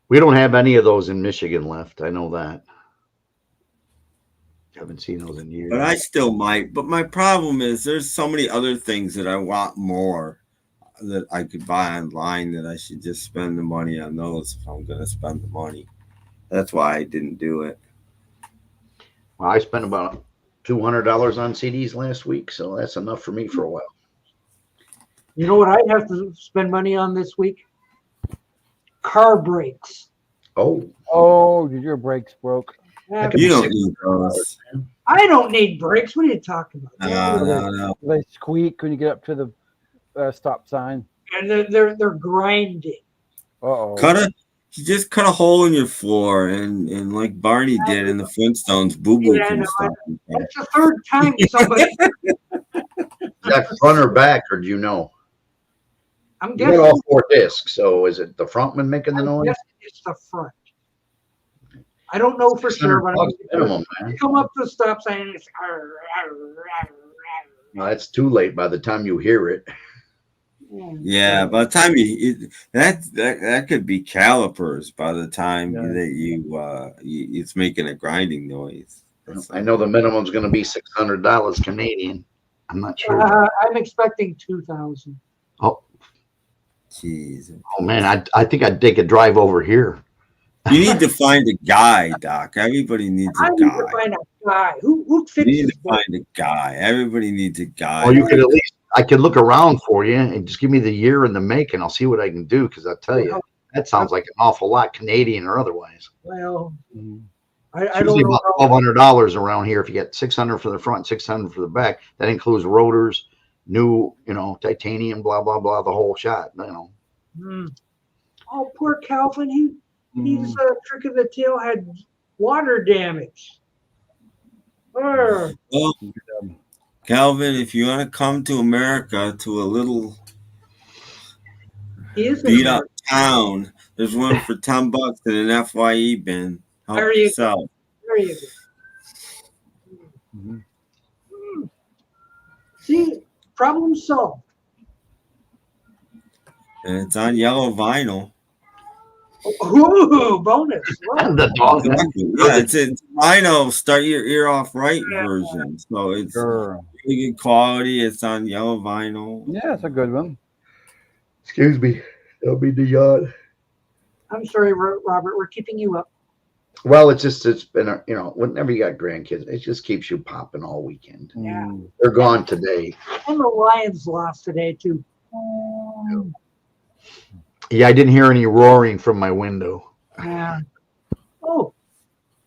we don't have any of those in Michigan left. I know that. Haven't seen those in years. But I still might. But my problem is there's so many other things that I want more that I could buy online that I should just spend the money on those if I'm going to spend the money. That's why I didn't do it. Well, I spent about $200 on CDs last week, so that's enough for me for a while. You know what I'd have to spend money on this week? Car brakes. Oh, did your brakes broke? You don't need those. I don't need brakes. What are you talking about? No. They squeak when you get up to the stop sign. And they're grinding. You just cut a hole in your floor, and like Barney did in the Flintstones, boo boo can stop. That's the third time somebody. Is that front or back, or do you know? I'm You guessing. got all 4 discs, so is it the front one making the noise? It's the front. I don't know for sure, but minimum, man. you come up to the stop sign and it's. No, that's too late by the time you hear it. Yeah, by the time that could be calipers by the time that it's making a grinding noise. I know the minimum's going to be $600 Canadian. I'm not sure. I'm expecting 2,000. Oh, jeez. Oh man, I think I'd take a drive over here. You need to find a guy, Doc. Everybody needs a guy. I need to find a guy who fixes. You need to find a guy. Everybody needs a guy. Well, you could at least. I could look around for you and just give me the year and the make, and I'll see what I can do. Because I tell you, that sounds like an awful lot, Canadian or otherwise. Well, I don't know. About $1,200 around here. If you get $600 for the front, $600 for the back, that includes rotors, new, titanium, blah blah blah, the whole shot. Oh, poor Calvin. He's Trick of the Tail had water damage. Well, Calvin, if you want to come to America to a little beat up town, there's one for $10 in an FYE bin. There you go. There you go. See, problem solved. And it's on yellow vinyl. Ooh, bonus. The dog. Yeah, it's vinyl. Start your ear off right version. So it's really good quality. It's on yellow vinyl. Yeah, it's a good one. Excuse me. That'll be the yacht. I'm sorry, Robert. We're keeping you up. Well, it's been whenever you got grandkids, it just keeps you popping all weekend. Yeah. They're gone today. And the Lions lost today too. Yeah, I didn't hear any roaring from my window. Yeah. Oh,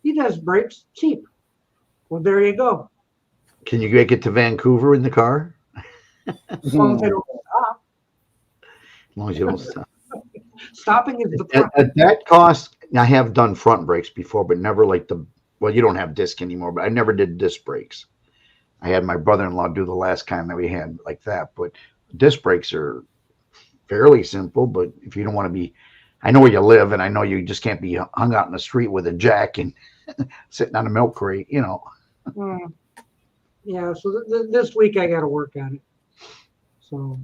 he does brakes cheap. Well, there you go. Can you make it to Vancouver in the car? As long as I don't stop. As long as you don't stop. Stopping is the problem. At that cost, I have done front brakes before, but never like well, you don't have disc anymore, but I never did disc brakes. I had my brother-in-law do the last kind that we had like that, but disc brakes are fairly simple, but if you don't want to be, I know where you live, and I know you just can't be hung out in the street with a jack and sitting on a milk crate, you know. Yeah, so this week I got to work on it. So.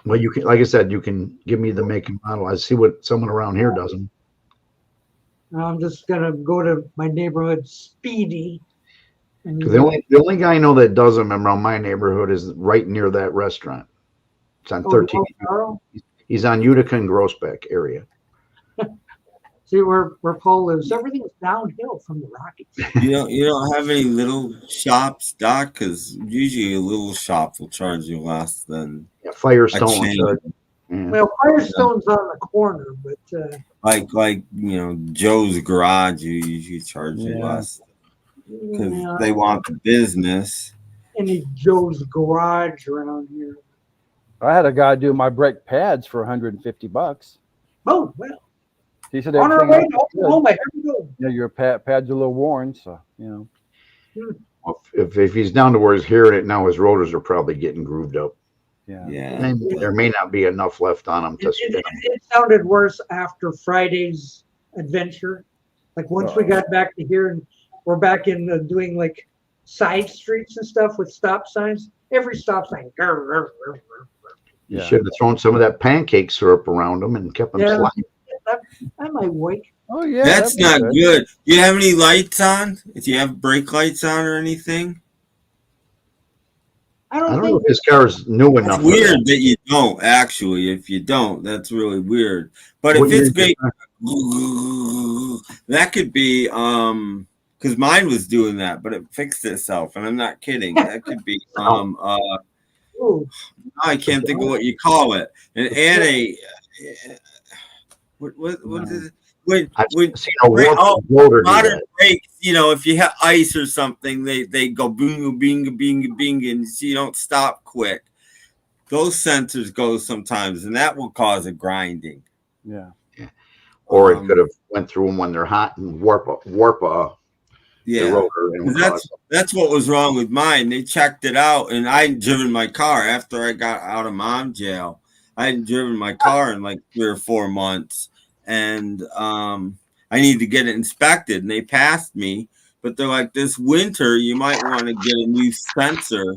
Well, you can, like I said, you can give me the make and model. I see what someone around here does them. I'm just gonna go to my neighborhood Speedy. And The only guy I know that does them around my neighborhood is right near that restaurant. It's on 13. He's on Utica and Groesbeck area. See where Paul lives. Everything's downhill from the Rockies. You don't have any little shops, Doc? Because usually a little shop will charge you less than Firestone. Well, Firestone's on the corner, but like Joe's Garage, you usually charge you less because they want the business. Any Joe's Garage around here? I had a guy do my brake pads for $150. Oh well. He said on our way to Oklahoma. Yeah, your pads are a little worn, so Well, if he's down to where he's hearing it now, his rotors are probably getting grooved up. Yeah. And there may not be enough left on them to spin them. It sounded worse after Friday's adventure. Like once we got back to here and we're back in doing like side streets and stuff with stop signs. Every stop sign. You should have thrown some of that pancake syrup around them and kept them sliding. I might wake. Oh yeah, that's not good. Do you have any lights on? Do you have brake lights on or anything? I don't know if this car is new enough. It's weird that you don't, actually. If you don't, that's really weird. But if it's great, that could be because mine was doing that, but it fixed itself, and I'm not kidding. That could be I can't think of what you call it. And a what is it? Modern brakes, if you have ice or something, they go boom, bing, bing, bing, and so you don't stop quick. Those sensors go sometimes, and that will cause a grinding. Yeah. Or it could have went through them when they're hot and warp the rotor. And that's what was wrong with mine. They checked it out, and I hadn't driven my car after I got out of mom jail. I hadn't driven my car in like 3 or 4 months. And I need to get it inspected, and they passed me. But they're like, this winter, you might want to get a new sensor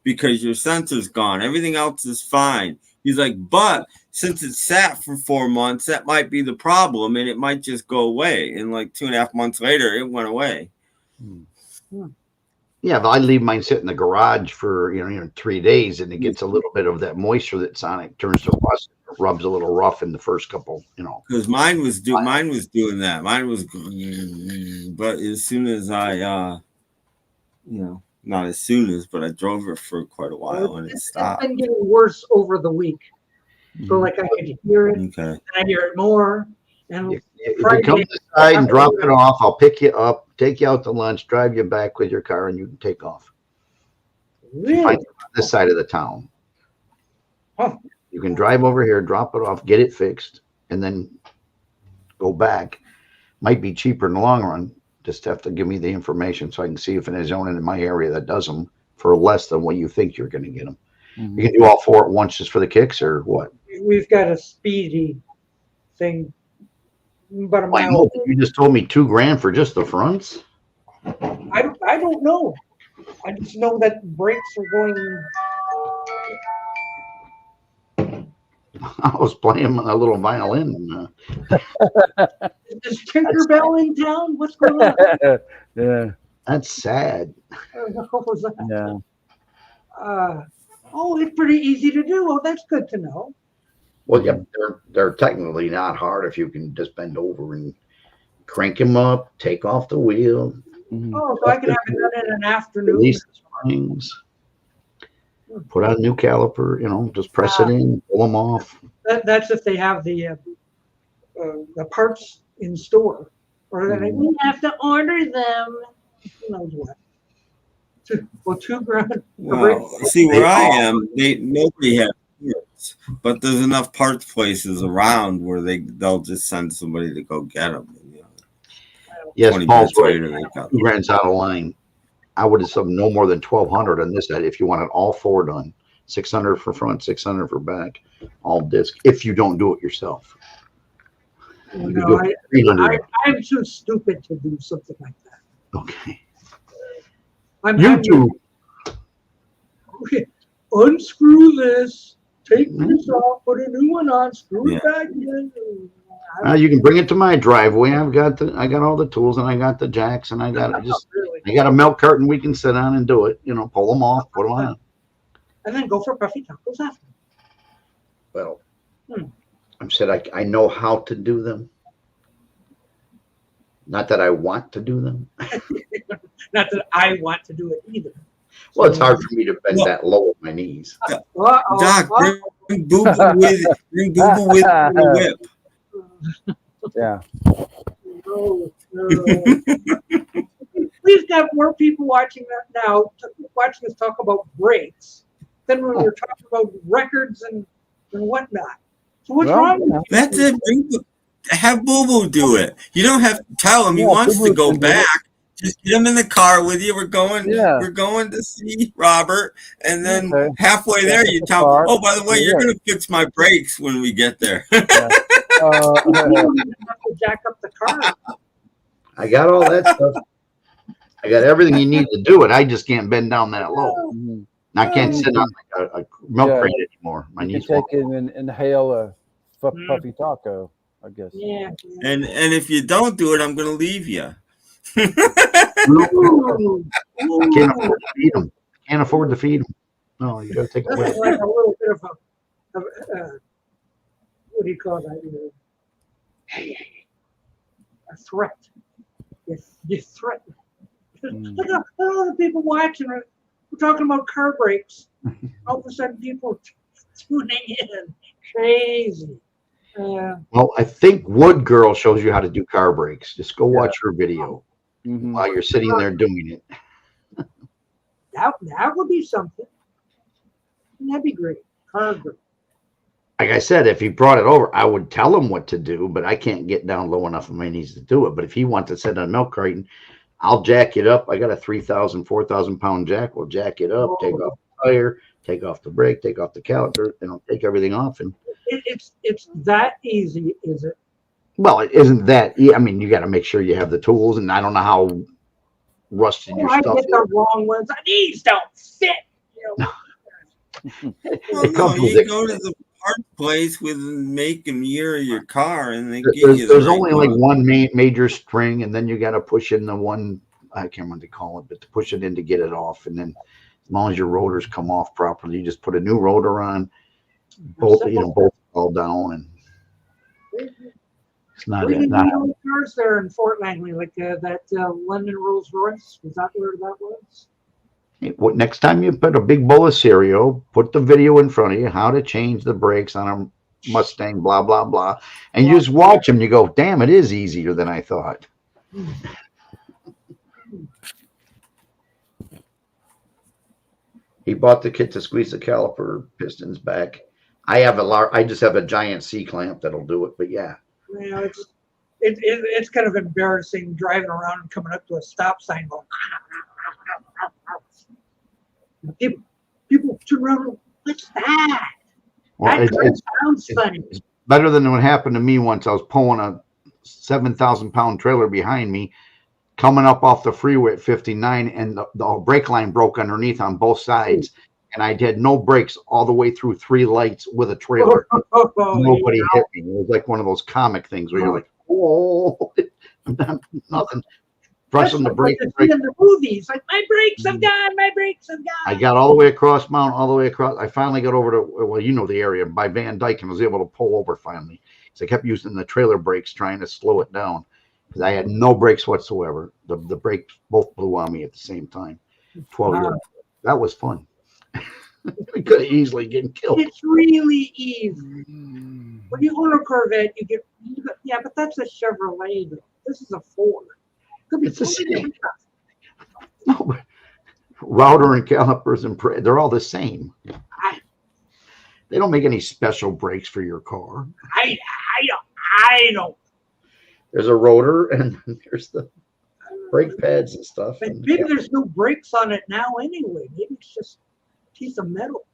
because your sensor's gone. Everything else is fine. He's like, but since it sat for 4 months, that might be the problem, and it might just go away. And like 2.5 months later, it went away. Yeah, but I leave mine sit in the garage for 3 days, and it gets a little bit of that moisture that's on it, turns to rust, rubs a little rough in the first couple, Because mine was doing that. Mine was, but as soon as I, not as soon as, but I drove it for quite a while and it stopped. It's been getting worse over the week, so like I could hear it, okay. and I hear it more. And if you come to the side and drop it off, I'll pick you up, take you out to lunch, drive you back with your car, and you can take off. Really? Find this side of the town. Huh. You can drive over here, drop it off, get it fixed, and then go back. Might be cheaper in the long run. Just have to give me the information so I can see if there's anyone in my area that does them for less than what you think you're going to get them. You can do all 4 at once just for the kicks, or what? We've got a Speedy thing. But a mile. You just told me $2,000 for just the fronts. I don't know. I just know that brakes are going. I was playing a little violin. Is Tinkerbell in town? What's going on? Yeah, that's sad. What was that? Yeah. It's pretty easy to do. Oh, that's good to know. Well, yeah, they're technically not hard if you can just bend over and crank him up, take off the wheel. Oh, so I can have it done in an afternoon. Release the springs. Put on a new caliper, just press it in, pull them off. That's if they have the parts in store. Or we have to order them. Who knows what. 2 grand. Well, see where I am, nobody has parts, but there's enough parts places around where they'll just send somebody to go get them. You know, yes, 20 Paul's minutes right. later, they got 2 grand's out of line. I would have subbed no more than 1,200 on this side if you wanted all 4 done. 600 for front, 600 for back, all disc. If you don't do it yourself, you can do it for 300. I'm too stupid to do something like that. Okay. YouTube. Okay. Unscrew this. Take this off. Put a new one on. Screw it back in. You can bring it to my driveway. I got all the tools, and I got the jacks, and I got a milk carton we can sit on and do it. You know, pull them off, put them on. And then go for puffy tacos after. Well, I said I know how to do them. Not that I want to do them. Not that I want to do it either. Well, it's hard for me to bend that low with my knees. Doc, bring Boo-Boo with the whip. Yeah. We've got more people watching that now, watching us talk about brakes than when we're talking about records and whatnot. So what's wrong with that? That's it. Have Boo-Boo do it. You don't have to tell him. He wants to go back. Just get him in the car with you. We're going to see Robert, and then halfway there you tell him, oh, by the way, you're going to fix my brakes when we get there. You don't even have to jack up the car. I got all that stuff. I got everything you need to do it. I just can't bend down that low. And I can't sit on a milk crate anymore. My knees take it and inhale a puffy taco, I guess. Yeah. And if you don't do it, I'm going to leave you. I can't afford to feed them. Can't afford to feed them. No, you got to take it away. That's like a little bit of a what do you call that? A threat. You threaten. Look at all the people watching. We're talking about car brakes. All of a sudden, people tuning in. Crazy. Well, I think Wood Girl shows you how to do car brakes. Just go watch her video while you're sitting there doing it. That would be something. That'd be great. Car brake. Like I said, if he brought it over, I would tell him what to do, but I can't get down low enough on my knees to do it. But if he wants to sit on a milk carton, I'll jack it up. I got a 3,000, 4,000 pound jack. We'll jack it up, take off the tire, take off the brake, take off the caliper, take everything off. And it's that easy, is it? Well, it isn't that. I mean, you got to make sure you have the tools, and I don't know how rusted your stuff I get the wrong ones. These don't fit. You go to the part place with make and year of your car, and they give you. There's only like one major spring, and then you got to push in the one. I can't remember what they call it, but to push it in to get it off, and then as long as your rotors come off properly, you just put a new rotor on. Both all down, and it's not it. Cars there in Fort Langley, like that London Rolls Royce. Was that where that was? Next time you put a big bowl of cereal, put the video in front of you, how to change the brakes on a Mustang, blah, blah, blah. And you just watch them, you go, damn, it is easier than I thought. He bought the kit to squeeze the caliper pistons back. I just have a giant C-clamp that'll do it, but yeah. Yeah, it's kind of embarrassing driving around and coming up to a stop sign going, people turn around and go, what's that? Well, that sounds funny. It's better than what happened to me once. I was pulling a 7,000 pound trailer behind me, coming up off the freeway at 59, and the brake line broke underneath on both sides. And I had no brakes all the way through 3 lights with a trailer. Nobody hit me. It was like one of those comic things where you're like, oh, nothing. Pressing the brake. In the movies, like my brakes have gone, my brakes have gone. I got all the way across Mount, all the way across. I finally got over to, well, you know the area, by Van Dyke, and was able to pull over finally. So I kept using the trailer brakes trying to slow it down because I had no brakes whatsoever. The brakes both blew on me at the same time. 12 years. That was fun. We could have easily gotten killed. It's really easy. When you own a Corvette, you get but that's a Chevrolet. This is a Ford. Could be it's the same. No, but router and calipers and they're all the same. They don't make any special brakes for your car. I don't. There's a rotor and there's the brake pads and stuff. But maybe there's no brakes on it now anyway. Maybe it's just a piece of metal.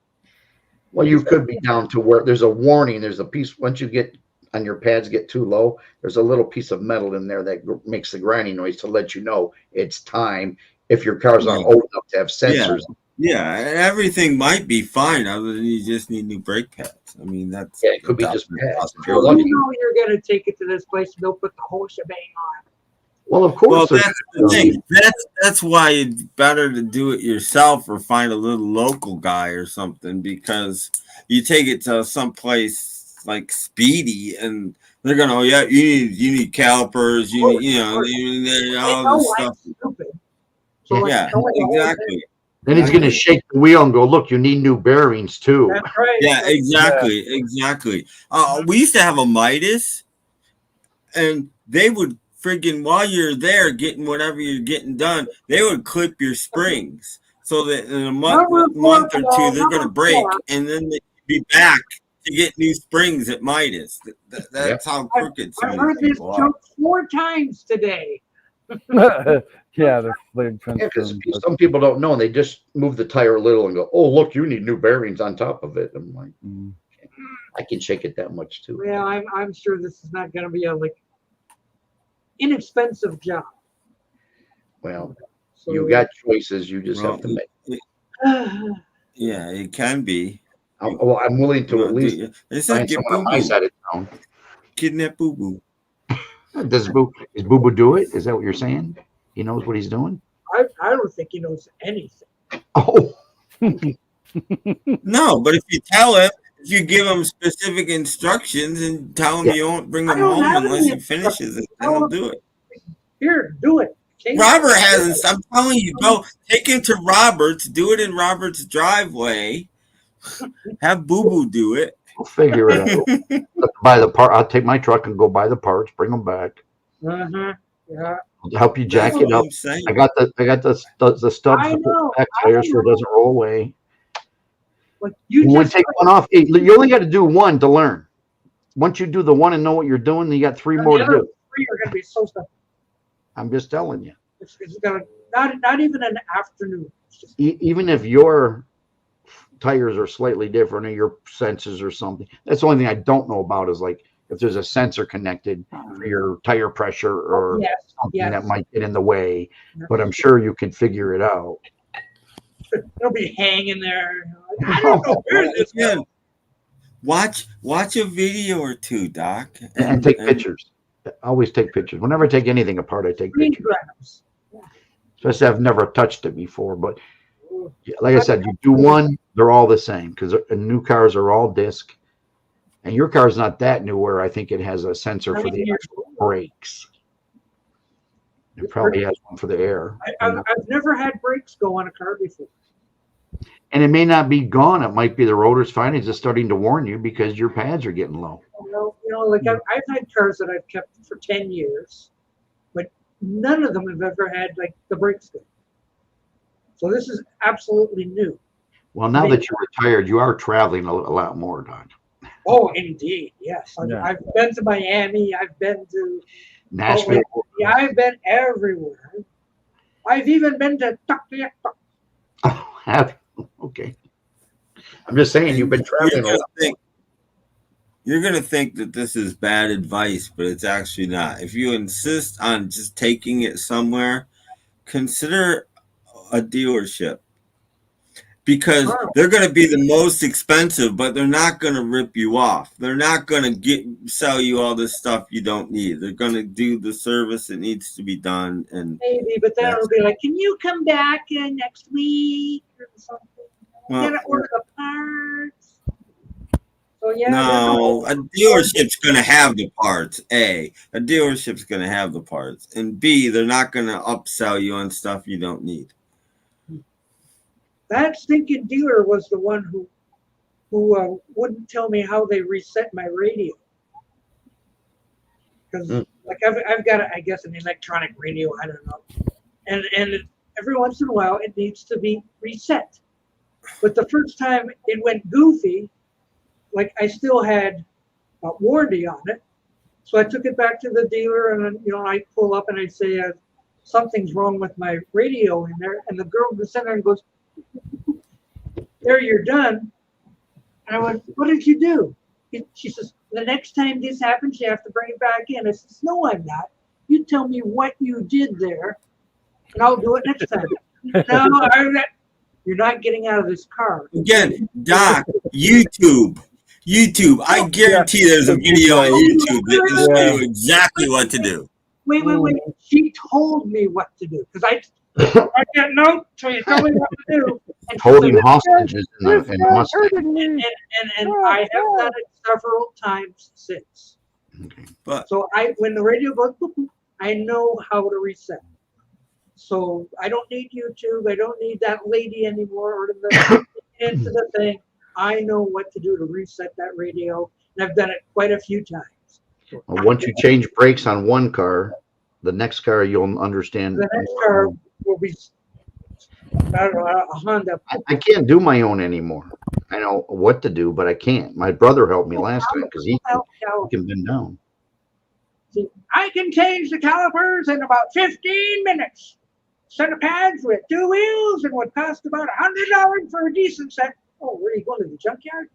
Well, you could be down to where there's a warning. There's a piece, once you get on your pads get too low, there's a little piece of metal in there that makes the grinding noise to let you know it's time if your car's not old enough to have sensors. Yeah, everything might be fine other than you just need new brake pads. I mean, that's it could be just pads. If you're You lucky. know you're going to take it to this place and they'll put the whole shebang on. Well, of course. Well, that's the thing. That's why it's better to do it yourself or find a little local guy or something, because you take it to some place like Speedy and they're gonna, you need calipers, you need all this stuff. So yeah, exactly. Then he's gonna shake the wheel and go, look, you need new bearings too. That's right. Yeah, exactly. We used to have a Midas, and they would friggin' while you're there getting whatever you're getting done, they would clip your springs so that in a month or two they're gonna break, and then they'd be back to get new springs at Midas. That's how crooked. I've heard this joke 4 times today. Yeah, because some people don't know, and they just move the tire a little and go, "Oh, look, you need new bearings on top of it." I'm like, I can shake it that much too. Well, I'm sure this is not going to be a inexpensive job. Well, so you got choices. You just have to make. Yeah, it can be. I'm willing to at least find someone on my side of town. Kidnap Boo Boo. Does Boo Boo do it? Is that what you're saying? He knows what he's doing? I don't think he knows anything. Oh. No, but if you tell him, if you give him specific instructions and tell him you won't bring him home unless he finishes it, then he'll do it. Here, do it. Robert hasn't. I'm telling you, go take him to Robert's. Do it in Robert's driveway. Have Boo Boo do it. We'll figure it out. Buy the part. I'll take my truck and go buy the parts. Bring them back. Yeah. I'll help you jack it up. I got the stubs for the back tire so it doesn't roll away. You take one off. You only got to do one to learn. Once you do the one and know what you're doing, you got 3 more to do. 3 are going to be so simple. I'm just telling you. It's gonna not even an afternoon. Even if your tires are slightly different or your sensors or something, that's the only thing I don't know about is like if there's a sensor connected for your tire pressure or something that might get in the way. But I'm sure you could figure it out. It'll be hanging there. I don't know where this goes. Watch a video or two, Doc, and take pictures. I always take pictures. Whenever I take anything apart, I take pictures. Especially I've never touched it before, but like I said, you do one, they're all the same because new cars are all disc, and your car's not that new where I think it has a sensor for the actual brakes. It probably has one for the air. I've never had brakes go on a car before. And it may not be gone. It might be the rotor's fine. It's just starting to warn you because your pads are getting low. I've had cars that I've kept for 10 years, but none of them have ever had the brakes go. So this is absolutely new. Well, now that you're retired, you are traveling a lot more, Doc. Oh, indeed, yes. I've been to Miami. I've been to Nashville. I've been everywhere. I've even been to Tuck. Oh, have you? Okay. I'm just saying you've been traveling a lot. You're going to think that this is bad advice, but it's actually not. If you insist on just taking it somewhere, consider a dealership because they're going to be the most expensive, but they're not going to rip you off. They're not going to sell you all this stuff you don't need. They're going to do the service that needs to be done. And maybe, but then it'll be like, can you come back next week or something? Well, gotta order the parts. So no, a dealership's going to have the parts. A dealership's going to have the parts, and B, they're not going to upsell you on stuff you don't need. That stinking dealer was the one who wouldn't tell me how they reset my radio. Because I've got I guess an electronic radio, I don't know, and every once in a while it needs to be reset. But the first time it went goofy, like I still had a warranty on it. So I took it back to the dealer, and I pull up and I say, something's wrong with my radio in there. And the girl goes in there and goes, there, you're done. And I went, what did you do? She says, the next time this happens, you have to bring it back in. I says, no, I'm not. You tell me what you did there, and I'll do it next time. No, you're not getting out of this car. Again, Doc, YouTube. I guarantee there's a video on YouTube that will show you exactly what to do. Wait. She told me what to do because I can't know. So you tell me what to do. And holding hostages in the Mustang. And I have done it several times since. Okay. But so when the radio goes, I know how to reset. So I don't need YouTube. I don't need that lady anymore or into the thing. I know what to do to reset that radio, and I've done it quite a few times. Well, once you change brakes on one car, the next car you'll understand. The next car will be, I don't know, a Honda. I can't do my own anymore. I know what to do, but I can't. My brother helped me last time because he can bend down. See, I can change the calipers in about 15 minutes. Set of pads with 2 wheels and would cost about $100 for a decent set. Oh, where are you going, to the junkyard?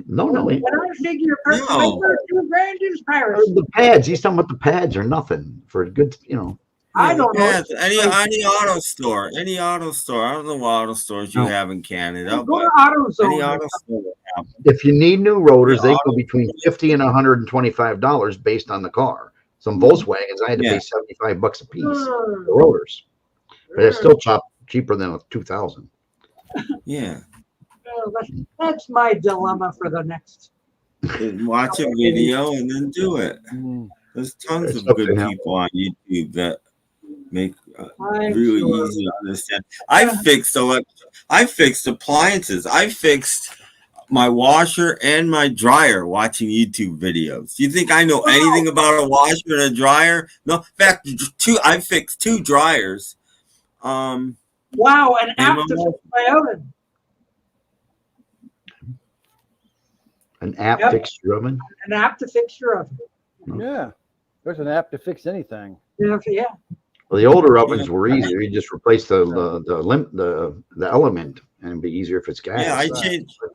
No. When I figure $2 grand is piracy. The pads. He's talking about the pads are nothing for a good, I don't know. Any auto store. I don't know what auto stores you have in Canada. Go to AutoZone. Any auto store. If you need new rotors, they go between $50 and $125 based on the car. Some Volkswagens, I had to pay $75 a piece for rotors, but it's still cheaper than a 2000. Yeah. That's my dilemma for the next. Watch a video and then do it. There's tons of good people on YouTube that make really easy to understand. I fixed appliances. I fixed my washer and my dryer watching YouTube videos. Do you think I know anything about a washer and a dryer? No. In fact, I fixed 2 dryers. Wow, an app to fix my oven. An app fix your oven? An app to fix your oven. Yeah. There's an app to fix anything. Yeah. Well, the older ovens were easier. You just replace the element, and it'd be easier if it's gas. Yeah,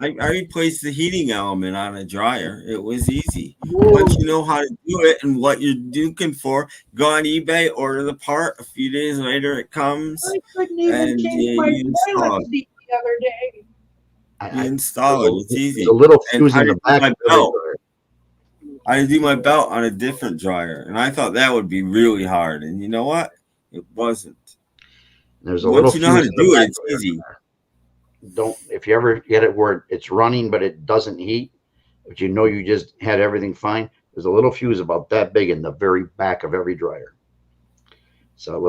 I replaced the heating element on a dryer. It was easy. Once you know how to do it and what you're looking for, go on eBay, order the part. A few days later, it comes. I couldn't even change my toilet seat the other day. You install it. It's easy. The little fuse in the back. I do my belt on a different dryer, and I thought that would be really hard. And you know what? It wasn't. There's a Once little. You know how to do it, it's easy. If you ever get it where it's running but it doesn't heat, but you know you just had everything fine, there's a little fuse about that big in the very back of every dryer. So a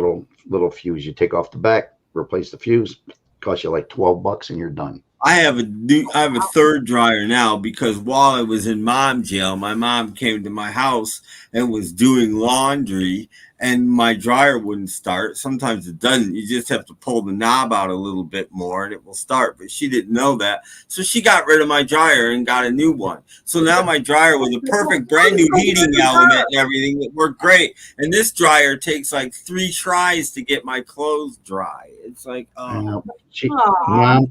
little fuse. You take off the back, replace the fuse, costs you like $12 and you're done. I have a third dryer now because while I was in mom jail, my mom came to my house and was doing laundry, and my dryer wouldn't start. Sometimes it doesn't. You just have to pull the knob out a little bit more and it will start. But she didn't know that. So she got rid of my dryer and got a new one. So now my dryer was a perfect brand new heating element and everything that worked great. And this dryer takes like 3 tries to get my clothes dry. It's like,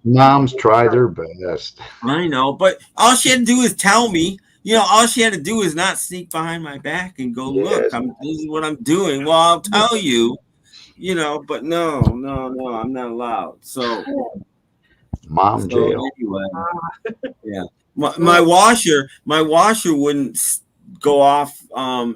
moms try their best. I know, but all she had to do is tell me. All she had to do is not sneak behind my back and go, look, this is what I'm doing. Well, I'll tell you, but no, I'm not allowed. So, jail. Anyway, yeah, my washer wouldn't go off.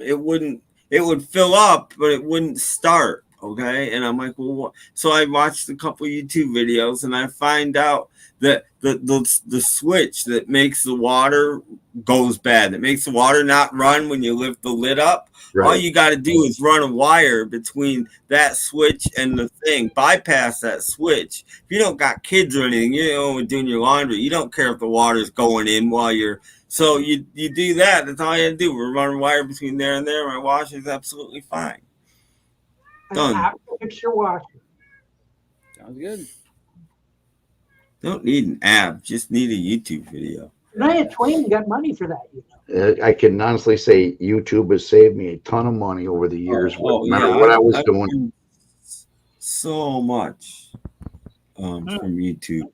It would fill up, but it wouldn't start. Okay. And I'm like, well, what? So I watched a couple YouTube videos and I find out that the switch that makes the water goes bad, that makes the water not run when you lift the lid up. Right. All you got to do is run a wire between that switch and the thing, bypass that switch. If you don't got kids or anything, you're doing your laundry, you don't care if the water's going in while you're, so you do that. That's all you have to do. We're running wire between there and there. My washer is absolutely fine. Done. Fix your washer. Sounds good. Don't need an app, just need a YouTube video. Shania Twain got money for that, you know. I can honestly say YouTube has saved me a ton of money over the years. Remember what I was doing? So much from YouTube.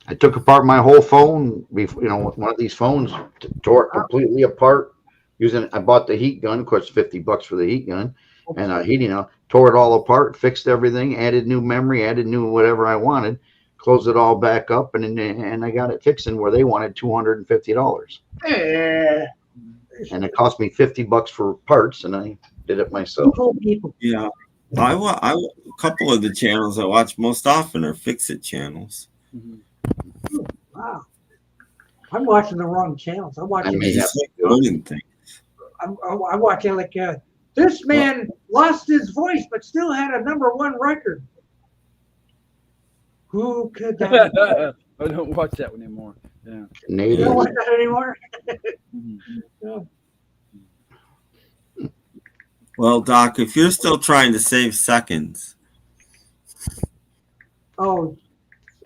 I took apart my whole phone. One of these phones, tore it completely apart. I bought the heat gun, cost $50 for the heat gun, and heating up. Tore it all apart, fixed everything, added new memory, added new whatever I wanted, closed it all back up, and I got it fixing where they wanted $250. And it cost me $50 for parts, and I did it myself. Yeah, a couple of the channels I watch most often are Fix-It channels. Wow, I'm watching the wrong channels. I'm watching. I'm watching like this man lost his voice, but still had a #1 record. Who could that? I don't watch that one anymore. Yeah. You don't watch that anymore. No. Well, Doc, if you're still trying to save seconds. Oh,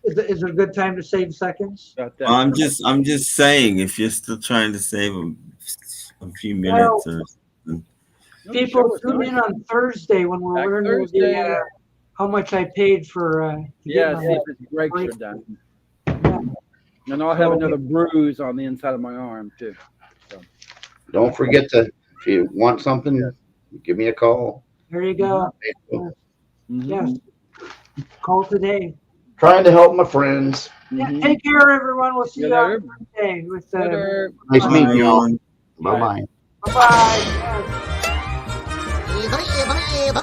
is it a good time to save seconds? I'm just saying, if you're still trying to save a few minutes or something. People tune in on Thursday when we're learning how much I paid for. See if his brakes are done. And I'll have another bruise on the inside of my arm too. So. Don't forget to, if you want something, give me a call. There you go. Yes. Call today. Trying to help my friends. Yeah, take care, everyone. We'll see you on Thursday. Nice meeting you all. Bye-bye. Bye-bye.